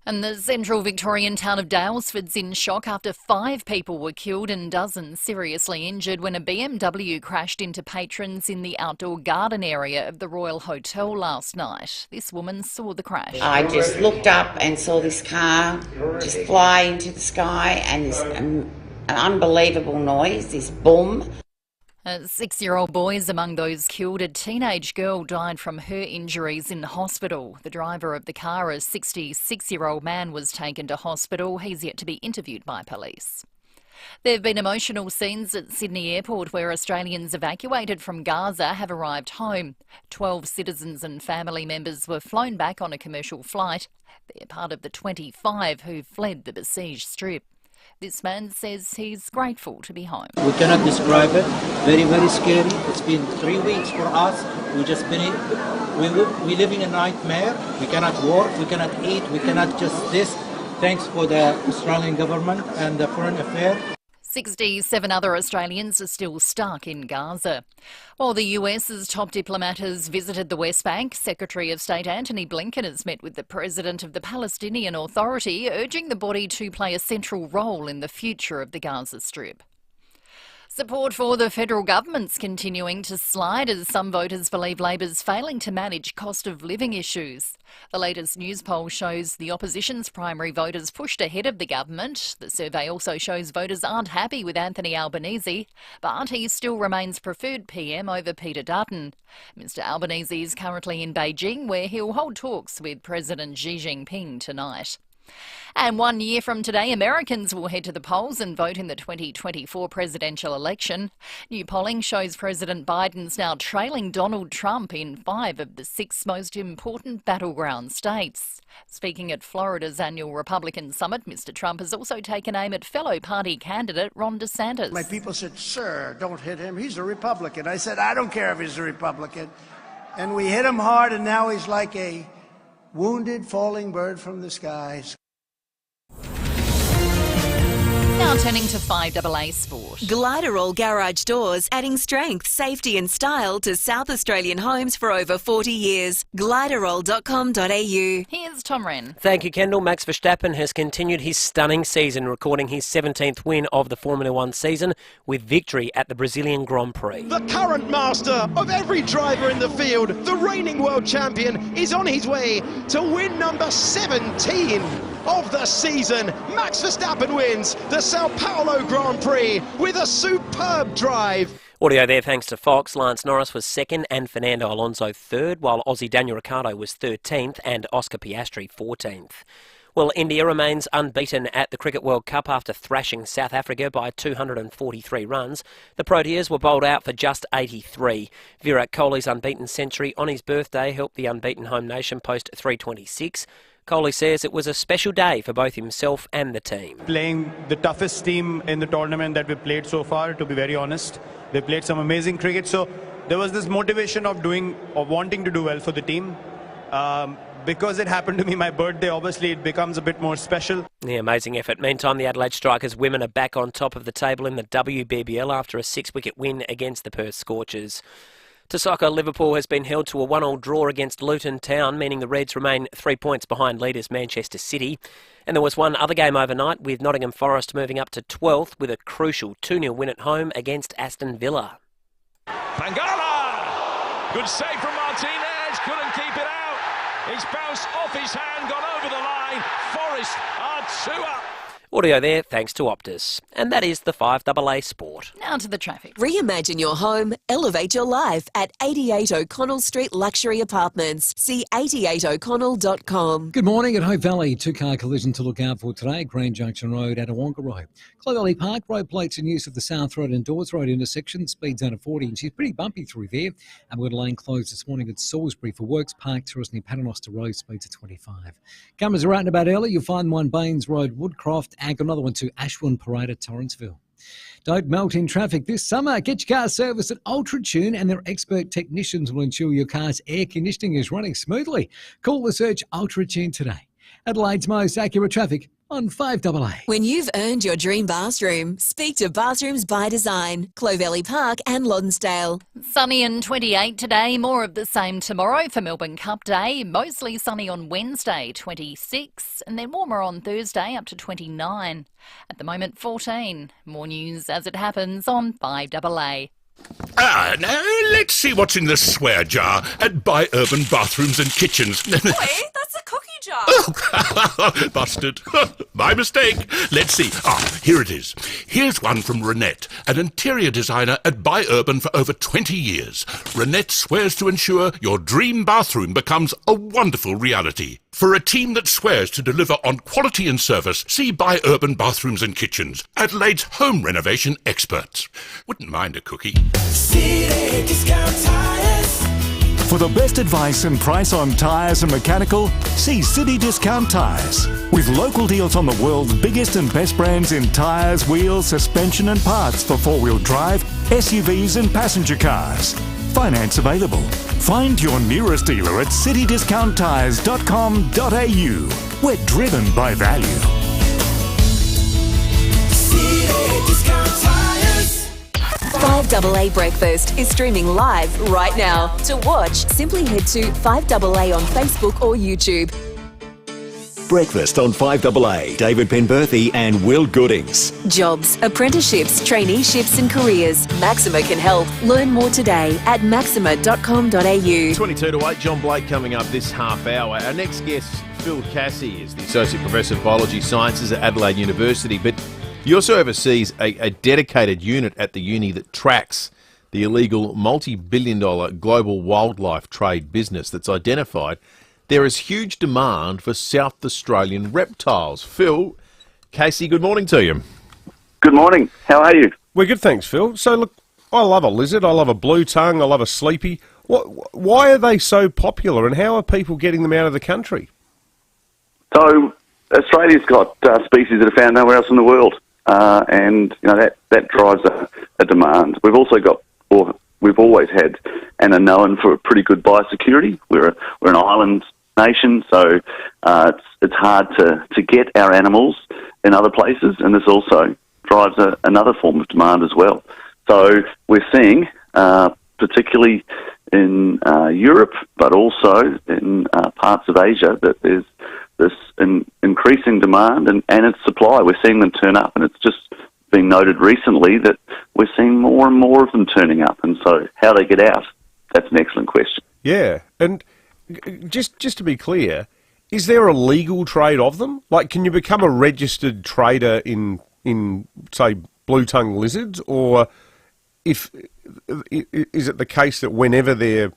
And the central Victorian town of Dalesford's in shock after 5 people were killed and dozens seriously injured when a BMW crashed into patrons in the outdoor garden area of the Royal Hotel last night. This woman saw the crash. I just looked up and saw this car just fly into the sky, and this an unbelievable noise, this boom. A 6-year-old boy is among those killed. A teenage girl died from her injuries in hospital. The driver of the car, a 66-year-old man, was taken to hospital. He's yet to be interviewed by police. There have been emotional scenes at Sydney Airport where Australians evacuated from Gaza have arrived home. 12 citizens and family members were flown back on a commercial flight. They're part of the 25 who fled the besieged strip. This man says he's grateful to be home. We cannot describe it. Very, very scary. It's been 3 weeks for us. We just been we living a nightmare. We cannot work. We cannot eat. We cannot just this. Thanks for the Australian government and the Foreign Affairs. 67 other Australians are still stuck in Gaza. While the US's top diplomat has visited the West Bank, Secretary of State Antony Blinken has met with the President of the Palestinian Authority, urging the body to play a central role in the future of the Gaza Strip. Support for the federal government's continuing to slide as some voters believe Labor's failing to manage cost of living issues. The latest news poll shows the opposition's primary voters pushed ahead of the government. The survey also shows voters aren't happy with Anthony Albanese, but he still remains preferred PM over Peter Dutton. Mr Albanese is currently in Beijing, where he'll hold talks with President Xi Jinping tonight. And 1 year from today, Americans will head to the polls and vote in the 2024 presidential election. New polling shows President Biden's now trailing Donald Trump in 5 of the 6 most important battleground states. Speaking at Florida's annual Republican Summit, Mr Trump has also taken aim at fellow party candidate Ron DeSantis. My people said, "Sir, don't hit him. He's a Republican." I said, "I don't care if he's a Republican." And we hit him hard, and now he's like a wounded falling bird from the skies. Now turning to 5AA sport. Gliderol Garage Doors, adding strength, safety and style to South Australian homes for over 40 years. Gliderol.com.au. Here's Tom Wren. Thank you, Kendall. Max Verstappen has continued his stunning season, recording his 17th win of the Formula One season with victory at the Brazilian Grand Prix. The current master of every driver in the field, the reigning world champion, is on his way to win number 17 of the season. Max Verstappen wins the Sao Paulo Grand Prix with a superb drive. Audio there thanks to Fox. Lance Norris was second and Fernando Alonso third, while Aussie Daniel Ricciardo was 13th and Oscar Piastri 14th. Well, India remains unbeaten at the Cricket World Cup after thrashing South Africa by 243 runs. The Proteas were bowled out for just 83. Virat Kohli's unbeaten century on his birthday helped the unbeaten home nation post 326. Kohli says it was a special day for both himself and the team. Playing the toughest team in the tournament that we played so far, to be very honest. They played some amazing cricket, so there was this motivation of wanting to do well for the team. Because it happened to be my birthday, obviously it becomes a bit more special. The amazing effort. Meantime, the Adelaide Strikers women are back on top of the table in the WBBL after a 6-wicket win against the Perth Scorchers. To soccer, Liverpool has been held to a 1-1 draw against Luton Town, meaning the Reds remain 3 points behind leaders Manchester City. And there was one other game overnight, with Nottingham Forest moving up to 12th with a crucial 2-0 win at home against Aston Villa. Pangala! Good save from Martinez, couldn't keep it out. He's bounced off his hand, gone over the line. Forest are 2 up. Audio there, thanks to Optus. And that is the 5AA Sport. Now to the traffic. Reimagine your home, elevate your life at 88 O'Connell Street Luxury Apartments. See 88o'connell.com. Good morning at Hope Valley. 2-car collision to look out for today. Grand Junction Road at Awonga Road. Clovelly Park Road plates in use of the South Road and Dawes Road intersection. Speeds down to 40 and she's pretty bumpy through there. And we've got a lane closed this morning at Salisbury for works. Park Terrace near Paternoster Road, speeds at 25. Cameras are out and about early. You'll find one Baines Road, Woodcroft, and another one to Ashwin Parade at Torrenceville. Don't melt in traffic this summer. Get your car serviced at UltraTune and their expert technicians will ensure your car's air conditioning is running smoothly. Call the search UltraTune today. Adelaide's most accurate traffic on 5AA. When you've earned your dream bathroom, speak to Bathrooms by Design, Clovelly Park and Lonsdale. Sunny and 28 today, more of the same tomorrow for Melbourne Cup Day. Mostly sunny on Wednesday, 26, and then warmer on Thursday up to 29. At the moment, 14. More news as it happens on 5AA. Now let's see what's in the swear jar at Buy Urban Bathrooms and Kitchens. Boy, that's a cookie jar. Busted. My mistake. Let's see. Here it is. Here's one from Renette, an interior designer at Buy Urban for over 20 years. Renette swears to ensure your dream bathroom becomes a wonderful reality. For a team that swears to deliver on quality and service, see Buy Urban Bathrooms and Kitchens, Adelaide's home renovation experts. Wouldn't mind a cookie. City Discount Tires. For the best advice and price on tyres and mechanical, see City Discount Tyres. With local deals on the world's biggest and best brands in tyres, wheels, suspension and parts for four-wheel drive, SUVs and passenger cars. Finance available. Find your nearest dealer at citydiscounttires.com.au. We're driven by value. City Discount Tires. 5AA Breakfast is streaming live right now. To watch, simply head to 5AA on Facebook or YouTube. Breakfast on 5AA. David Penberthy and Will Goodings. Jobs, apprenticeships, traineeships and careers. Maxima can help. Learn more today at maxima.com.au. 22 to 8, John Blake coming up this half hour. Our next guest, Phil Cassie, is the Associate Professor of Biology Sciences at Adelaide University, but he also oversees a dedicated unit at the uni that tracks the illegal multi-billion-dollar global wildlife trade business that's identified there is huge demand for South Australian reptiles. Phil Casey, good morning to you. Good morning. How are you? We're good, thanks, Phil. So, look, I love a lizard, I love a blue tongue, I love a sleepy. Why are they so popular and how are people getting them out of the country? So, Australia's got species that are found nowhere else in the world, and you know that drives a demand. We've also got, or we've always had, and are known for pretty good biosecurity. We're an island nation, so it's hard to get our animals in other places, and this also drives another form of demand as well. So we're seeing, particularly in Europe, but also in parts of Asia, that there's this increasing demand and its supply. We're seeing them turn up, and it's just been noted recently that we're seeing more and more of them turning up. And so how they get out, that's an excellent question. Yeah, and just to be clear, is there a legal trade of them? Like, can you become a registered trader in say, blue-tongue lizards? Or is it the case that whenever they're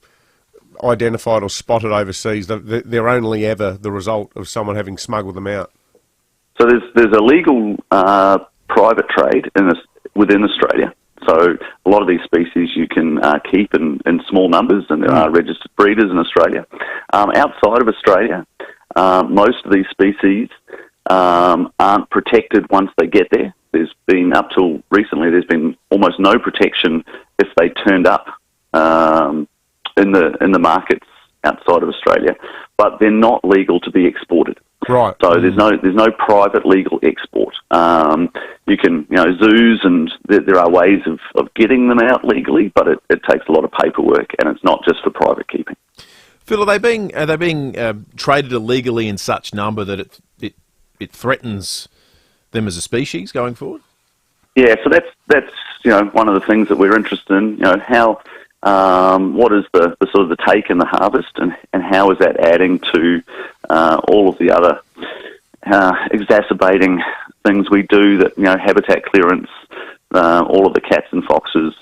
identified or spotted overseas, they're only ever the result of someone having smuggled them out? So there's a legal private trade within Australia. So a lot of these species you can keep in small numbers, and there are registered breeders in Australia. Outside of Australia, most of these species aren't protected once they get there. There's been, up till recently, there's been almost no protection if they turned up in the markets outside of Australia, but they're not legal to be exported. Right. So there's no private legal export. you can, zoos, and there are ways of getting them out legally, but it takes a lot of paperwork, and it's not just for private keeping. Phil, are they being traded illegally in such number that it threatens them as a species going forward? Yeah, so that's one of the things that we're interested in. How what is the sort of the take and the harvest, and how is that adding to all of the other exacerbating things we do, that habitat clearance, all of the cats and foxes,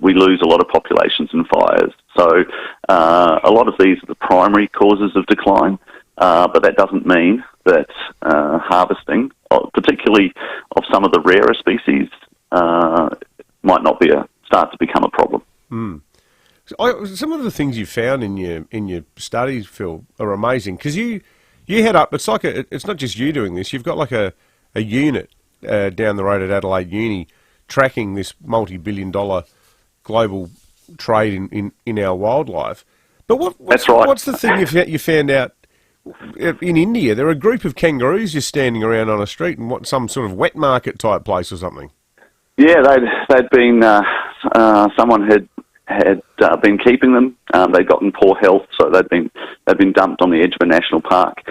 we lose a lot of populations in fires. So a lot of these are the primary causes of decline, but that doesn't mean that harvesting, particularly of some of the rarer species, might not start to become a problem. Some of the things you found in your studies, Phil, are amazing, because you head up. It's like it's not just you doing this. You've got like a unit down the road at Adelaide Uni tracking this multi-billion-dollar global trade in our wildlife. But That's right. What's the thing you found out in India? There are a group of kangaroos just standing around on a street in some sort of wet market type place or something. Yeah, they'd been someone had been keeping them. They'd gotten poor health, so they'd been dumped on the edge of a national park.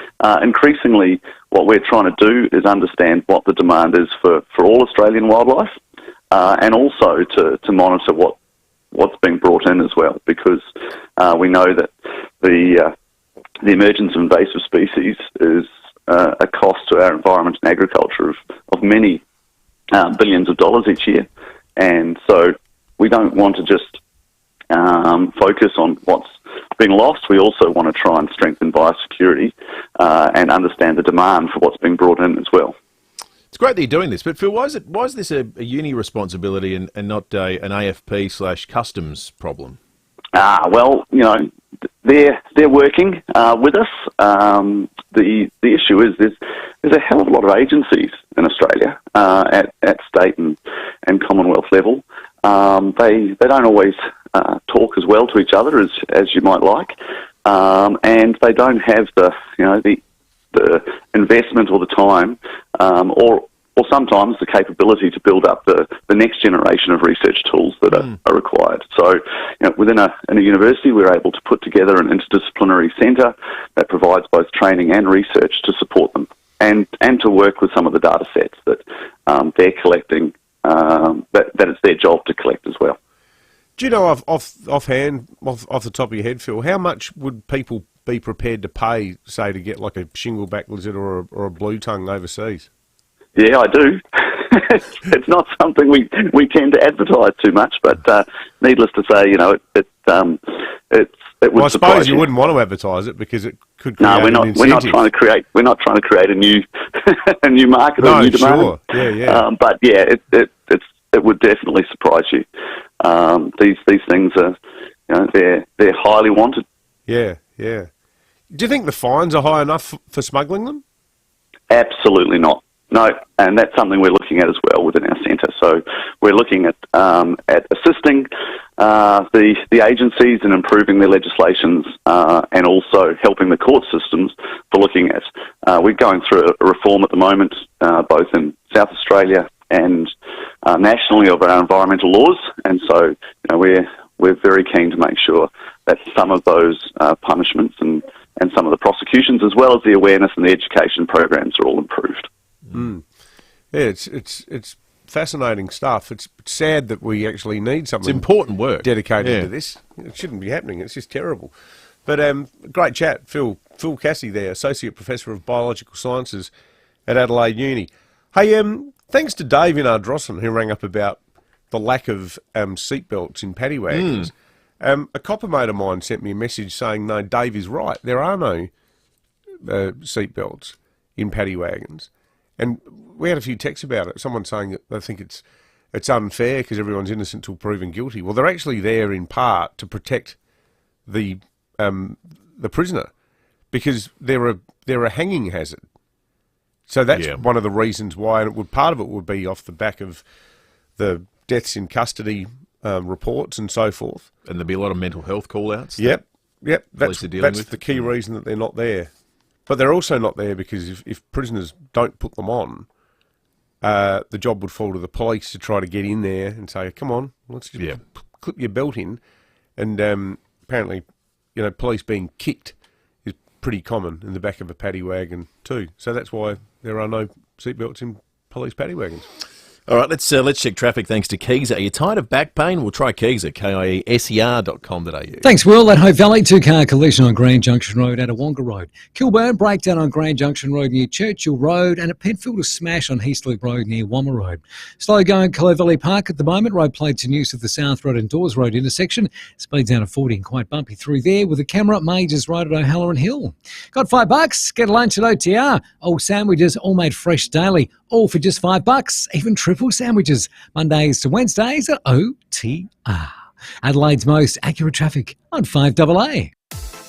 Increasingly, what we're trying to do is understand what the demand is for all Australian wildlife, and also to monitor what's being brought in as well, because we know that the emergence of invasive species is a cost to our environment and agriculture of many billions of dollars each year. And so we don't want to just focus on what's being lost. We also want to try and strengthen biosecurity and understand the demand for what's being brought in as well. It's great that you're doing this, but Phil, why is this a uni responsibility and not an AFP/customs problem? Well, they're working with us. The issue is there's a hell of a lot of agencies in Australia at state and Commonwealth level. They don't always talk as well to each other as you might like, and they don't have the investment or the time, or sometimes the capability to build up the next generation of research tools that are required. So, within a university, we're able to put together an interdisciplinary centre that provides both training and research to support them, and to work with some of the data sets that they're collecting, that it's their job to collect as well. Do you know off the top of your head, Phil, how much would people be prepared to pay, say, to get like a shingleback lizard or a blue tongue overseas? Yeah, I do. It's not something we tend to advertise too much, but needless to say, it would. Well, I suppose you wouldn't want to advertise it because it could create we're not trying to create a new a new market or a new demand. Sure. Yeah. But yeah, it would definitely surprise you. These things are, they're highly wanted. Yeah. Do you think the fines are high enough for smuggling them? Absolutely not. No, and that's something we're looking at as well within our centre. So we're looking at assisting the agencies in improving their legislations, and also helping the court systems for looking at. We're going through a reform at the moment, both in South Australia and nationally, of our environmental laws, and so we're very keen to make sure that some of those punishments and some of the prosecutions, as well as the awareness and the education programs, are all improved. Yeah, it's fascinating stuff. It's sad that we actually need something. It's important work dedicated to this. It shouldn't be happening. It's just terrible. But great chat, Phil Cassie there, Associate Professor of Biological Sciences at Adelaide Uni. Hey, thanks to Dave in Ardrossan, who rang up about the lack of seatbelts in paddy wagons. A copper mate of mine sent me a message saying, no, Dave is right. There are no seatbelts in paddy wagons. And we had a few texts about it. Someone saying that they think it's unfair because everyone's innocent till proven guilty. Well, they're actually there in part to protect the prisoner, because they're a hanging hazard. So that's one of the reasons why, and part of it would be off the back of the deaths in custody reports and so forth. And there'd be a lot of mental health call-outs. Yep. That's the key reason that they're not there. But they're also not there because if prisoners don't put them on, the job would fall to the police to try to get in there and say, come on, let's just clip your belt in. And apparently, police being kicked is pretty common in the back of a paddy wagon too. So that's why there are no seatbelts in police paddy wagons. All right, let's check traffic thanks to Keezer. Are you tired of back pain? We'll try Keezer, KIESER.com.au. Thanks, Will. At Hope Valley, two-car collision on Grand Junction Road at Awonga Road. Kilburn, breakdown on Grand Junction Road near Churchill Road, and at Penfield, a smash on Heathloop Road near Wammer Road. Slow going Clovelly Park at the moment. Road plates in use of the South Road and Dawes Road intersection. Speed down to 40 and quite bumpy through there with a camera at Majors Road at O'Halloran Hill. Got $5? Get a lunch at OTR. All sandwiches, all made fresh daily. All for just $5, even triple sandwiches. Mondays to Wednesdays at OTR. Adelaide's most accurate traffic on 5AA.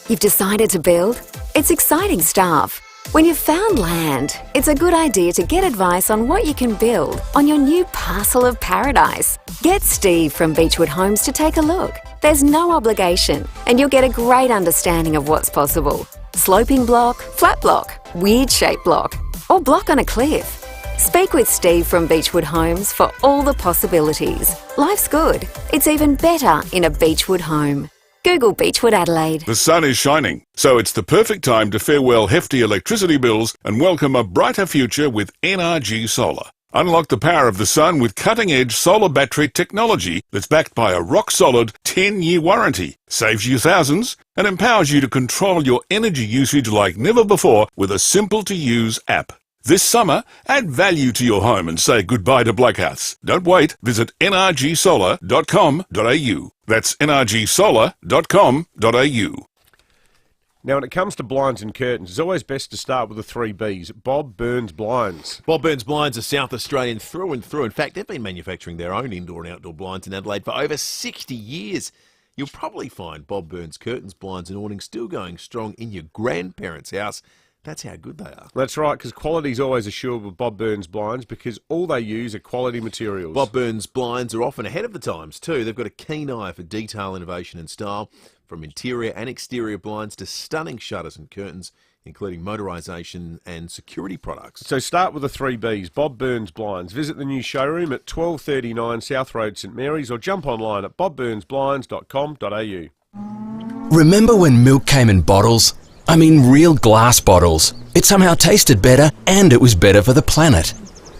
You've decided to build? It's exciting stuff. When you've found land, it's a good idea to get advice on what you can build on your new parcel of paradise. Get Steve from Beechwood Homes to take a look. There's no obligation, and you'll get a great understanding of what's possible. Sloping block, flat block, weird shaped block, or block on a cliff. Speak with Steve from Beechwood Homes for all the possibilities. Life's good. It's even better in a Beechwood home. Google Beechwood Adelaide. The sun is shining, so it's the perfect time to farewell hefty electricity bills and welcome a brighter future with NRG Solar. Unlock the power of the sun with cutting-edge solar battery technology that's backed by a rock-solid 10-year warranty, saves you thousands, and empowers you to control your energy usage like never before with a simple-to-use app. This summer, add value to your home and say goodbye to blackouts. Don't wait. Visit nrgsolar.com.au. That's nrgsolar.com.au. Now, when it comes to blinds and curtains, it's always best to start with the 3 Bs. Bob Burns Blinds. Bob Burns Blinds are South Australian through and through. In fact, they've been manufacturing their own indoor and outdoor blinds in Adelaide for over 60 years. You'll probably find Bob Burns curtains, blinds and awnings still going strong in your grandparents' house. That's how good they are. That's right, because quality is always assured with Bob Burns Blinds because all they use are quality materials. Bob Burns Blinds are often ahead of the times too. They've got a keen eye for detail, innovation and style, from interior and exterior blinds to stunning shutters and curtains, including motorisation and security products. So start with the 3 Bs, Bob Burns Blinds. Visit the new showroom at 1239 South Road, St Mary's, or jump online at bobburnsblinds.com.au. Remember when milk came in bottles? I mean real glass bottles. It somehow tasted better and it was better for the planet.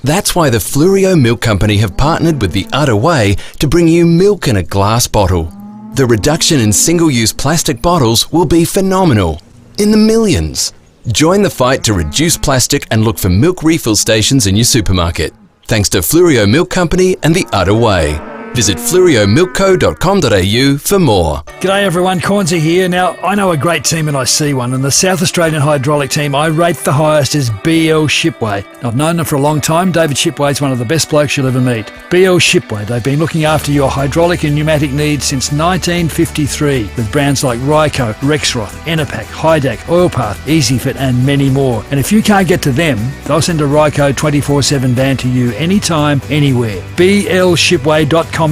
That's why the Fluorio Milk Company have partnered with the Udder Way to bring you milk in a glass bottle. The reduction in single-use plastic bottles will be phenomenal, in the millions. Join the fight to reduce plastic and look for milk refill stations in your supermarket. Thanks to Fluorio Milk Company and the Udder Way. Visit fluoriomilkco.com.au for more. G'day everyone, Cornsey here. Now, I know a great team and I see one, and the South Australian hydraulic team I rate the highest is BL Shipway. I've known them for a long time. David Shipway is one of the best blokes you'll ever meet. BL Shipway, they've been looking after your hydraulic and pneumatic needs since 1953 with brands like Ryco, Rexroth, Enerpac, Hydac, Oilpath, EasyFit and many more. And if you can't get to them, they'll send a Ryco 24/7 van to you anytime, anywhere. blshipway.com.au,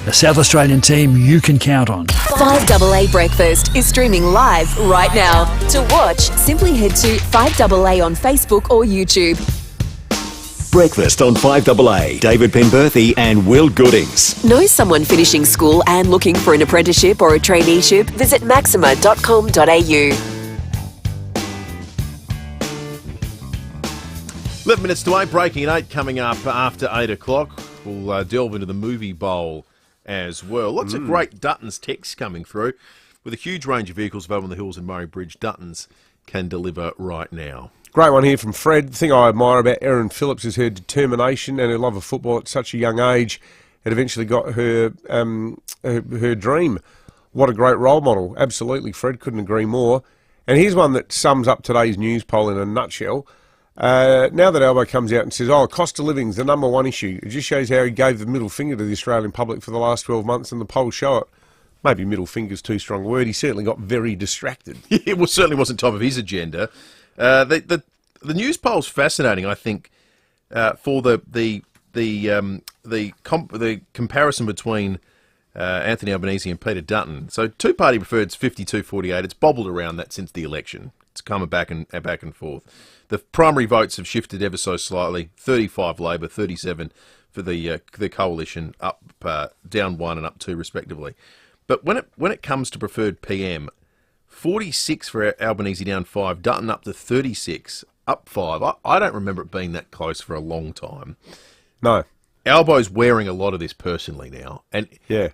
the South Australian team you can count on. 5AA Breakfast is streaming live right now. To watch, simply head to 5AA on Facebook or YouTube. Breakfast on 5AA. David Penberthy and Will Goodings. Know someone finishing school and looking for an apprenticeship or a traineeship? Visit maxima.com.au. 11 minutes to 8, breaking at 8, coming up after 8 o'clock. We'll delve into the movie bowl as well. Lots of great Duttons texts coming through. With a huge range of vehicles available on the hills in Murray Bridge, Duttons can deliver right now. Great one here from Fred. The thing I admire about Erin Phillips is her determination and her love of football at such a young age. It eventually got her her dream. What a great role model. Absolutely, Fred. Couldn't agree more. And here's one that sums up today's news poll in a nutshell. Now that Albo comes out and says, cost of living's the number one issue, it just shows how he gave the middle finger to the Australian public for the last 12 months, and the polls show it. Maybe middle finger's too strong a word. He certainly got very distracted. It certainly wasn't top of his agenda. The news poll's fascinating, I think, for the comparison between Anthony Albanese and Peter Dutton. So two-party preferred's 52-48. It's bobbled around that since the election. It's coming back and forth. The primary votes have shifted ever so slightly. 35 Labor, 37 for the coalition, up down 1 and up 2 respectively. But when it comes to preferred PM, 46 for Albanese, down 5. Dutton up to 36, up 5. I don't remember it being that close for a long time. No. Albo's wearing a lot of this personally now, and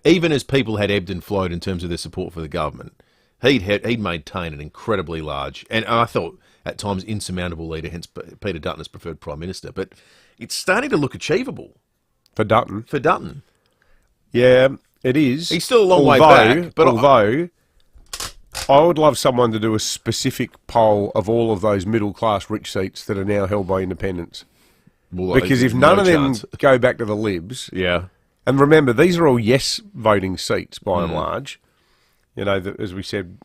even as people had ebbed and flowed in terms of their support for the government, he'd maintained an incredibly large, and I thought at times insurmountable leader, hence Peter Dutton as preferred Prime Minister. But it's starting to look achievable. For Dutton? For Dutton. Yeah, it is. He's still a long way back. But although I would love someone to do a specific poll of all of those middle-class rich seats that are now held by independents. Well, because if none of them go back to the Libs, and remember, these are all yes voting seats by and large. You know, as we said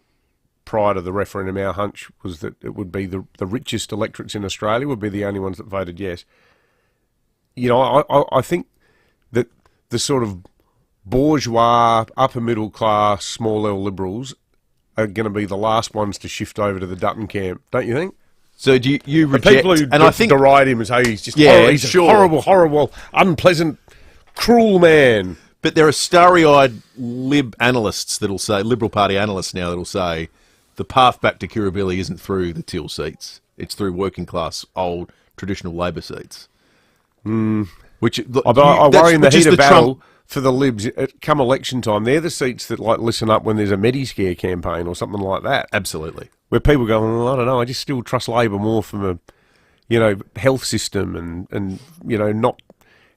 prior to the referendum, our hunch was that it would be the richest electorates in Australia would be the only ones that voted yes. You know, I think that the sort of bourgeois, upper middle class, small L liberals are going to be the last ones to shift over to the Dutton camp, don't you think? So do you reject... The people who I think deride him as, hey, he's just he's a horrible, unpleasant, cruel man. But there are starry-eyed Lib analysts that'll say, Liberal Party analysts now that'll say, the path back to Kirribilli isn't through the Till seats. It's through working-class, old, traditional Labor seats. Which I worry in the heat of battle for the Libs, come election time, they're the seats that like listen up when there's a Mediscare campaign or something like that. Absolutely. Where people go, well, I don't know, I just still trust Labor more from a, health system and not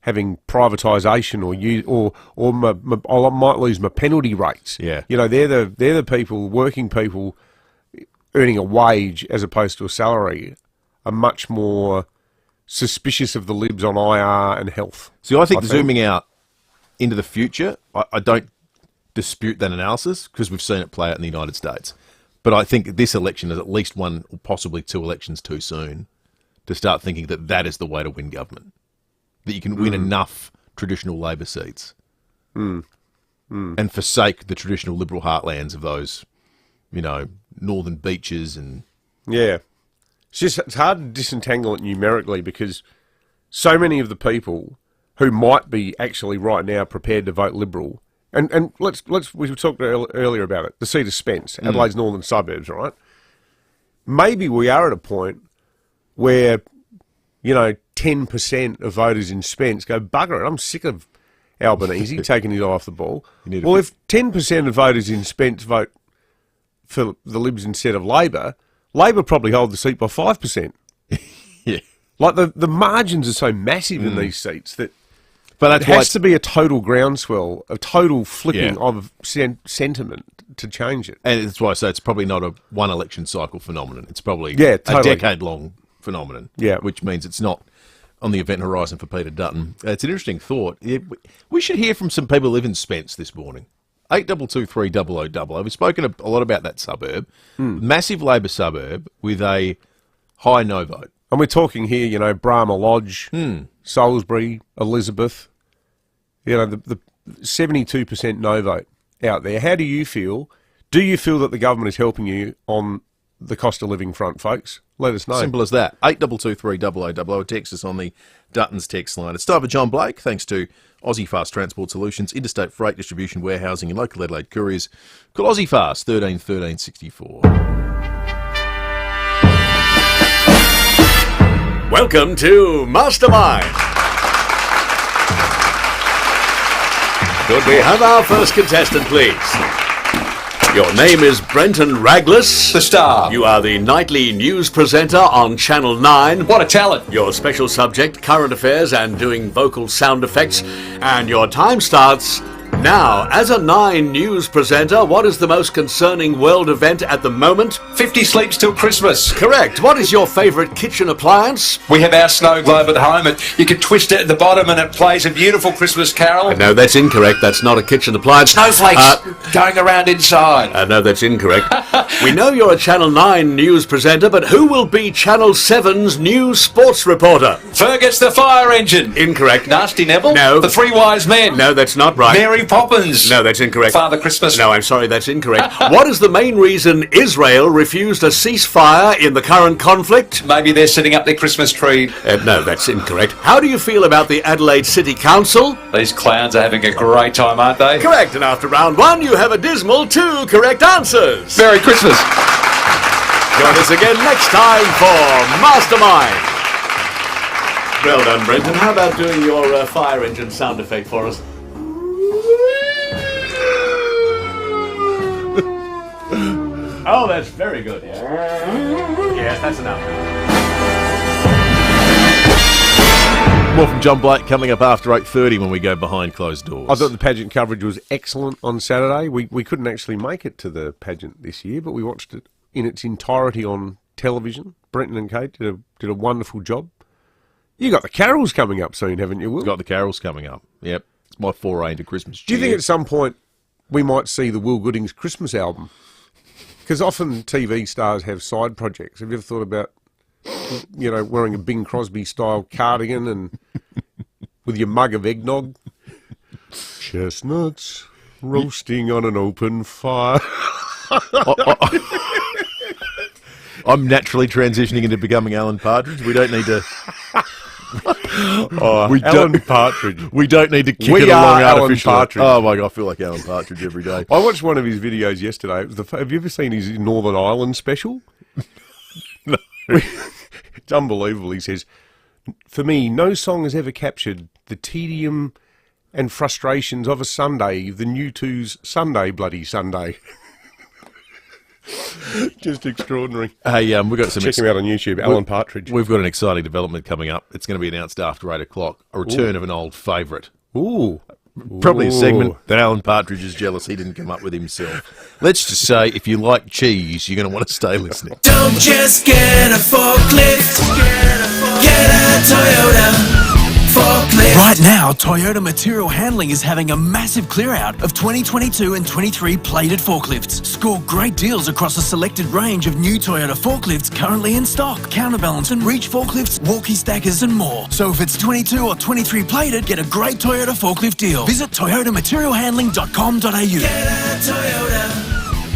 having privatisation or I might lose my penalty rates. Yeah. They're the people, working people earning a wage as opposed to a salary, are much more suspicious of the Libs on IR and health. See, I think zooming out into the future, I don't dispute that analysis because we've seen it play out in the United States. But I think this election is at least one or possibly two elections too soon to start thinking that that is the way to win government. That you can win enough traditional Labor seats and forsake the traditional Liberal heartlands of those, northern beaches and... Yeah. It's hard to disentangle it numerically because so many of the people who might be actually right now prepared to vote Liberal, and we talked earlier about it, the seat of Spence, Adelaide's northern suburbs, right? Maybe we are at a point where, 10% of voters in Spence go, bugger it, I'm sick of Albanese taking his eye off the ball. Well, if 10% of voters in Spence vote for the Libs instead of Labor, Labor probably hold the seat by 5%. Yeah. Like the margins are so massive in these seats that but it has to be a total groundswell, a total flipping of sentiment to change it. And that's why I say it's probably not a one election cycle phenomenon. It's probably a decade-long phenomenon, Yeah. which means it's not on the event horizon for Peter Dutton. It's an interesting thought. We should hear from some people who live in Spence this morning. 8223 We've spoken a lot about that suburb. Massive Labor suburb with a high no vote. And we're talking here, Brahma Lodge, Salisbury, Elizabeth. The 72% no vote out there. How do you feel? Do you feel that the government is helping you on the cost of living front, folks? Let us know. Simple as that. 8223 Text us on the Dutton's text line. It's time for John Blake, thanks to Aussie Fast Transport Solutions, interstate freight distribution, warehousing and local Adelaide couriers. Call Aussie Fast, 13 13 64. Welcome to Mastermind. Could we have our first contestant, please? Your name is Brenton Raglas. The Star. You are the nightly news presenter on Channel 9. What a talent. Your special subject, current affairs and doing vocal sound effects. And your time starts now. As a 9 news presenter, what is the most concerning world event at the moment? 50 sleeps till Christmas. Correct. What is your favourite kitchen appliance? We have our snow globe at home. You can twist it at the bottom and it plays a beautiful Christmas carol. No, that's incorrect. That's not a kitchen appliance. Snowflakes going around inside. No, that's incorrect. We know you're a Channel 9 news presenter, but who will be Channel 7's news sports reporter? Fergus the fire engine. Incorrect. Nasty Neville. No. The three wise men. No, that's not right. Mary Poppins. No, that's incorrect. Father Christmas. No, I'm sorry, that's incorrect. What is the main reason Israel refused a ceasefire in the current conflict? Maybe they're setting up their Christmas tree. No, that's incorrect. How do you feel about the Adelaide City Council? These clowns are having a great time, aren't they? Correct, and after round 1, you have a dismal 2 correct answers. Merry Christmas. Join us again next time for Mastermind. Well done, Brenton. How about doing your fire engine sound effect for us? Oh, that's very good. Yes, that's enough. More from John Blake coming up after 8:30 when we go behind closed doors. I thought the pageant coverage was excellent on Saturday. We couldn't actually make it to the pageant this year, but we watched it in its entirety on television. Brenton and Kate did a wonderful job. You got the carols coming up soon, haven't you, Will? Got the carols coming up. Yep. It's my foray into Christmas. Do you think at some point we might see the Will Goodings Christmas album? Because often TV stars have side projects. Have you ever thought about, wearing a Bing Crosby-style cardigan and with your mug of eggnog? Chestnuts roasting on an open fire. I'm naturally transitioning into becoming Alan Partridge. We don't need to... Alan Partridge. We don't need to kick We it along are Alan artificially. Partridge. Oh my God, I feel like Alan Partridge every day. I watched one of his videos yesterday. It was have you ever seen his Northern Ireland special? No. It's unbelievable. He says, "For me, no song has ever captured the tedium and frustrations of a Sunday than U2's Sunday Bloody Sunday." Just extraordinary. Hey, we've got some... Check him out on YouTube, Alan Partridge. We've got an exciting development coming up. It's going to be announced after 8 o'clock. A return of an old favourite. Ooh. Probably a segment that Alan Partridge is jealous he didn't come up with himself. Let's just say, if you like cheese, you're going to want to stay listening. Don't just get a forklift, get a Toyota forklift. Right now, Toyota Material Handling is having a massive clear-out of 2022 and 23 plated forklifts. Score great deals across a selected range of new Toyota forklifts currently in stock. Counterbalance and reach forklifts, walkie stackers and more. So if it's 22 or 23 plated, get a great Toyota forklift deal. Visit toyotamaterialhandling.com.au. Get a Toyota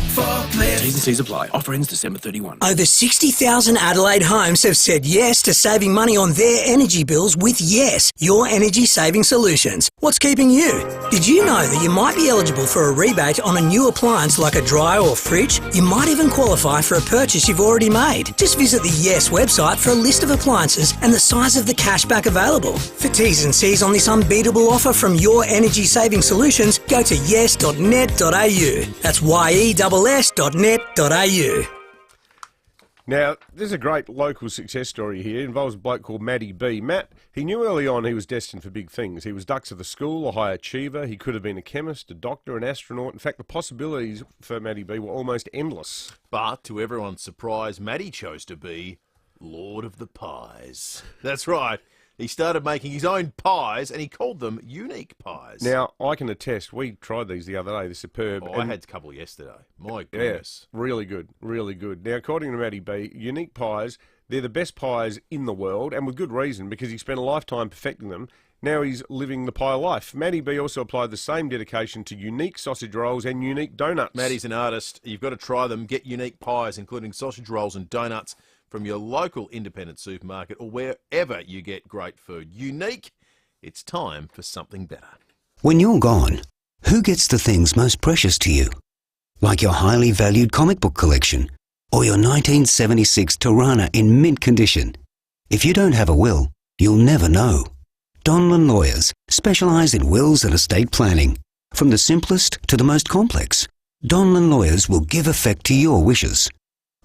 forklift. T's and C's apply. Offer ends December 31. Over 60,000 Adelaide homes have said yes to saving money on their energy bills with Yes, your energy saving solutions. What's keeping you? Did you know that you might be eligible for a rebate on a new appliance like a dryer or fridge? You might even qualify for a purchase you've already made. Just visit the Yes website for a list of appliances and the size of the cashback available. For T's and C's on this unbeatable offer from your energy saving solutions, go to yes.net.au. That's YESS.net.au. Now, there's a great local success story here. It involves a bloke called Matty B. Matt, he knew early on he was destined for big things. He was dux of the school, a high achiever. He could have been a chemist, a doctor, an astronaut. In fact, the possibilities for Matty B were almost endless. But to everyone's surprise, Matty chose to be Lord of the Pies. That's right. He started making his own pies, and he called them unique pies. Now, I can attest, we tried these the other day, they're superb. I had a couple yesterday. My goodness. Yeah, really good, really good. Now, according to Matty B, unique pies, they're the best pies in the world, and with good reason, because he spent a lifetime perfecting them. Now he's living the pie life. Matty B also applied the same dedication to unique sausage rolls and unique donuts. Matty's an artist. You've got to try them. Get unique pies, including sausage rolls and donuts, from your local independent supermarket or wherever you get great food. Unique, it's time for something better. When you're gone, who gets the things most precious to you? Like your highly valued comic book collection or your 1976 Tirana in mint condition. If you don't have a will, you'll never know. Donlan Lawyers specialise in wills and estate planning. From the simplest to the most complex, Donlan Lawyers will give effect to your wishes.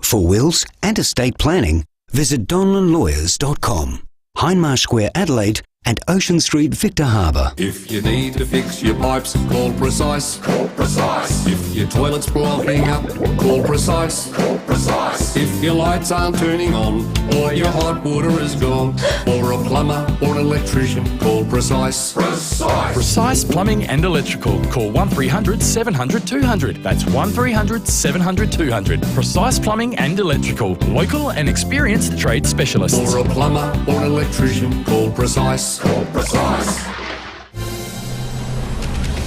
For wills and estate planning, visit donlanlawyers.com, Hindmarsh Square, Adelaide, and Ocean Street, Victor Harbour. If you need to fix your pipes, call Precise. Call Precise. If your toilet's blocking up, call Precise. Call Precise. If your lights aren't turning on, or your hot water is gone, or a plumber or an electrician, call Precise. Precise. Precise Plumbing and Electrical. Call 1300 700 200. That's 1300 700 200. Precise Plumbing and Electrical. Local and experienced trade specialists. For a plumber or an electrician, call Precise. Call Precise.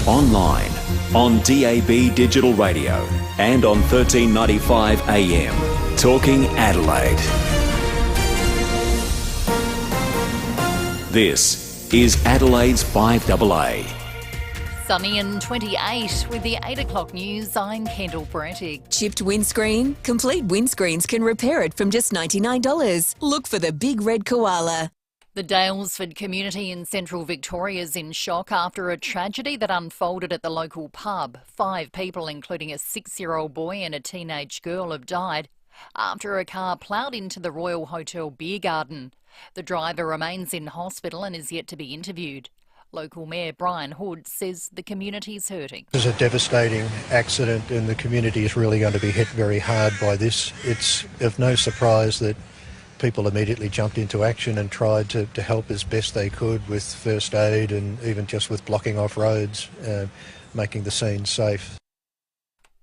online, on DAB digital radio and on 1395 AM. Talking Adelaide. This is Adelaide's 5AA. Sunny and 28 with the 8 o'clock news. I'm Kendall Brettig. Chipped windscreen? Complete Windscreens can repair it from just $99. Look for the big red koala. The Dalesford community in central Victoria is in shock after a tragedy that unfolded at the local pub. 5 people, including a 6-year-old boy and a teenage girl, have died after a car ploughed into the Royal Hotel beer garden. The driver remains in hospital and is yet to be interviewed. Local Mayor Brian Hood says the community's hurting. This is a devastating accident and the community is really going to be hit very hard by this. It's of no surprise that people immediately jumped into action and tried to help as best they could with first aid and even just with blocking off roads, making the scene safe.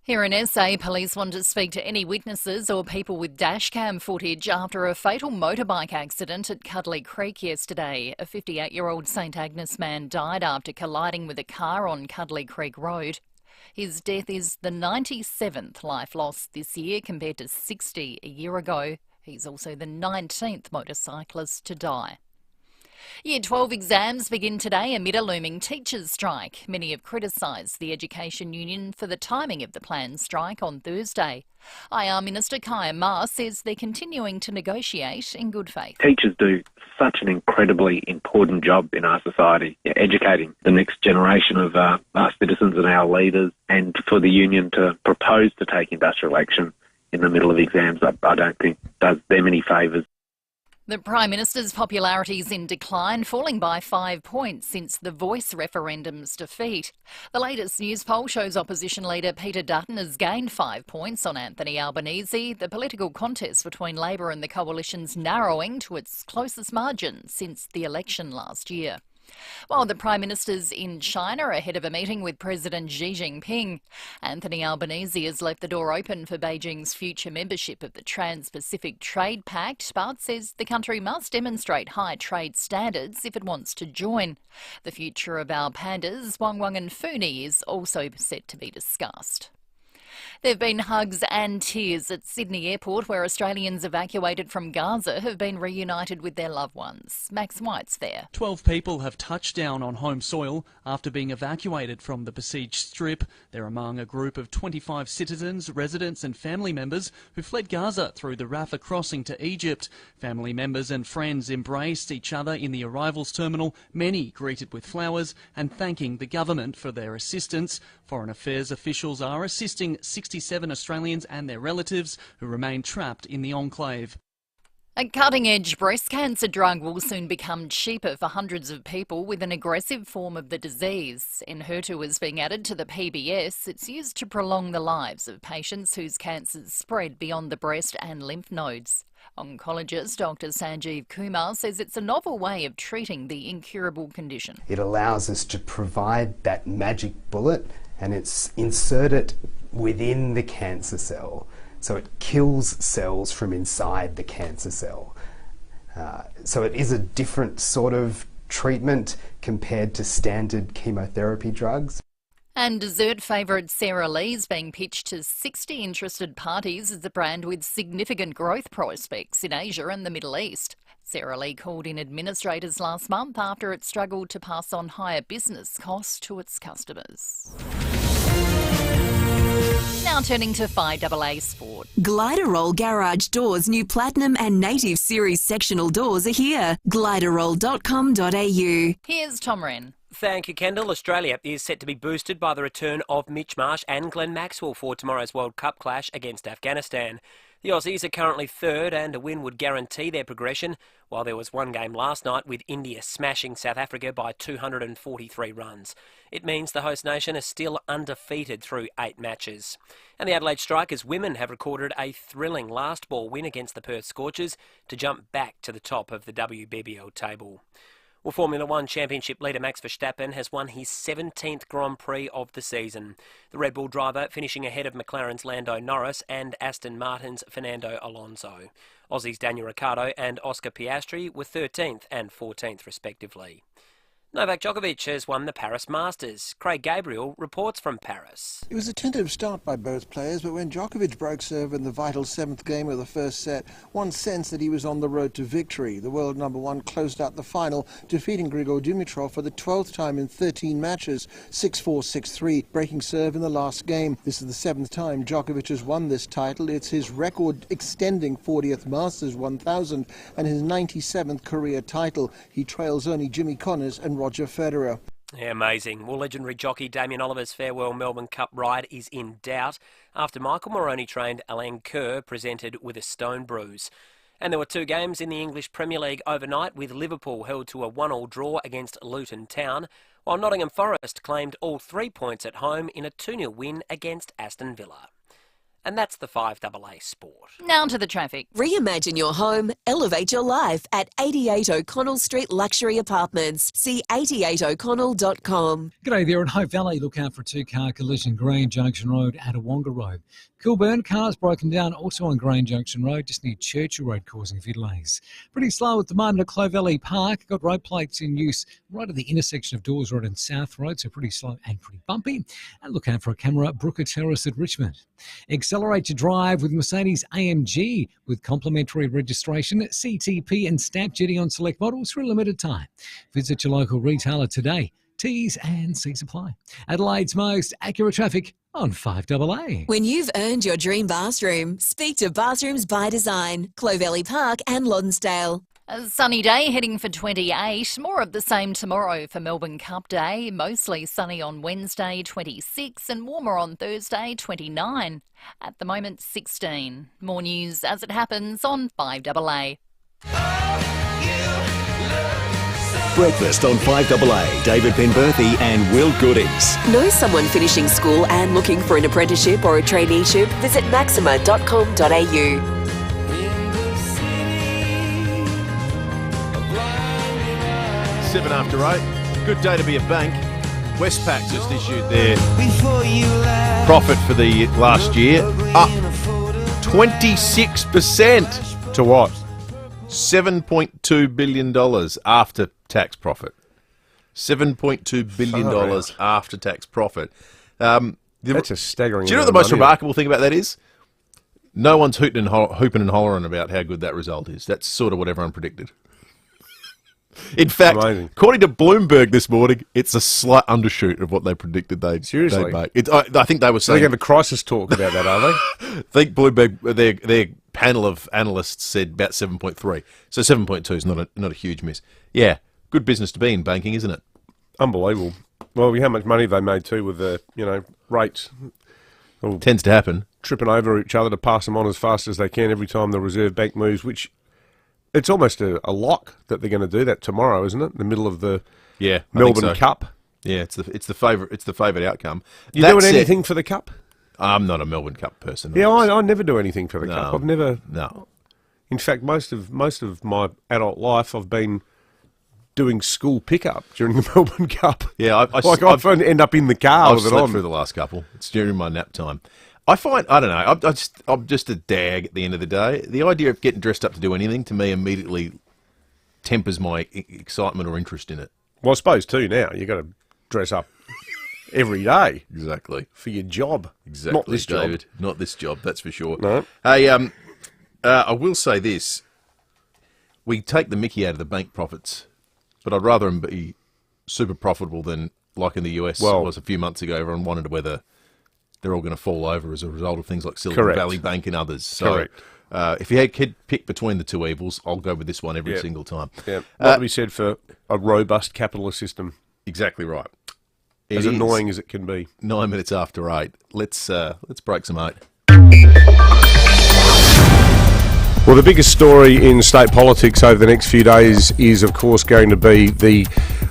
Here in SA, police want to speak to any witnesses or people with dashcam footage after a fatal motorbike accident at Cuddly Creek yesterday. A 58-year-old St Agnes man died after colliding with a car on Cuddly Creek Road. His death is the 97th life lost this year compared to 60 a year ago. He's also the 19th motorcyclist to die. Year 12 exams begin today amid a looming teachers' strike. Many have criticised the Education Union for the timing of the planned strike on Thursday. IR Minister Kaya Ma says they're continuing to negotiate in good faith. Teachers do such an incredibly important job in our society, educating the next generation of our citizens and our leaders, and for the union to propose to take industrial action in the middle of exams, I don't think does them any favours. The Prime Minister's popularity is in decline, falling by 5 points since the Voice referendum's defeat. The latest news poll shows opposition leader Peter Dutton has gained 5 points on Anthony Albanese, the political contest between Labor and the Coalition's narrowing to its closest margin since the election last year. While the Prime Minister's in China ahead of a meeting with President Xi Jinping, Anthony Albanese has left the door open for Beijing's future membership of the Trans-Pacific Trade Pact, but says the country must demonstrate high trade standards if it wants to join. The future of our pandas, Wang Wang and Funi, is also set to be discussed. There have been hugs and tears at Sydney Airport, where Australians evacuated from Gaza have been reunited with their loved ones. Max White's there. 12 people have touched down on home soil after being evacuated from the besieged Strip. They're among a group of 25 citizens, residents and family members who fled Gaza through the Rafah crossing to Egypt. Family members and friends embraced each other in the arrivals terminal, many greeted with flowers and thanking the government for their assistance. Foreign Affairs officials are assisting 67 Australians and their relatives who remain trapped in the enclave. A cutting-edge breast cancer drug will soon become cheaper for hundreds of people with an aggressive form of the disease. Enhertu is being added to the PBS. It's used to prolong the lives of patients whose cancers spread beyond the breast and lymph nodes. Oncologist Dr. Sanjeev Kumar says it's a novel way of treating the incurable condition. It allows us to provide that magic bullet and insert it within the cancer cell. So it kills cells from inside the cancer cell. So it is a different sort of treatment compared to standard chemotherapy drugs. And dessert favourite Sara Lee's being pitched to 60 interested parties as a brand with significant growth prospects in Asia and the Middle East. Sara Lee called in administrators last month after it struggled to pass on higher business costs to its customers. Now turning to FIVEAA Sport. Gliderroll Garage Doors' new Platinum and Native Series sectional doors are here. Gliderroll.com.au. Here's Tom Wren. Thank you, Kendall. Australia is set to be boosted by the return of Mitch Marsh and Glenn Maxwell for tomorrow's World Cup clash against Afghanistan. The Aussies are currently third and a win would guarantee their progression, while there was one game last night with India smashing South Africa by 243 runs. It means the host nation is still undefeated through 8 matches. And the Adelaide Strikers women have recorded a thrilling last ball win against the Perth Scorchers to jump back to the top of the WBBL table. Well, Formula One Championship leader Max Verstappen has won his 17th Grand Prix of the season. The Red Bull driver finishing ahead of McLaren's Lando Norris and Aston Martin's Fernando Alonso. Aussies Daniel Ricciardo and Oscar Piastri were 13th and 14th respectively. Novak Djokovic has won the Paris Masters. Craig Gabriel reports from Paris. It was a tentative start by both players, but when Djokovic broke serve in the vital 7th game of the first set, one sensed that he was on the road to victory. The world number one closed out the final, defeating Grigor Dimitrov for the 12th time in 13 matches, 6-4, 6-3, breaking serve in the last game. This is the 7th time Djokovic has won this title. It's his record-extending 40th Masters 1000 and his 97th career title. He trails only Jimmy Connors and Roger Federer. Yeah, amazing. Well, legendary jockey Damien Oliver's farewell Melbourne Cup ride is in doubt after Michael Moroni-trained Alain Kerr presented with a stone bruise. And there were 2 games in the English Premier League overnight, with Liverpool held to a 1-1 draw against Luton Town, while Nottingham Forest claimed all 3 points at home in a 2-0 win against Aston Villa. And that's the 5AA Sport. Now to the traffic. Reimagine your home, elevate your life at 88 O'Connell Street Luxury Apartments. See 88o'Connell.com. G'day there. In Hope Valley, look out for a 2-car collision, Green Junction Road at Awonga Road. Kilburn, cars broken down also on Green Junction Road, just near Churchill Road, causing a few delays. Pretty slow at the moment at Clove Valley Park. Got road plates in use right at the intersection of Dawes Road and South Road, so pretty slow and pretty bumpy. And look out for a camera, Brooker Terrace at Richmond. Accelerate your drive with Mercedes AMG with complimentary registration, CTP and stamp duty on select models for a limited time. Visit your local retailer today. T's and C's apply. Adelaide's most accurate traffic on 5AA. When you've earned your dream bathroom, speak to Bathrooms by Design, Clovelly Park and Lonsdale. A sunny day heading for 28. More of the same tomorrow for Melbourne Cup Day. Mostly sunny on Wednesday, 26, and warmer on Thursday, 29. At the moment, 16. More news as it happens on 5AA. Breakfast on 5AA. David Penberthy and Will Goodings. Know someone finishing school and looking for an apprenticeship or a traineeship? Visit maxima.com.au. 7 after 8. Good day to be a bank. Westpac just issued their profit for the last year, up 26%. To what? $7.2 billion after tax profit. $7.2 billion after tax profit. That's a staggering. Do you know what the most remarkable thing about that is? No one's hooping and hollering about how good that result is. That's sort of what everyone predicted. In fact, according to Bloomberg this morning, it's a slight undershoot of what they predicted they'd make. I think they were saying... They have a crisis talk about that, are they? I think Bloomberg, their panel of analysts said about 7.3. So 7.2 is not a huge miss. Yeah, good business to be in banking, isn't it? Unbelievable. Well, how much money they made too with the rates. Tends to happen. Tripping over each other to pass them on as fast as they can every time the Reserve Bank moves, which... It's almost a lock that they're going to do that tomorrow, isn't it? In the middle of the Melbourne Cup. Yeah, it's the favourite outcome. You doing anything for the Cup? I'm not a Melbourne Cup person. Yeah, I never do anything for the Cup. I've never. No. In fact, most of my adult life, I've been doing school pickup during the Melbourne Cup. Yeah, I often end up in the car with it on. I've slept through the last couple. It's during my nap time. I don't know, I'm just a dag at the end of the day. The idea of getting dressed up to do anything, to me, immediately tempers my excitement or interest in it. Well, I suppose, too, now, you've got to dress up every day. Exactly. For your job. Exactly, Not this David. job. Not this job, that's for sure. No. Hey, I will say this. We take the mickey out of the bank profits, but I'd rather them be super profitable than, like in the US was a few months ago, everyone wondered whether... they're all going to fall over as a result of things like Silicon Valley Bank and others. So, if you could pick between the two evils, I'll go with this one every single time. Yeah, what to be said for a robust capitalist system. Exactly right. As annoying as it can be. 9 minutes after 8. Let's break some 8. Well, the biggest story in state politics over the next few days is, of course, going to be the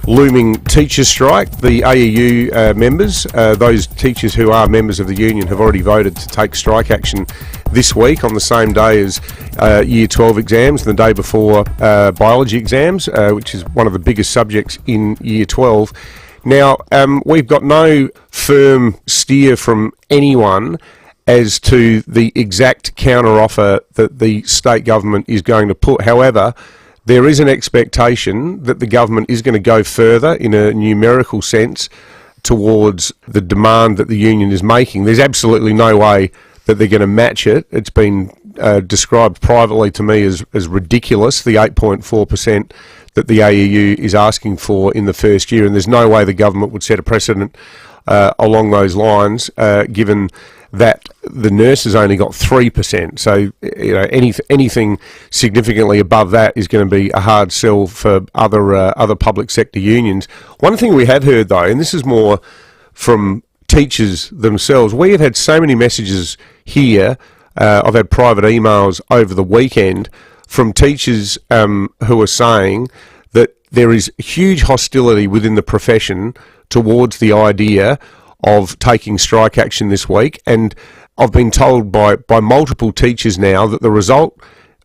looming teacher strike. The AEU members, those teachers who are members of the union, have already voted to take strike action this week on the same day as Year 12 exams, and the day before biology exams, which is one of the biggest subjects in Year 12. Now, we've got no firm steer from anyone as to the exact counter-offer that the state government is going to put. However, there is an expectation that the government is going to go further in a numerical sense towards the demand that the union is making. There's absolutely no way that they're going to match it. It's been described privately to me as ridiculous, the 8.4% that the AEU is asking for in the first year, and there's no way the government would set a precedent along those lines, given that the nurses only got 3%. So, anything significantly above that is going to be a hard sell for other public sector unions. One thing we have heard, though, and this is more from teachers themselves, we have had so many messages here. I've had private emails over the weekend from teachers who are saying that there is huge hostility within the profession towards the idea of taking strike action this week, and I've been told by multiple teachers now that the result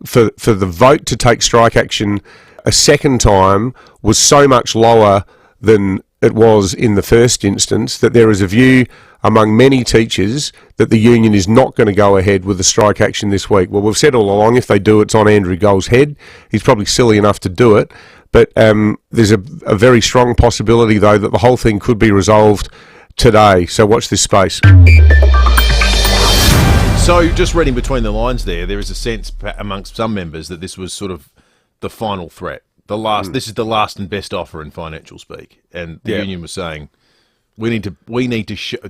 for the vote to take strike action a second time was so much lower than it was in the first instance that there is a view among many teachers that the union is not going to go ahead with the strike action this week. Well, we've said all along, if they do, it's on Andrew Gold's head. He's probably silly enough to do it, but there's a very strong possibility, though, that the whole thing could be resolved today. So watch this space. So just reading between the lines there is a sense amongst some members that this was sort of the final threat. This is the last and best offer in financial speak. And the union was saying, we need to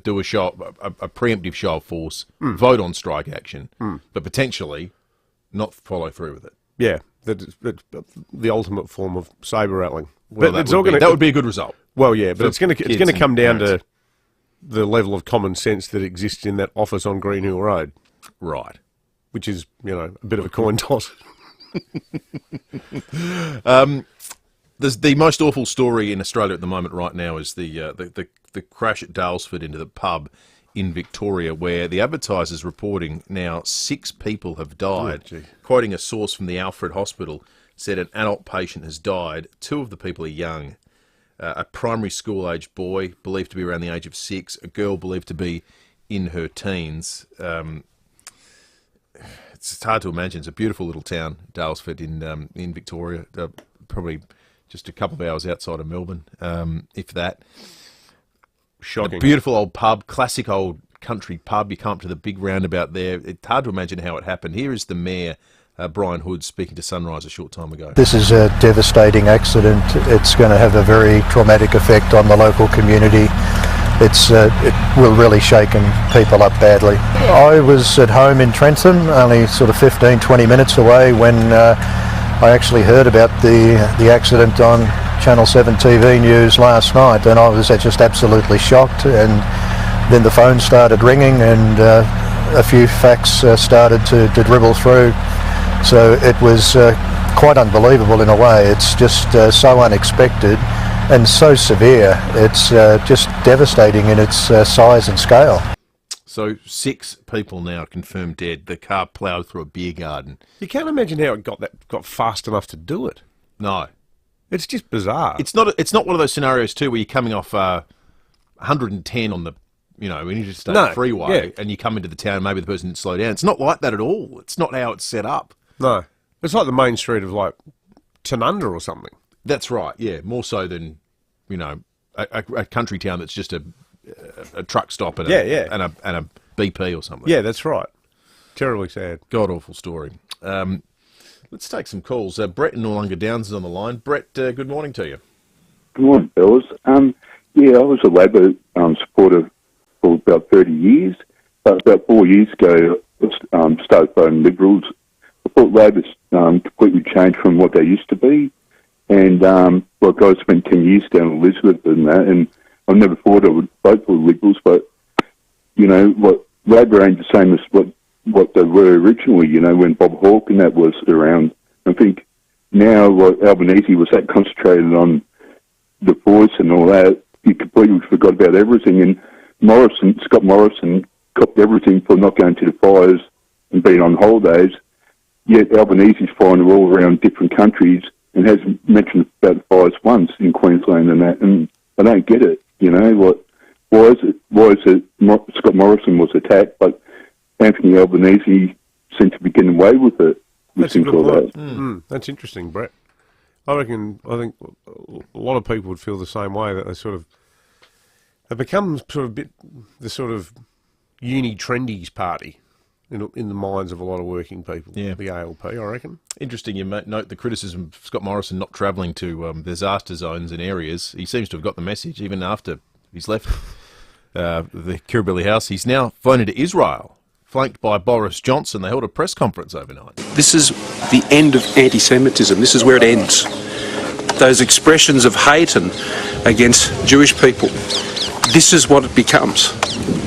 do a preemptive show of force, vote on strike action, but potentially not follow through with it. Yeah, that's the ultimate form of sabre rattling. Well, that would be a good result. Well, yeah, but it's going to come down to the level of common sense that exists in that office on Green Hill Road. Right. Which is, a bit of a coin toss. There's the most awful story in Australia at the moment right now is the crash at Dalesford into the pub in Victoria, where the advertiser's reporting now 6 people have died. Oh, quoting a source from the Alfred Hospital, said an adult patient has died. 2 of the people are young. A primary school-aged boy, believed to be around the age of 6, a girl believed to be in her teens. It's hard to imagine. It's a beautiful little town, Dalesford, in Victoria, probably just a couple of hours outside of Melbourne, if that. Shocking. A beautiful old pub, classic old country pub. You come up to the big roundabout there. It's hard to imagine how it happened. Here is the mayor, Brian Hood, speaking to Sunrise a short time ago. This is a devastating accident. It's going to have a very traumatic effect on the local community. It will really shaken people up badly. I was at home in Trentham, only sort of 15-20 minutes away, when I actually heard about the accident on Channel 7 TV news last night, and I was just absolutely shocked. And then the phone started ringing, and a few facts started to dribble through. So it was quite unbelievable in a way. It's just so unexpected and so severe. It's just devastating in its size and scale. So 6 people now confirmed dead. The car ploughed through a beer garden. You can't imagine how it got fast enough to do it. No. It's just bizarre. It's not one of those scenarios too where you're coming off 110 on the interstate freeway, and you come into the town and maybe the person didn't slow down. It's not like that at all. It's not how it's set up. No. It's like the main street of Tanunda or something. That's right, yeah. More so than, a country town that's just a truck stop and a BP or something. Yeah, that's right. Terribly sad. God-awful story. Let's take some calls. Brett in Noarlunga Downs is on the line. Brett, good morning to you. Good morning, fellas. I was a Labor supporter for about 30 years. But about 4 years ago, I started voting Liberals. I thought Labor's completely changed from what they used to be. And, I spent 10 years down in Elizabeth and that, and I never thought I would vote for the Liberals, but, what Labor ain't the same as what they were originally, when Bob Hawke and that was around. I think now, Albanese was that concentrated on the voice and all that, he completely forgot about everything. And Scott Morrison copped everything for not going to the fires and being on holidays, yet Albanese's flying all around different countries and hasn't mentioned about the fires once in Queensland and that, and I don't get it, why is it Scott Morrison was attacked, but Anthony Albanese seemed to be getting away with it. That's a good point. That's interesting, Brett. I think a lot of people would feel the same way, that they become sort of a bit the sort of uni trendies party in the minds of a lot of working people. Yeah. The ALP, I reckon. Interesting you note the criticism of Scott Morrison not travelling to disaster zones and areas. He seems to have got the message even after he's left the Kirribilli House. He's now flown into Israel, flanked by Boris Johnson. They held a press conference overnight. This is the end of anti-Semitism. This is where it ends. Those expressions of hate and against Jewish people, this is what it becomes,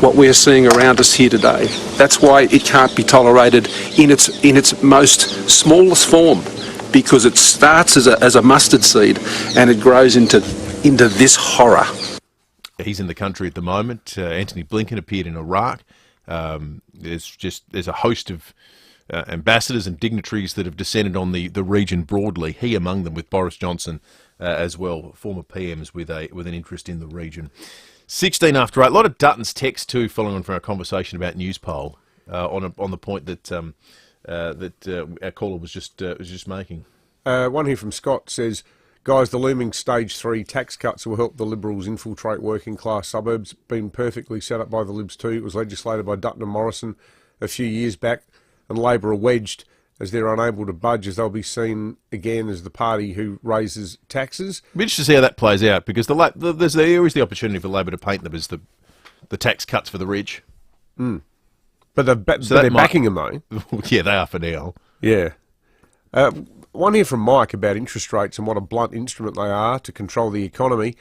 what we're seeing around us here today. That's why it can't be tolerated in its most smallest form, because it starts as a mustard seed and it grows into this horror. He's in the country at the moment. Anthony Blinken appeared in Iraq. There's a host of ambassadors and dignitaries that have descended on the region broadly. He among them, with Boris Johnson as well, former PMs with an interest in the region. 16 after 8. A lot of Dutton's text too, following on from our conversation about Newspoll on the point that our caller was just making. One here from Scott says, guys, the looming stage 3 tax cuts will help the Liberals infiltrate working class suburbs. Been perfectly set up by the Libs too. It was legislated by Dutton and Morrison a few years back, and Labor are wedged as they're unable to budge, as they'll be seen again as the party who raises taxes. Be interested to see how that plays out, because there's always the opportunity for Labor to paint them as the tax cuts for the rich. Mm. But they're backing them though. Yeah, they are for now. Yeah. One here from Mike about interest rates and what a blunt instrument they are to control the economy.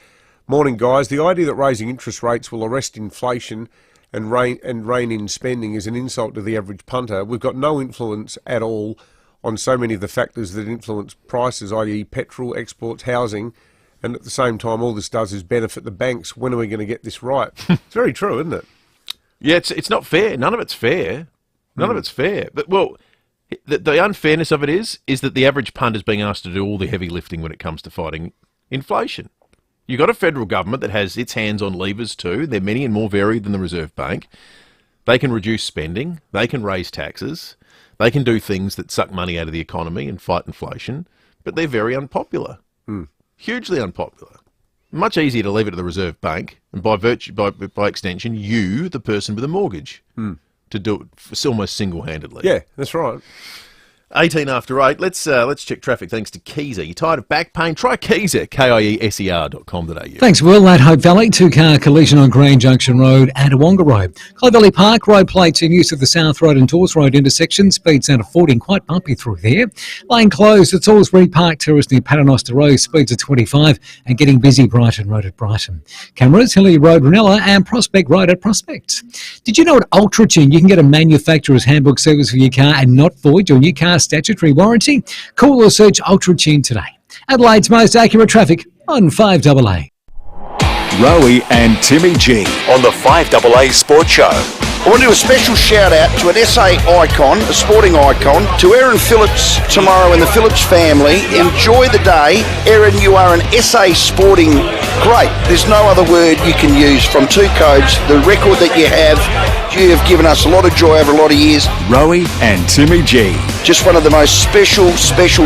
Morning, guys. The idea that raising interest rates will arrest inflation and rein in spending is an insult to the average punter. We've got no influence at all on so many of the factors that influence prices, i.e. petrol, exports, housing, and at the same time all this does is benefit the banks. When are we going to get this right? It's very true, isn't it? Yeah, it's not fair. None of it's fair. None of it's fair. But, well, the unfairness of it is that the average punter is being asked to do all the heavy lifting when it comes to fighting inflation. You've got a federal government that has its hands on levers too. They're many and more varied than the Reserve Bank. They can reduce spending. They can raise taxes. They can do things that suck money out of the economy and fight inflation. But they're very unpopular. Hugely unpopular. Much easier to leave it to the Reserve Bank, and by extension, you, the person with a mortgage, to do it almost single-handedly. Yeah, that's right. 18 after 8. Let's check traffic thanks to Keezer. You tired of back pain? Try Keezer, KIESER.com.au. Thanks, Will. At Hope Valley, two-car collision on Green Junction Road and Wonga Road. Clover Valley Park, road plates in use of the South Road and Tools Road intersection. Speeds down to 40 and quite bumpy through there. Lane closed at Salisbury Park Terrace near Paternoster Road. Speeds at 25 and getting busy Brighton Road at Brighton. Cameras, Hilly Road, Ranella and Prospect Road at Prospect. Did you know at UltraTune you can get a manufacturer's handbook service for your car and not void your new car statutory warranty? Call or search UltraTune today. Adelaide's most accurate traffic on 5AA. Rowie and Timmy G on the 5AA Sports Show. I want to do a special shout out to an SA icon, a sporting icon, to Erin Phillips tomorrow and the Phillips family. Enjoy the day. Erin, you are an SA sporting great. There's no other word you can use. From Two Codes, the record that you have given us a lot of joy over a lot of years. Rowie and Timmy G. Just one of the most special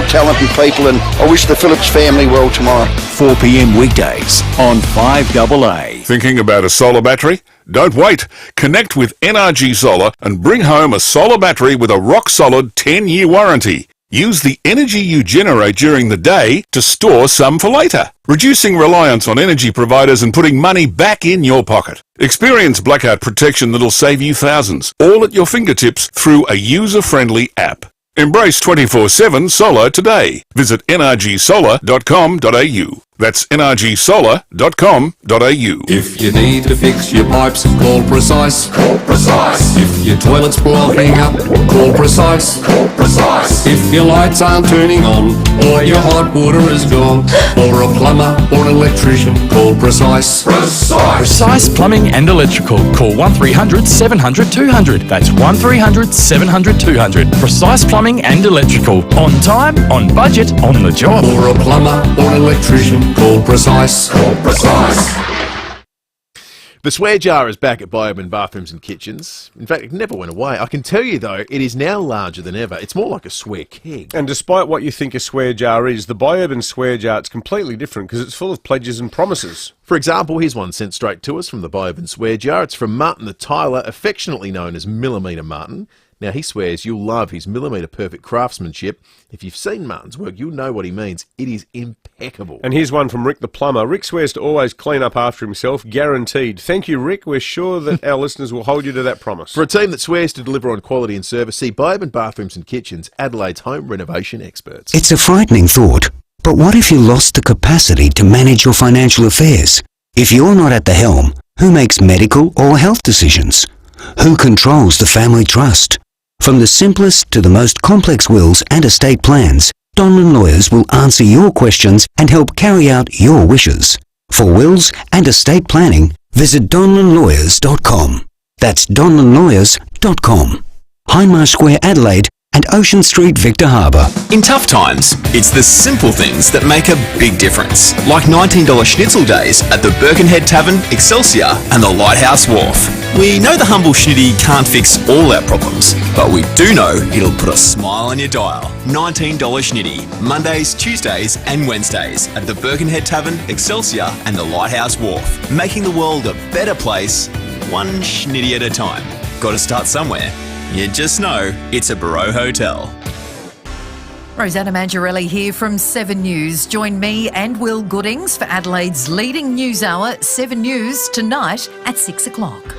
talented people, and I wish the Phillips family well tomorrow. 4 p.m. weekdays on 5AA. Thinking about a solar battery? Don't wait. Connect with NRG Solar and bring home a solar battery with a rock-solid 10-year warranty. Use the energy you generate during the day to store some for later, reducing reliance on energy providers and putting money back in your pocket. Experience blackout protection that'll save you thousands, all at your fingertips through a user-friendly app. Embrace 24/7 solar today. Visit nrgsolar.com.au. That's nrgsolar.com.au. If you need to fix your pipes, call Precise. Call Precise. If your toilet's blocking up, call Precise. Call Precise. If your lights aren't turning on, or your hot water is gone, or a plumber or an electrician, call Precise. Precise. Precise Plumbing and Electrical. Call 1300 700 200. That's 1300 700 200. Precise Plumbing and Electrical. On time, on budget, on the job. Or a plumber or an electrician, call Precise. Call Precise. The swear jar is back at Bioban Bathrooms and Kitchens. In fact, it never went away. I can tell you, though, it is now larger than ever. It's more like a swear keg. And despite what you think a swear jar is, the Bioban swear jar, it's completely different because it's full of pledges and promises. For example, here's one sent straight to us from the Bioban swear jar. It's from Martin the Tiler, affectionately known as Millimetre Martin. Now, he swears you'll love his millimetre-perfect craftsmanship. If you've seen Martin's work, you'll know what he means. It is impeccable. And here's one from Rick the Plumber. Rick swears to always clean up after himself, guaranteed. Thank you, Rick. We're sure that our listeners will hold you to that promise. For a team that swears to deliver on quality and service, see Bioban Bathrooms and Kitchens, Adelaide's home renovation experts. It's a frightening thought, but what if you lost the capacity to manage your financial affairs? If you're not at the helm, who makes medical or health decisions? Who controls the family trust? From the simplest to the most complex wills and estate plans, Donlan Lawyers will answer your questions and help carry out your wishes. For wills and estate planning, visit donlanlawyers.com. That's donlanlawyers.com. Hindmarsh Square, Adelaide, and Ocean Street, Victor Harbour. In tough times, it's the simple things that make a big difference. Like $19 schnitzel days at the Birkenhead Tavern, Excelsior and the Lighthouse Wharf. We know the humble schnitty can't fix all our problems, but we do know it'll put a smile on your dial. $19 schnitty, Mondays, Tuesdays and Wednesdays at the Birkenhead Tavern, Excelsior and the Lighthouse Wharf. Making the world a better place, one schnitty at a time. Got to start somewhere. You just know it's a Barreau Hotel. Rosanna Mangiarelli here from 7 News. Join me and Will Goodings for Adelaide's leading news hour, 7 News, tonight at 6 o'clock.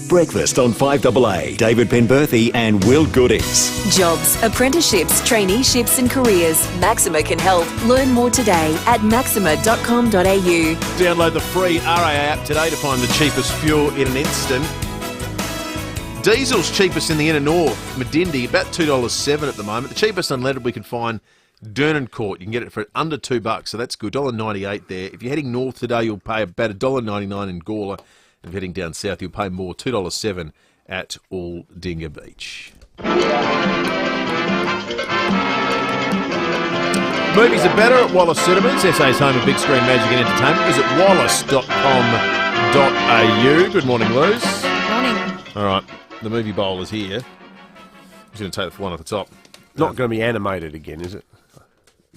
Breakfast on 5AA. David Penberthy and Will Goodings. Jobs, apprenticeships, traineeships and careers. Maxima can help. Learn more today at maxima.com.au. Download the free RAA app today to find the cheapest fuel in an instant. Diesel's cheapest in the inner north, Medindi, about $2.07 at the moment. The cheapest unleaded we can find, Durnan Court. You can get it for under $2, so that's good. $1.98 there. If you're heading north today, you'll pay about $1.99 in Gawler. If you're heading down south, you'll pay more, $2.07 at Aldinga Beach. Movies are better at Wallace Cinemas, SA's home of big screen magic and entertainment. Visit wallace.com.au. Good morning, Luz. Morning. All right. The movie bowl is here. I'm just going to take the one at the top. Not going to be animated again, is it?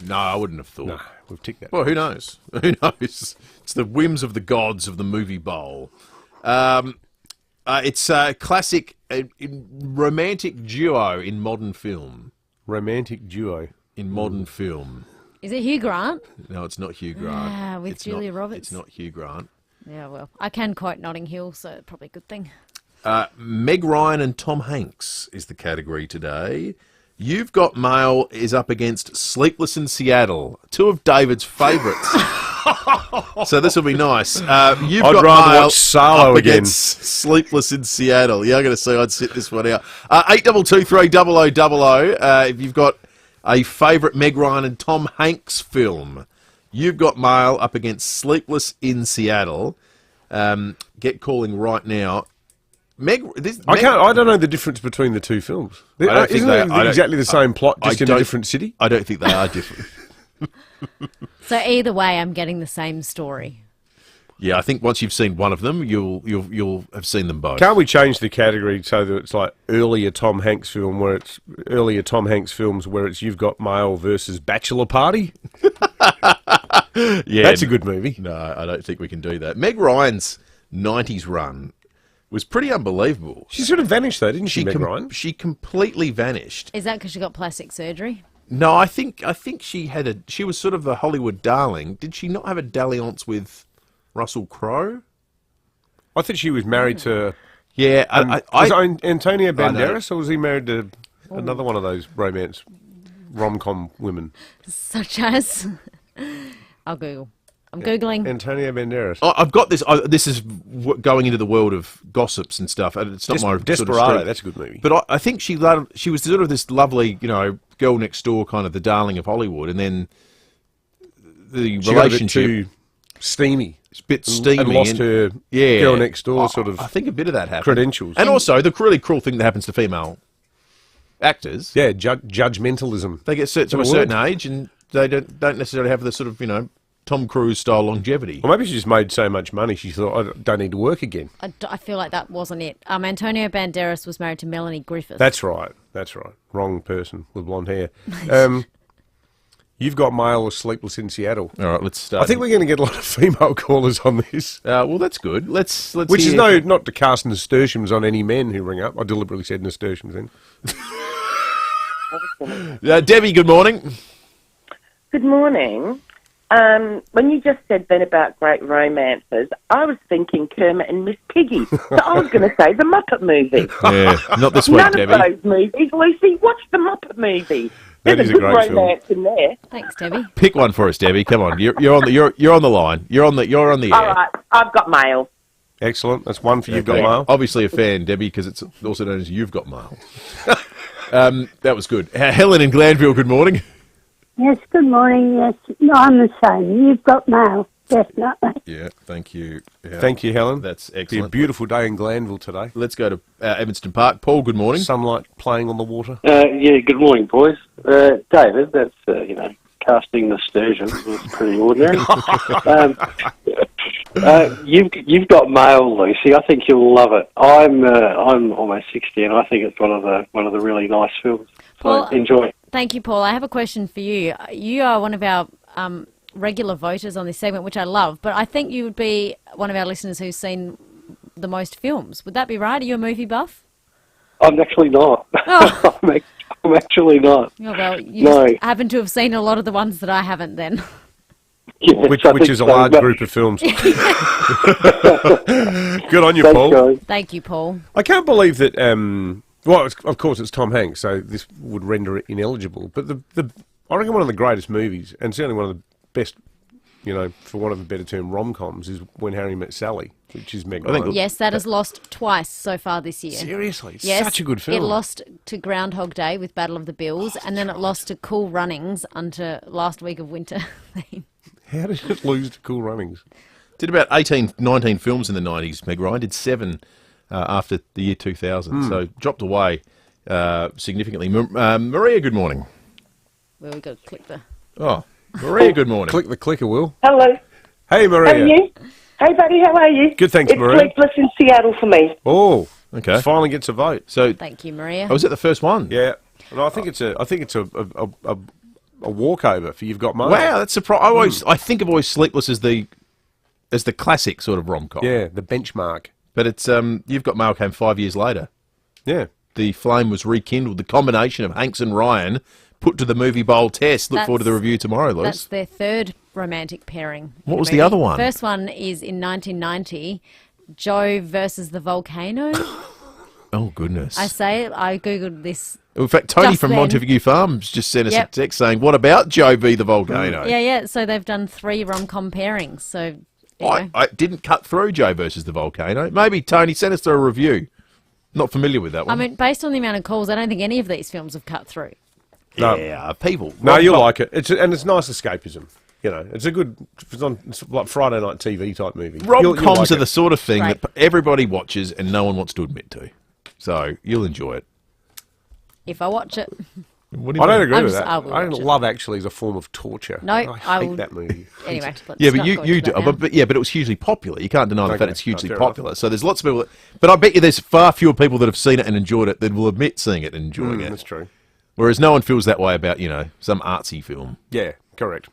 No, I wouldn't have thought. No, we've ticked that. Well, who knows? Who knows? It's the whims of the gods of the movie bowl. It's a classic romantic duo in modern film. Romantic duo? In modern film. Is it Hugh Grant? No, it's not Hugh Grant. With Julia Roberts? It's not Hugh Grant. Yeah, well, I can quote Notting Hill, so probably a good thing. Meg Ryan and Tom Hanks is the category today. You've Got Mail is up against Sleepless in Seattle, two of David's favourites. So this will be nice. I'd rather watch Salo again. Against Sleepless in Seattle. Yeah, I'm going to see. I'd sit this one out. 82230000. If you've got a favourite Meg Ryan and Tom Hanks film, You've Got Mail up against Sleepless in Seattle. Get calling right now. I don't know the difference between the two films. Isn't it exactly the same plot, just in a different city? I don't think they are different. So either way, I'm getting the same story. Yeah, I think once you've seen one of them, you'll have seen them both. Can't we change the category so that it's like earlier Tom Hanks films where it's You've Got Mail versus Bachelor Party? Yeah, that's a good movie. No, I don't think we can do that. Meg Ryan's 90s run was pretty unbelievable. She sort of vanished though, didn't she, Meg Ryan? She completely vanished. Is that because she got plastic surgery? No, I think she was sort of a Hollywood darling. Did she not have a dalliance with Russell Crowe? I thought she was married to... Yeah. Was it Antonio Banderas, or was he married to another one of those romance rom-com women? Such as... I'll Google. I'm Googling. Antonio Banderas. Oh, I've got this. This is going into the world of gossips and stuff. And it's not my Desperado. Sort of that's a good movie. But I think she was sort of this lovely, girl next door, kind of the darling of Hollywood, and then the relationship got a bit too steamy. It's a bit steamy. And lost her girl next door sort of. I think a bit of that happened. Credentials, and also the really cruel thing that happens to female actors. Yeah, judgmentalism. They get to a certain age, and they don't necessarily have the sort of Tom Cruise style longevity. Or maybe she just made so much money she thought, I don't need to work again. I feel like that wasn't it. Antonio Banderas was married to Melanie Griffith. That's right. Wrong person with blonde hair. You've got mail or Sleepless in Seattle. All right, let's start. I think we're going to get a lot of female callers on this. Well, that's good. Let's Which hear. is not to cast nasturtiums on any men who ring up. I deliberately said nasturtiums then. Debbie, good morning. Good morning. When you just said then about great romances, I was thinking Kermit and Miss Piggy. So I was going to say the Muppet movie. Yeah, not this week, None Debbie. of those movies, Lucy. Watch the Muppet movie. That There's is a a good great film. romance in there. Thanks, Debbie. Pick one for us, Debbie. Come on, you're on the line. You're on the All air. right, I've got mail. Excellent. That's one for You've Got Okay. Mail. Obviously a fan, Debbie, because it's also known as You've Got Mail. That was good. Helen in Glanville, good morning. Yes, good morning. Yes, no, I'm the same. You've got mail, definitely. Yeah, thank you. Thank you, Helen. That's It'll excellent. be a beautiful day in Glanville today. Let's go to Evanston Park. Paul, good morning. Sunlight playing on the water. Yeah, good morning, boys. David, that's, casting nasturtium was pretty ordinary. You've got mail, Lucy. I think you'll love it. I'm almost 60, and I think it's one of the really nice films. Paul, So enjoy. Thank you, Paul. I have a question for you. You are one of our regular voters on this segment, which I love, but I think you would be one of our listeners who's seen the most films. Would that be right? Are you a movie buff? I'm actually not. Oh. I'm actually not. Oh, well, you No. just happen to have seen a lot of the ones that I haven't then. Yes, Which I think is a so, large but- group of films. Good on you, Thanks, Paul. guys. Thank you, Paul. I can't believe that. Of course, it's Tom Hanks, so this would render it ineligible. But I reckon one of the greatest movies, and certainly one of the best, for want of a better term, rom-coms, is When Harry Met Sally, which is Meg Ryan. Yes, that has lost twice so far this year. Seriously? It's Yes, such a good film. It lost to Groundhog Day with Battle of the Bills, and then it lost to Cool Runnings until last week of winter. How did it lose to Cool Runnings? Did about 19 films in the 90s, Meg Ryan. Did 7 after the year 2000, so dropped away significantly. Maria, good morning. Well, we've got to click the... Oh, Maria, good morning. Click the clicker, Will. Hello. Hey, Maria. How are you? Hey, buddy, how are you? Good, thanks, it's Maria. Sleepless in Seattle for me. Oh, okay. Finally gets a vote. So, Thank you, Maria. was it the first one? Yeah, and I think it's a walkover for You've Got Mail. Wow, that's surprising. I think of always Sleepless as the classic sort of rom-com. Yeah, the benchmark. But it's You've Got Mail came 5 years later. Yeah. The flame was rekindled. The combination of Hanks and Ryan put to the movie bowl test. Look forward to the review tomorrow, Lewis. That's their third romantic pairing. What was the other one? First one is in 1990, Joe versus the volcano. Oh, goodness. I Googled this. In fact, Tony just from then. Montague Farms just sent us Yep. a text saying, what about Joe v. the Volcano? Yeah. So they've done 3 rom-com pairings. So I didn't cut through Joe versus the Volcano. Maybe, Tony, send us through a review. Not familiar with that I one. mean, based on the amount of calls, I don't think any of these films have cut through. Yeah, people. No, you'll like it. It's nice escapism. It's a good, it's like Friday night TV type movie. You'll Rom-coms like are it. the sort of thing Right. that everybody watches and no one wants to admit to. So you'll enjoy it. If I watch it. What do you I don't mean? agree with that. I will I watch it. love Actually as a form of torture. No, I I hate will- that movie. Anyway, let's Yeah, but not go you into do. that now. But it was hugely popular. You can't deny the Okay, fact it's hugely fair enough. popular. So there's lots of people. But I bet you there's far fewer people that have seen it and enjoyed it than will admit seeing it and enjoying it. That's true. Whereas no one feels that way about some artsy film. Yeah, correct.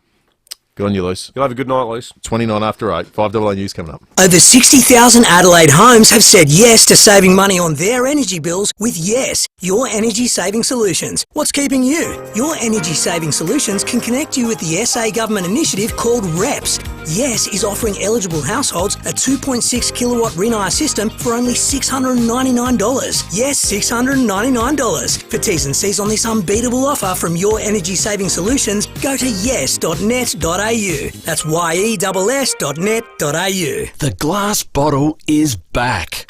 Good on you, Luce. You'll have a good night, Luce. 29 after 8. 5AA News coming up. Over 60,000 Adelaide homes have said yes to saving money on their energy bills with Yes, your energy saving solutions. What's keeping you? Your energy saving solutions can connect you with the SA government initiative called REPS. Yes is offering eligible households a 2.6 kilowatt Rinnai system for only $699. Yes, $699. For T's and C's on this unbeatable offer from Your Energy Saving Solutions, go to yes.net.au. That's yes.net.au. The glass bottle is back.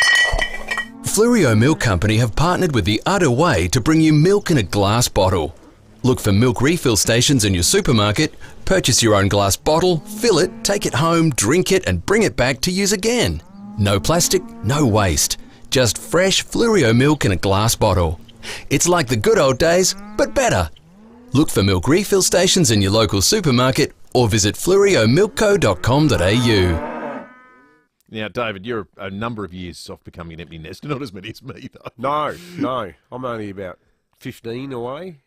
Flurio Milk Company have partnered with the Udder Way to bring you milk in a glass bottle. Look for milk refill stations in your supermarket, purchase your own glass bottle, fill it, take it home, drink it and bring it back to use again. No plastic, no waste. Just fresh Flurio milk in a glass bottle. It's like the good old days, but better. Look for milk refill stations in your local supermarket or visit fleuriomilkco.com.au. Now, David, you're a number of years off becoming an empty nester, not as many as me, though. No. I'm only about 15 away.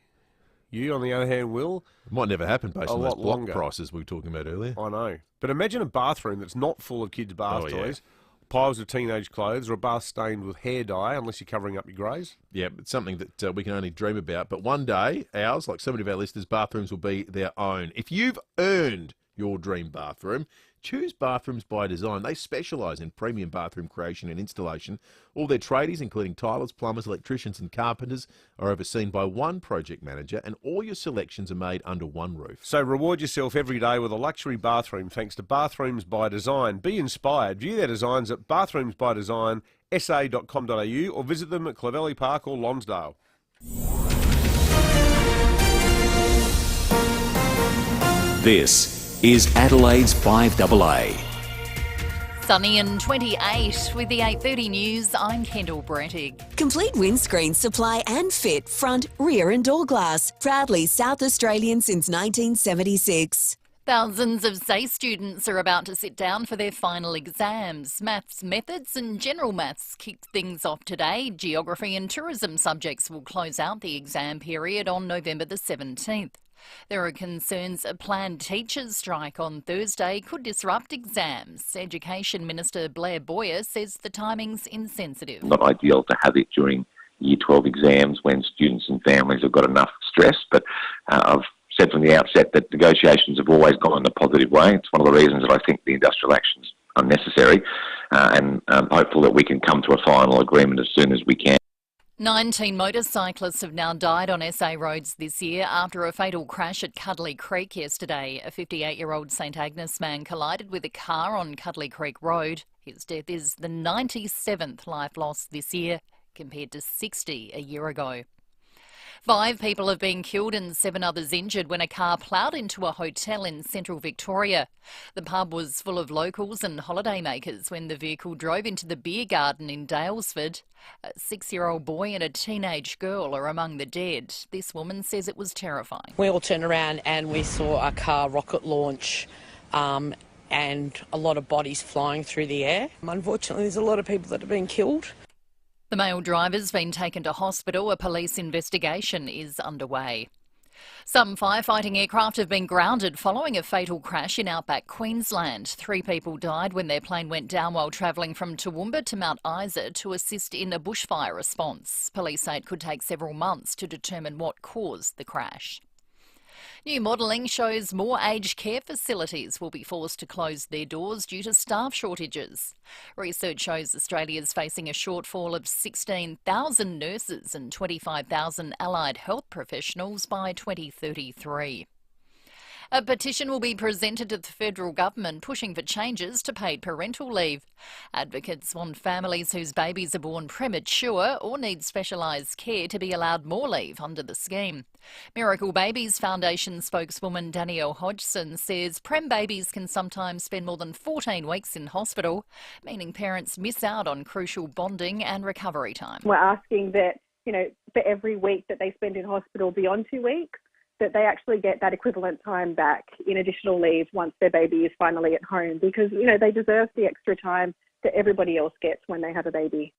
You, on the other hand, will. It might never happen based on those block longer. prices we were talking about earlier. I know. But imagine a bathroom that's not full of kids' bath toys, piles of teenage clothes, or a bath stained with hair dye, unless you're covering up your greys. Yeah, it's something that we can only dream about. But one day, ours, like so many of our listeners, bathrooms will be their own. If you've earned your dream bathroom, choose Bathrooms by Design. They specialise in premium bathroom creation and installation. All their tradies, including tilers, plumbers, electricians and carpenters, are overseen by one project manager, and all your selections are made under one roof. So reward yourself every day with a luxury bathroom thanks to Bathrooms by Design. Be inspired. View their designs at bathroomsbydesign.sa.com.au or visit them at Clovelly Park or Lonsdale. This is Adelaide's 5AA. Sunny and 28 with the 8:30 news. I'm Kendall Brettig. Complete windscreen supply and fit, front, rear and door glass. Proudly South Australian since 1976. Thousands of SAY students are about to sit down for their final exams. Maths methods and general maths kick things off today. Geography and tourism subjects will close out the exam period on November the 17th. There are concerns a planned teachers' strike on Thursday could disrupt exams. Education Minister Blair Boyer says the timing's insensitive. Not ideal to have it during Year 12 exams when students and families have got enough stress, but I've said from the outset that negotiations have always gone in a positive way. It's one of the reasons that I think the industrial action's unnecessary, and I'm hopeful that we can come to a final agreement as soon as we can. 19 motorcyclists have now died on SA roads this year after a fatal crash at Cuddly Creek yesterday. A 58-year-old St Agnes man collided with a car on Cuddly Creek Road. His death is the 97th life lost this year, compared to 60 a year ago. 5 people have been killed and 7 others injured when a car ploughed into a hotel in central Victoria. The pub was full of locals and holidaymakers when the vehicle drove into the beer garden in Dalesford. A 6-year-old boy and a teenage girl are among the dead. This woman says it was terrifying. We all turned around and we saw a car rocket launch and a lot of bodies flying through the air. Unfortunately, there's a lot of people that have been killed. The male driver's been taken to hospital. A police investigation is underway. Some firefighting aircraft have been grounded following a fatal crash in outback Queensland. 3 people died when their plane went down while travelling from Toowoomba to Mount Isa to assist in a bushfire response. Police say it could take several months to determine what caused the crash. New modelling shows more aged care facilities will be forced to close their doors due to staff shortages. Research shows Australia is facing a shortfall of 16,000 nurses and 25,000 allied health professionals by 2033. A petition will be presented to the federal government pushing for changes to paid parental leave. Advocates want families whose babies are born premature or need specialised care to be allowed more leave under the scheme. Miracle Babies Foundation spokeswoman Danielle Hodgson says prem babies can sometimes spend more than 14 weeks in hospital, meaning parents miss out on crucial bonding and recovery time. We're asking that, for every week that they spend in hospital beyond 2 weeks, that they actually get that equivalent time back in additional leave once their baby is finally at home, because, they deserve the extra time that everybody else gets when they have a baby.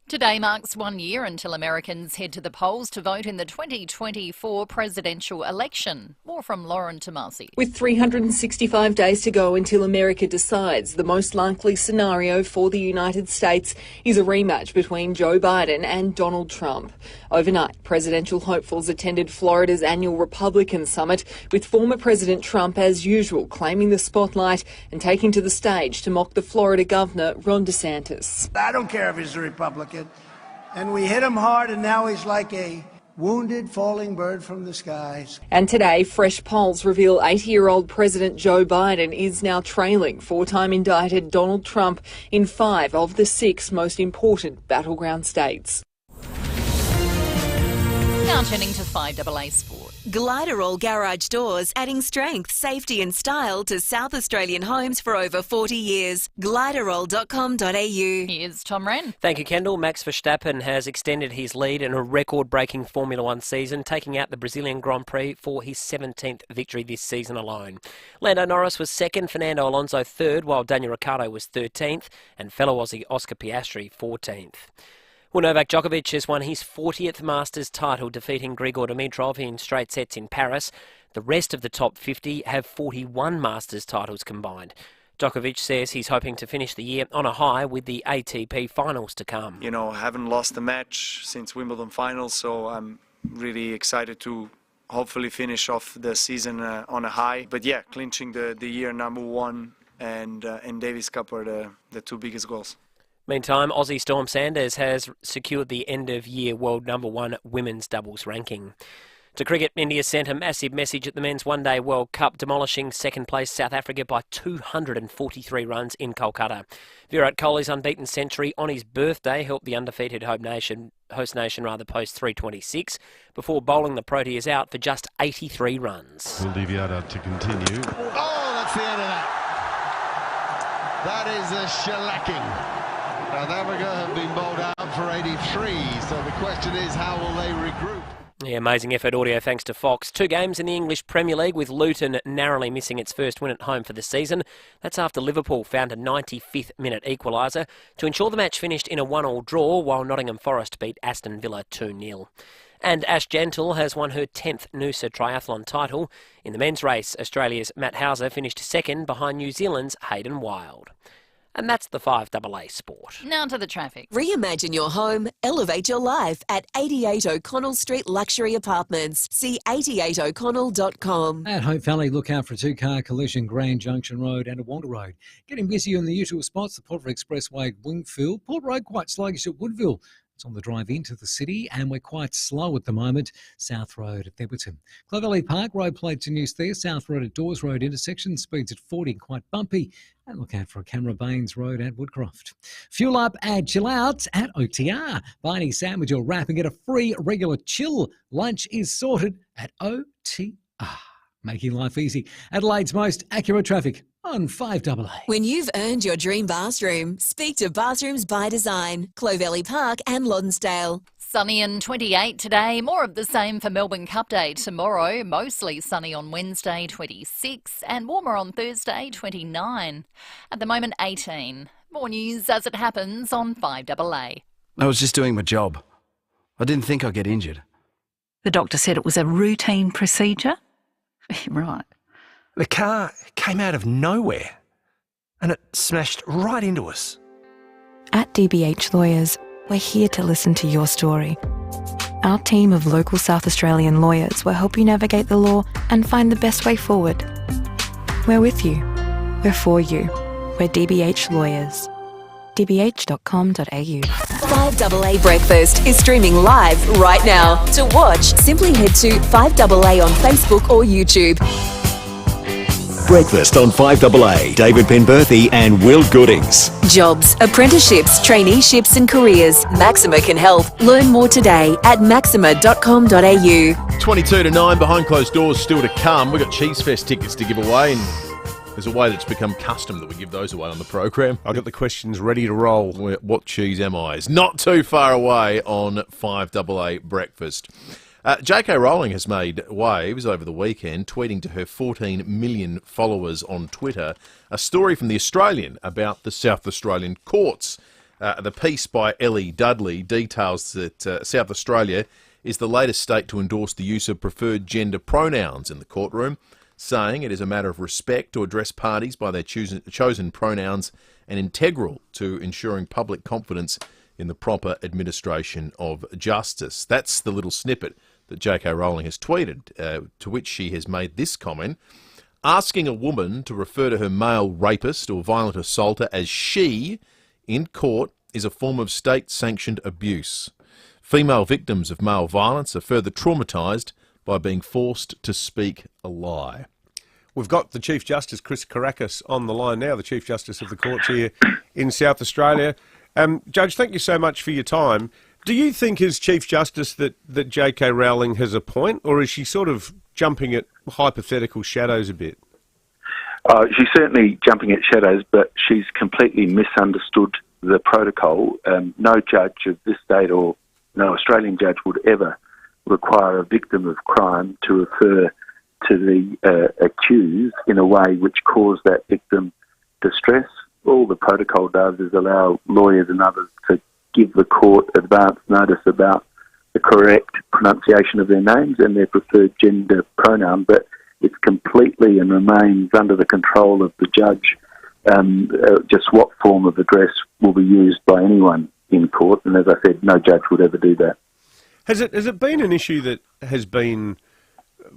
Today marks 1 year until Americans head to the polls to vote in the 2024 presidential election. More from Lauren Tomasi. With 365 days to go until America decides, the most likely scenario for the United States is a rematch between Joe Biden and Donald Trump. Overnight, presidential hopefuls attended Florida's annual Republican summit, with former President Trump, as usual, claiming the spotlight and taking to the stage to mock the Florida governor, Ron DeSantis. I don't care if he's a Republican. And we hit him hard, and now he's like a wounded falling bird from the skies. And today, fresh polls reveal 80-year-old President Joe Biden is now trailing 4-time indicted Donald Trump in 5 of the 6 most important battleground states. Now turning to FIVEAA Sport. Gliderall Garage Doors, adding strength, safety and style to South Australian homes for over 40 years. Gliderall.com.au. Here's Tom Wren. Thank you, Kendall. Max Verstappen has extended his lead in a record-breaking Formula One season, taking out the Brazilian Grand Prix for his 17th victory this season alone. Lando Norris was second, Fernando Alonso third, while Daniel Ricciardo was 13th, and fellow Aussie Oscar Piastri 14th. Well, Novak Djokovic has won his 40th Masters title, defeating Grigor Dimitrov in straight sets in Paris. The rest of the top 50 have 41 Masters titles combined. Djokovic says he's hoping to finish the year on a high with the ATP finals to come. You know, I haven't lost a match since Wimbledon finals, so I'm really excited to hopefully finish off the season on a high. But yeah, clinching the year number one and Davis Cup are the two biggest goals. Meantime, Aussie Storm Sanders has secured the end-of-year world number one women's doubles ranking. To cricket, India sent a massive message at the Men's One Day World Cup, demolishing second-place South Africa by 243 runs in Kolkata. Virat Kohli's unbeaten century on his birthday helped the undefeated host nation post 326 before bowling the Proteas out for just 83 runs. Kuldeep Yadav to continue. Oh, that's the end of that. That is a shellacking. South Africa have been bowled out for 83, so the question is, how will they regroup? Yeah, amazing effort, audio thanks to Fox. 2 games in the English Premier League, with Luton narrowly missing its first win at home for the season. That's after Liverpool found a 95th minute equaliser to ensure the match finished in a 1-1 draw, while Nottingham Forest beat Aston Villa 2-0. And Ash Gentle has won her 10th Noosa triathlon title. In the men's race, Australia's Matt Hauser finished second behind New Zealand's Hayden Wilde. And that's the 5AA Sport. Now to the traffic. Reimagine your home, elevate your life at 88 O'Connell Street Luxury Apartments. See 88o'connell.com. At Hope Valley, look out for a 2-car collision, Grand Junction Road and Wanda Road. Getting busy on the usual spots, the Porter Expressway at Wingfield. Port Road quite sluggish at Woodville. It's on the drive into the city, and we're quite slow at the moment. South Road at Theberton. Clovelly Park, road plates in use there. South Road at Dawes Road intersection, speeds at 40, quite bumpy. And look out for a Camera Baines Road at Woodcroft. Fuel up and chill out at OTR. Buy any sandwich or wrap and get a free regular chill. Lunch is sorted at OTR. Making life easy. Adelaide's most accurate traffic on 5AA. When you've earned your dream bathroom, speak to Bathrooms by Design, Clovelly Park and Lonsdale. Sunny and 28 today. More of the same for Melbourne Cup Day tomorrow. Mostly sunny on Wednesday, 26, and warmer on Thursday, 29. At the moment, 18. More news as it happens on 5AA. I was just doing my job. I didn't think I'd get injured. The doctor said it was a routine procedure? Right. The car came out of nowhere and it smashed right into us. At DBH Lawyers, we're here to listen to your story. Our team of local South Australian lawyers will help you navigate the law and find the best way forward. We're with you. We're for you. We're DBH Lawyers. dbh.com.au. 5AA Breakfast is streaming live right now. To watch, simply head to 5AA on Facebook or YouTube. Breakfast on 5AA. David Penberthy and Will Goodings. Jobs, apprenticeships, traineeships and careers. Maxima can help. Learn more today at maxima.com.au. 22 to 9, behind closed doors still to come. We've got Cheese Fest tickets to give away, and there's a way that's become custom that we give those away on the program. I've got the questions ready to roll. What cheese am I? It's not too far away on 5AA Breakfast. J.K. Rowling has made waves over the weekend, tweeting to her 14 million followers on Twitter a story from The Australian about the South Australian courts. The piece by Ellie Dudley details that South Australia is the latest state to endorse the use of preferred gender pronouns in the courtroom, saying it is a matter of respect to address parties by their chosen pronouns and integral to ensuring public confidence in the proper administration of justice. That's the little snippet that J.K. Rowling has tweeted, to which she has made this comment: asking a woman to refer to her male rapist or violent assaulter as she in court is a form of state-sanctioned abuse. Female victims of male violence are further traumatised by being forced to speak a lie. We've got the Chief Justice, Chris Caracas, on the line now, the Chief Justice of the courts here in South Australia. Judge, thank you so much for your time. Do you think as Chief Justice that J.K. Rowling has a point, or is she sort of jumping at hypothetical shadows a bit? She's certainly jumping at shadows, but she's completely misunderstood the protocol. No judge of this state or no Australian judge would ever require a victim of crime to refer to the accused in a way which caused that victim distress. All the protocol does is allow lawyers and others to give the court advance notice about the correct pronunciation of their names and their preferred gender pronoun, but it's completely and remains under the control of the judge just what form of address will be used by anyone in court, and as I said, no judge would ever do that. Has it been an issue that has been,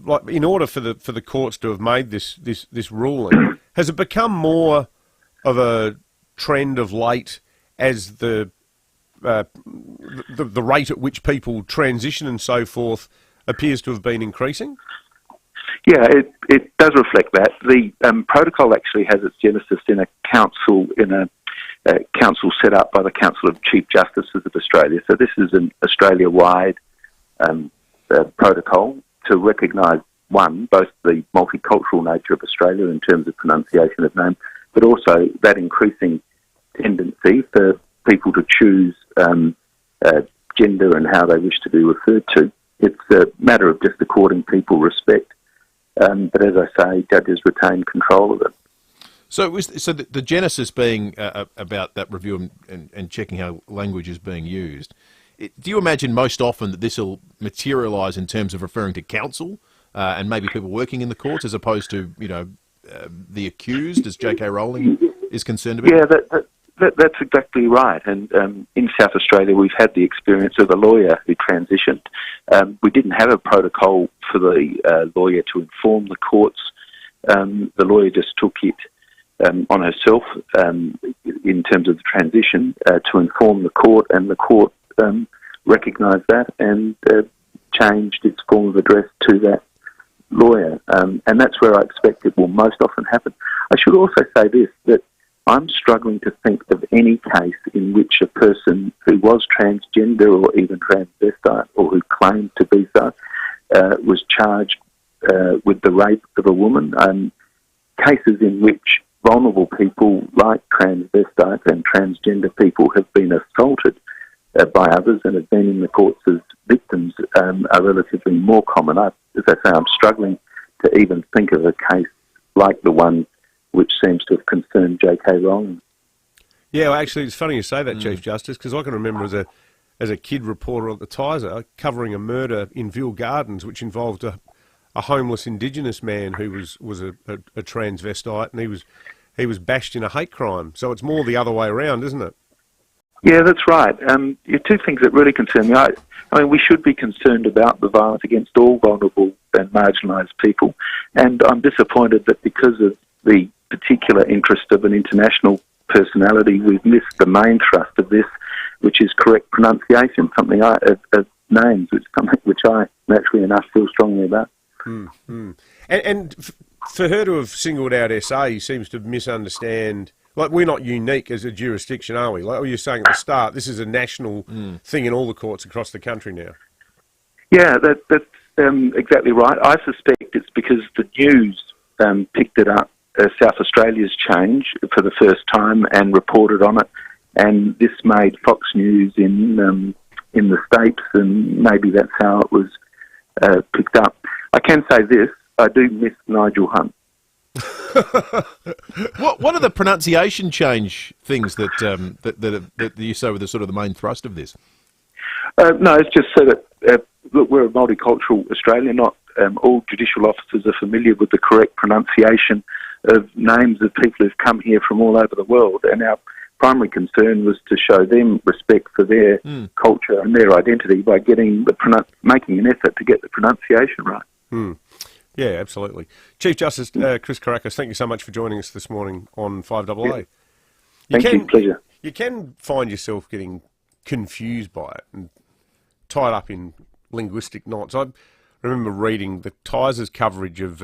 like, in order for the courts to have made this ruling, has it become more of a trend of late as the rate at which people transition and so forth appears to have been increasing? Yeah, it does reflect that. The protocol actually has its genesis in a council council set up by the Council of Chief Justices of Australia. So this is an Australia-wide protocol to recognise, one, both the multicultural nature of Australia in terms of pronunciation of name, but also that increasing tendency for people to choose gender and how they wish to be referred to. It's a matter of just according people respect. But as I say, judges retain control of it. So the genesis being about that review and checking how language is being used, do you imagine most often that this will materialise in terms of referring to counsel and maybe people working in the courts as opposed to, the accused, as J.K. Rowling is concerned about? Yeah, that's exactly right. And in South Australia, we've had the experience of a lawyer who transitioned. We didn't have a protocol for the lawyer to inform the courts. The lawyer just took it on herself in terms of the transition to inform the court, and the court recognised that and changed its form of address to that lawyer. And that's where I expect it will most often happen. I should also say this, that I'm struggling to think of any case in which a person who was transgender or even transvestite or who claimed to be so was charged with the rape of a woman. Cases in which vulnerable people like transvestite and transgender people have been assaulted by others and have been in the courts as victims are relatively more common. As I say, I'm struggling to even think of a case like the one which seems to have concerned J.K. Rowling. Yeah, well, actually, it's funny you say that, Chief Justice, because I can remember as a kid reporter at the Tiser covering a murder in Ville Gardens, which involved a homeless Indigenous man who was a transvestite, and he was bashed in a hate crime. So it's more the other way around, isn't it? Yeah, that's right. Two things that really concern me. I mean, we should be concerned about the violence against all vulnerable and marginalised people, and I'm disappointed that because of the particular interest of an international personality, we've missed the main thrust of this, which is correct pronunciation, of names, which I naturally enough feel strongly about. And for her to have singled out SA seems to misunderstand. Like, we're not unique as a jurisdiction, are we? Like you were saying at the start, this is a national thing in all the courts across the country now. Yeah, that's exactly right. I suspect it's because the news picked it up. South Australia's change for the first time and reported on it, and this made Fox News in the States, and maybe that's how it was picked up. I can say this: I do miss Nigel Hunt. What are the pronunciation change things that you say were the sort of the main thrust of this? No, it's just so that look, we're a multicultural Australia. Not all judicial officers are familiar with the correct pronunciation of names of people who've come here from all over the world, and our primary concern was to show them respect for their culture and their identity by making an effort to get the pronunciation right. Yeah, absolutely. Chief Justice Chris Kourakos, thank you so much for joining us this morning on 5AA. Thank you, pleasure. You can find yourself getting confused by it and tied up in linguistic knots. I remember reading the Tiser's coverage of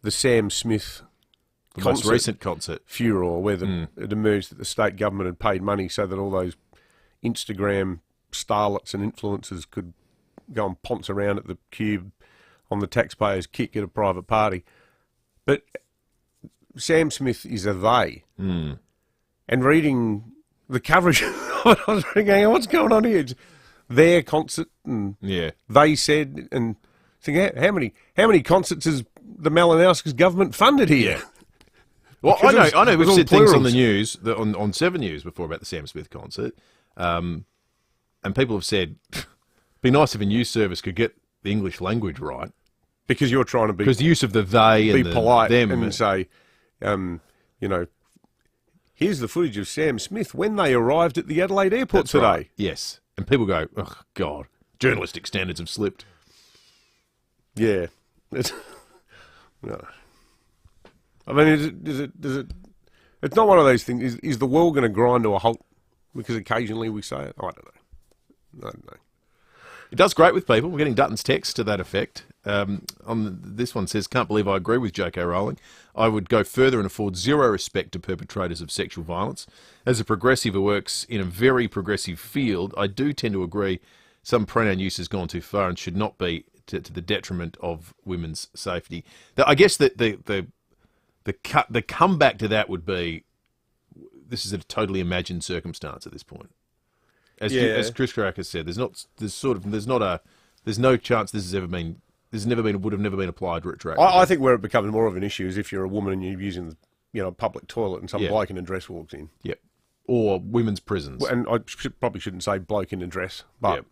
the Sam Smith most recent concert furor, where it emerged that the state government had paid money so that all those Instagram starlets and influencers could go and ponce around at the Cube on the taxpayer's kick at a private party. But Sam Smith is a they. Mm. And reading the coverage, I was thinking, what's going on here? It's their concert, and they said, and think, how many concerts has the Malinowskis government funded here? Yeah. Well, I know we've said things on the news, on 7 News before about the Sam Smith concert, and people have said, it'd be nice if a news service could get the English language right. Because you're trying to be... Because the use of the they and be polite them. And say, here's the footage of Sam Smith when they arrived at the Adelaide airport today. Right. Yes. And people go, oh, God, journalistic standards have slipped. Yeah. No. I mean, is it? It's not one of those things. Is the world going to grind to a halt because occasionally we say it? I don't know. It does great with people. We're getting Dutton's text to that effect. This one says, can't believe I agree with J.K. Rowling. I would go further and afford zero respect to perpetrators of sexual violence. As a progressive who works in a very progressive field, I do tend to agree some pronoun use has gone too far and should not be to the detriment of women's safety. I guess that the comeback to that would be, this is a totally imagined circumstance at this point. As Chris Cracker said, there's no chance this has ever been. Would have never been applied retroactively. I think where it becomes more of an issue is if you're a woman and you're using a public toilet and some bloke in a dress walks in. Yep. Or women's prisons. And I probably shouldn't say bloke in a dress, but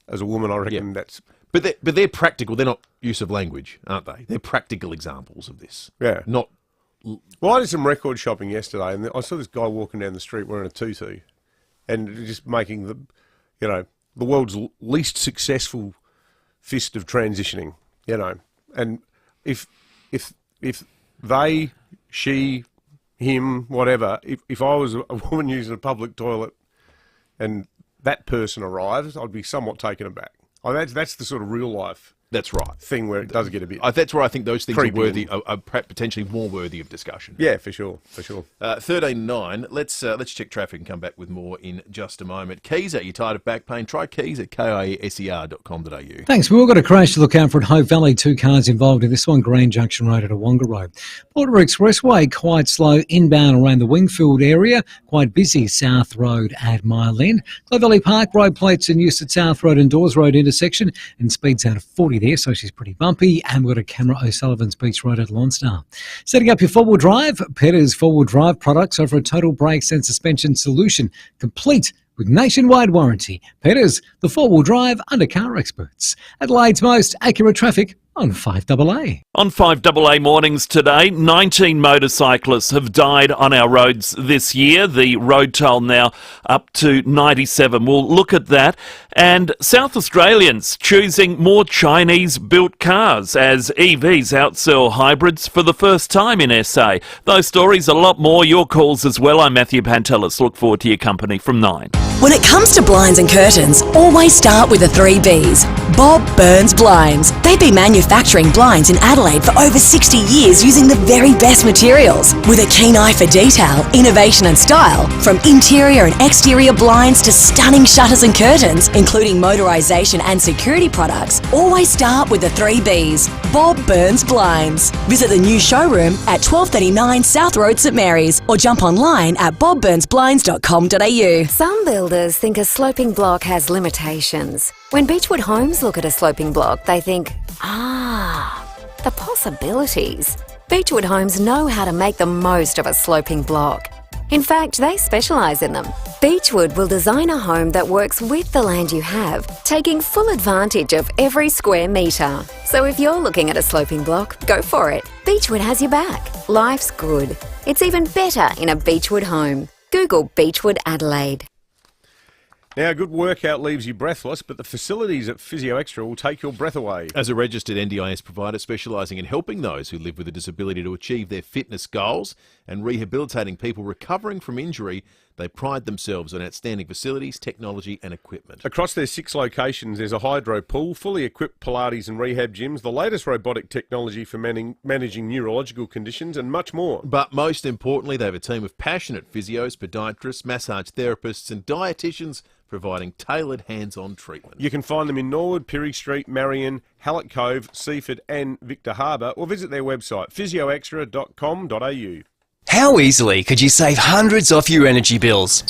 as a woman, I reckon that's. But they're practical. They're not use of language, aren't they? They're practical examples of this. Yeah. Not. Well, I did some record shopping yesterday, and I saw this guy walking down the street wearing a tutu, and just making the world's least successful fist of transitioning, and if they, she, him, whatever, if I was a woman using a public toilet and that person arrives, I'd be somewhat taken aback. That's the sort of real life. That's right. Thing where it does get a bit. That's where I think those things are potentially more worthy of discussion. Yeah, for sure. 13.9. Let's check traffic and come back with more in just a moment. Keezer, you tired of back pain? Try Keezer at kieser.com.au. Thanks. We've all got a crash to look out for at Hope Valley. 2 cars involved in this one. Green Junction Road at Awonga Road. Porter Expressway quite slow inbound around the Wingfield area. Quite busy South Road at Mile End. Clough Valley Park road plates in use at South Road and Dawes Road intersection, and speeds out of 40 there, so she's pretty bumpy. And we've got a camera O'Sullivan's Beach Road at Lonstar. Setting up your four-wheel drive, Petter's four-wheel drive products offer a total brakes and suspension solution, complete with nationwide warranty. Petter's, the four-wheel drive under-car experts. Adelaide's most accurate traffic on 5AA. On 5AA mornings today, 19 motorcyclists have died on our roads this year. The road toll now up to 97. We'll look at that. And South Australians choosing more Chinese-built cars as EVs outsell hybrids for the first time in SA. Those stories, a lot more, your calls as well. I'm Matthew Pantelis. Look forward to your company from 9. When it comes to blinds and curtains, always start with the 3 Bs. Bob Burns Blinds. They've been manufacturing blinds in Adelaide for over 60 years using the very best materials. With a keen eye for detail, innovation and style, from interior and exterior blinds to stunning shutters and curtains, including motorisation and security products, always start with the 3 Bs. Bob Burns Blinds. Visit the new showroom at 1239 South Road, St Mary's, or jump online at bobburnsblinds.com.au. Some builders think a sloping block has limitations. When Beechwood Homes look at a sloping block, they think, the possibilities. Beechwood Homes know how to make the most of a sloping block. In fact, they specialise in them. Beechwood will design a home that works with the land you have, taking full advantage of every square metre. So if you're looking at a sloping block, go for it. Beechwood has your back. Life's good. It's even better in a Beechwood home. Google Beechwood Adelaide. Now, a good workout leaves you breathless, but the facilities at Physio Extra will take your breath away. As a registered NDIS provider specialising in helping those who live with a disability to achieve their fitness goals and rehabilitating people recovering from injury, They pride themselves on outstanding facilities, technology and equipment. Across their 6 locations, there's a hydro pool, fully equipped Pilates and rehab gyms, the latest robotic technology for managing neurological conditions and much more. But most importantly, they have a team of passionate physios, podiatrists, massage therapists and dietitians providing tailored hands-on treatment. You can find them in Norwood, Pirie Street, Marion, Hallett Cove, Seaford and Victor Harbour, or visit their website physioextra.com.au. How easily could you save hundreds off your energy bills?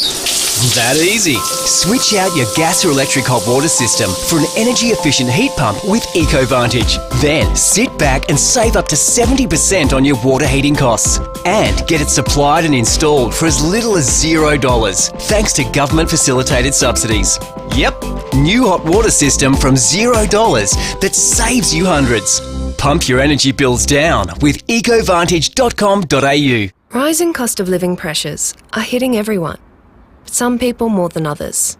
That easy. Switch out your gas or electric hot water system for an energy-efficient heat pump with EcoVantage. Then sit back and save up to 70% on your water heating costs. And get it supplied and installed for as little as $0, thanks to government-facilitated subsidies. Yep, new hot water system from $0 that saves you hundreds. Pump your energy bills down with ecovantage.com.au. Rising cost of living pressures are hitting everyone, some people more than others.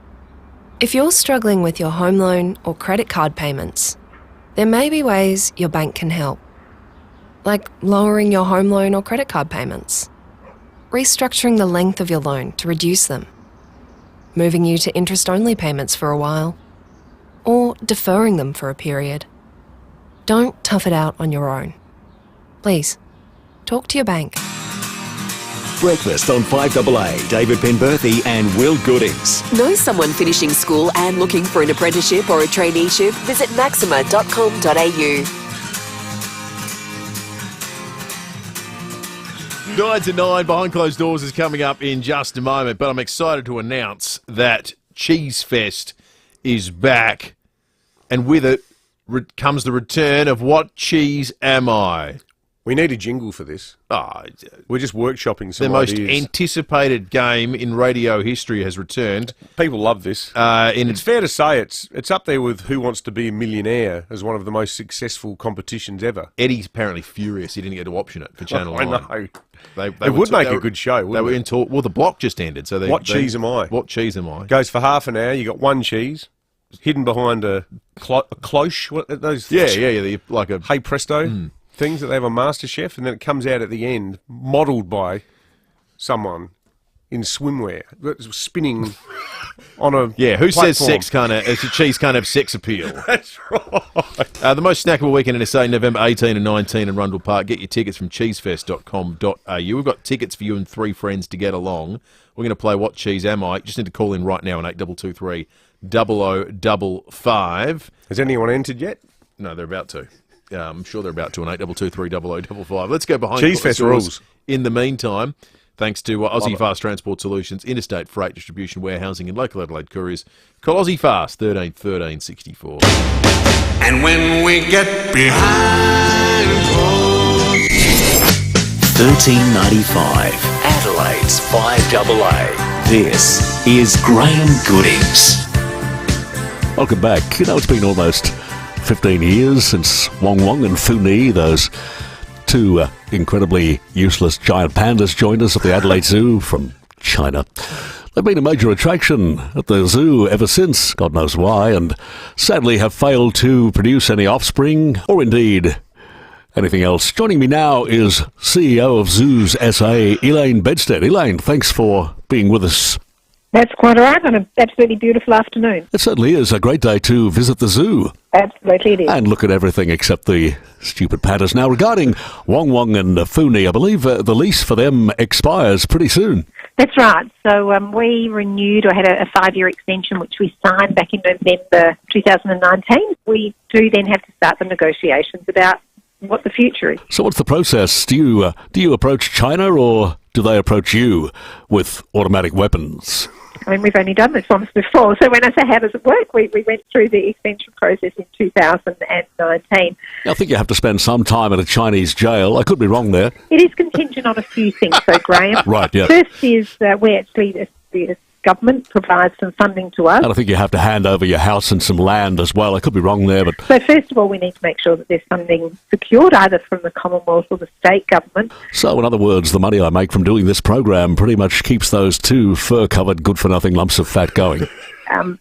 If you're struggling with your home loan or credit card payments, there may be ways your bank can help, like lowering your home loan or credit card payments, restructuring the length of your loan to reduce them, moving you to interest-only payments for a while, or deferring them for a period. Don't tough it out on your own. Please, talk to your bank. Breakfast on 5AA, David Penberthy and Will Goodings. Know someone finishing school and looking for an apprenticeship or a traineeship? Visit maxima.com.au. 9 to 9 behind closed doors is coming up in just a moment, but I'm excited to announce that Cheese Fest is back, and with it comes the return of What Cheese Am I? We need a jingle for this. We're just workshopping some The most ideas. anticipated game in radio history has returned. People love this. It's fair to say it's up there with Who Wants to Be a Millionaire as one of the most successful competitions ever. Eddie's apparently furious he didn't get to option it for Channel 9. I know. They It would make a good show, wouldn't it? Well, the block just ended. So What cheese am I? What cheese am I? Goes for half an hour. You got one cheese hidden behind a cloche. What are those? Yeah, like a hey presto things that they have on MasterChef, and then it comes out at the end, modelled by someone in swimwear, spinning on a who says platform. cheese can't have sex appeal? That's right. The most snackable weekend in SA, November 18 and 19 in Rundle Park. Get your tickets from cheesefest.com.au. We've got tickets for you and 3 friends to get along. We're going to play What Cheese Am I? You just need to call in right now on 8223 0055. Has anyone entered yet? No, they're about to. I'm sure they're about to on 8223 0055. Let's go behind Cheese Fest rules. In the meantime, thanks to Aussie Fast Transport Solutions, Interstate Freight Distribution, Warehousing and Local Adelaide Couriers. Call Aussie Fast 13 13 64. And when we get behind closed 1395, Adelaide's 5AA. This is Graham Goodings. Welcome back. You know, it's been almost 15 years since Wong Wong and Fu Ni, those two incredibly useless giant pandas, joined us at the Adelaide Zoo from China. They've been a major attraction at the zoo ever since, God knows why, and sadly have failed to produce any offspring or indeed anything else. Joining me now is CEO of Zoos SA, Elaine Bedstead. Elaine, thanks for being with us. That's quite all right on an absolutely beautiful afternoon. It certainly is a great day to visit the zoo. Absolutely it is. And look at everything except the stupid pandas. Now, regarding Wong Wong and Fu Ni, I believe the lease for them expires pretty soon. That's right. So we renewed or had a 5-year extension, which we signed back in November 2019. We do then have to start the negotiations about what the future is. So what's the process? Do you approach China or do they approach you with automatic weapons? I mean, we've only done this once before. So when I say how does it work, we went through the extension process in 2019. I think you have to spend some time at a Chinese jail. I could be wrong there. It is contingent on a few things, though, Graham. Right, yeah. First is where actually the government provides some funding to us. And I think you have to hand over your house and some land as well. I could be wrong there, but... So first of all, we need to make sure that there's funding secured either from the Commonwealth or the state government. So in other words, the money I make from doing this program pretty much keeps those 2 fur-covered, good-for-nothing lumps of fat going.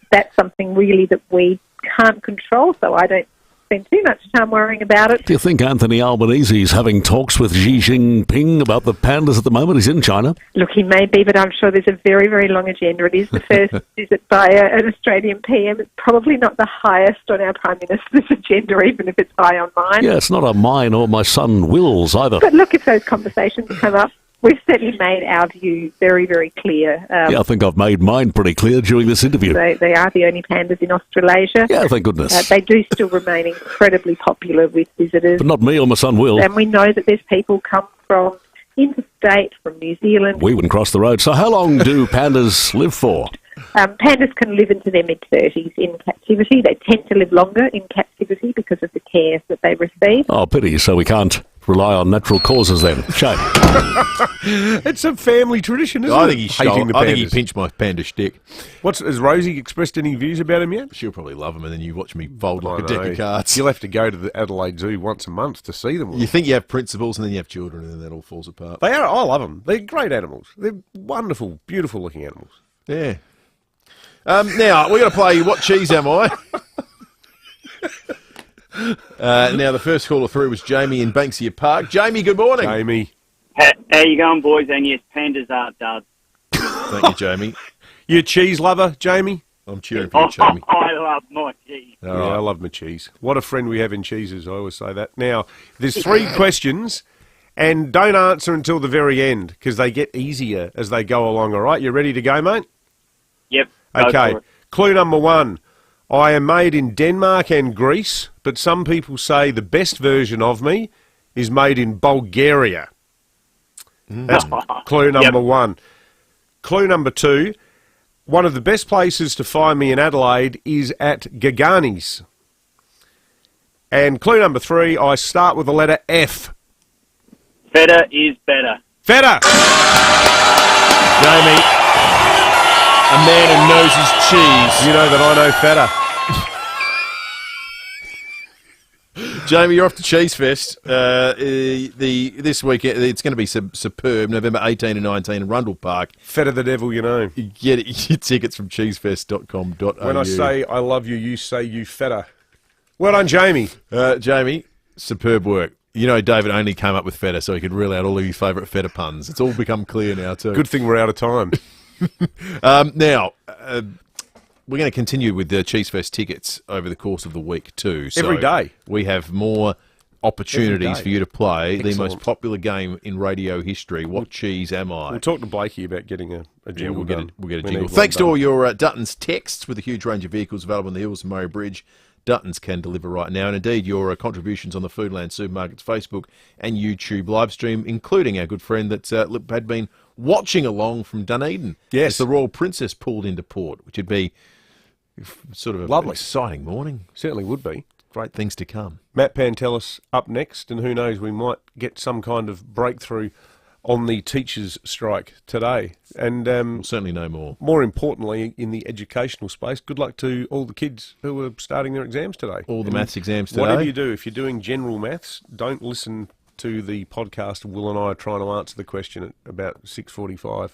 That's something really that we can't control, so I don't spend too much time worrying about it. Do you think Anthony Albanese is having talks with Xi Jinping about the pandas at the moment? He's in China. Look, he may be, but I'm sure there's a very, very long agenda. It is the first visit by an Australian PM. It's probably not the highest on our Prime Minister's agenda, even if it's high on mine. Yeah, it's not on mine or my son Will's either. But look, if those conversations come up, we've certainly made our view very, very clear. Yeah, I think I've made mine pretty clear during this interview. They are the only pandas in Australasia. Yeah, thank goodness. They do still remain incredibly popular with visitors. But not me or my son Will. And we know that there's people come from interstate, from New Zealand. We wouldn't cross the road. So how long do pandas live for? Pandas can live into their mid-30s in captivity. They tend to live longer in captivity because of the care that they receive. Oh, pity. So we can't rely on natural causes then. Shame. It's a family tradition, isn't it? I think he pinched my panda stick. Has Rosie expressed any views about him yet? She'll probably love him, and then you watch me fold like a deck of cards. You'll have to go to the Adelaide Zoo once a month to see them all. You think you have principles, and then you have children, and then that all falls apart. They are. I love them. They're great animals. They're wonderful, beautiful-looking animals. Yeah. Now, we're going to play What Cheese Am I? Now, the first caller through was Jamie in Banksia Park. Jamie, good morning. Jamie. How you going, boys? And yes, pandas are duds. Thank you, Jamie. You a cheese lover, Jamie? I'm cheering for you, Jamie. I love my cheese. Yeah, I love my cheese. What a friend we have in cheeses, I always say that. Now, there's 3 questions, and don't answer until the very end, because they get easier as they go along, all right? You ready to go, mate? Yep. Okay. Clue number 1. I am made in Denmark and Greece, but some people say the best version of me is made in Bulgaria. That's clue number 1. Clue number 2. One of the best places to find me in Adelaide is at Gagani's. And clue number 3, I start with the letter F. Feta is better. Feta! Jamie, a man who knows his cheese. You know that I know feta. Jamie, you're off to Cheese Fest. This week, it's going to be superb. November 18 and 19 in Rundle Park. Feta the devil, you know. You get your tickets from cheesefest.com.au. When I say I love you, you say you feta. Well done, Jamie. Jamie, superb work. You know, David only came up with feta so he could reel out all of your favourite feta puns. It's all become clear now, too. Good thing we're out of time. Now, we're going to continue with the Cheese Fest tickets over the course of the week too. So every day. We have more opportunities for you to play the most popular game in radio history. What cheese am I? We'll talk to Blakey about getting a jingle. Yeah, we'll get a jingle. Thanks to all your Duttons texts with a huge range of vehicles available in the hills of Murray Bridge. Duttons can deliver right now, and indeed your contributions on the Foodland Supermarkets Facebook and YouTube live stream, including our good friend that had been watching along from Dunedin. Yes. As the Royal Princess pulled into port, which would be sort of lovely, an exciting morning. Certainly would be. Great things to come. Matt Pantelis up next, and who knows, we might get some kind of breakthrough on the teachers' strike today. And we'll certainly know more. More importantly, in the educational space, good luck to all the kids who are starting their exams today. All the maths exams today. Whatever you do, if you're doing general maths, don't listen to the podcast of Will and I trying to answer the question at about 6:45.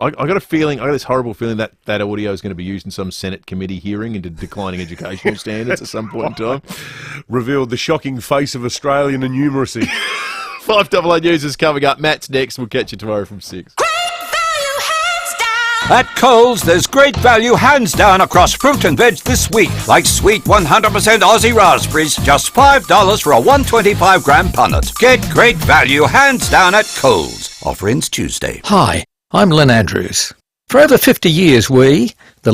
I got a feeling, I got this horrible feeling that audio is going to be used in some Senate committee hearing into declining educational standards at some point in time. Revealed the shocking face of Australian innumeracy. 5AA News is coming up. Matt's next. We'll catch you tomorrow from 6. At Coles, there's great value hands down across fruit and veg this week. Like sweet 100% Aussie raspberries, just $5 for a 125-gram punnet. Get great value hands down at Coles. Offer ends Tuesday. Hi, I'm Lynn Andrews. For over 50 years, we, the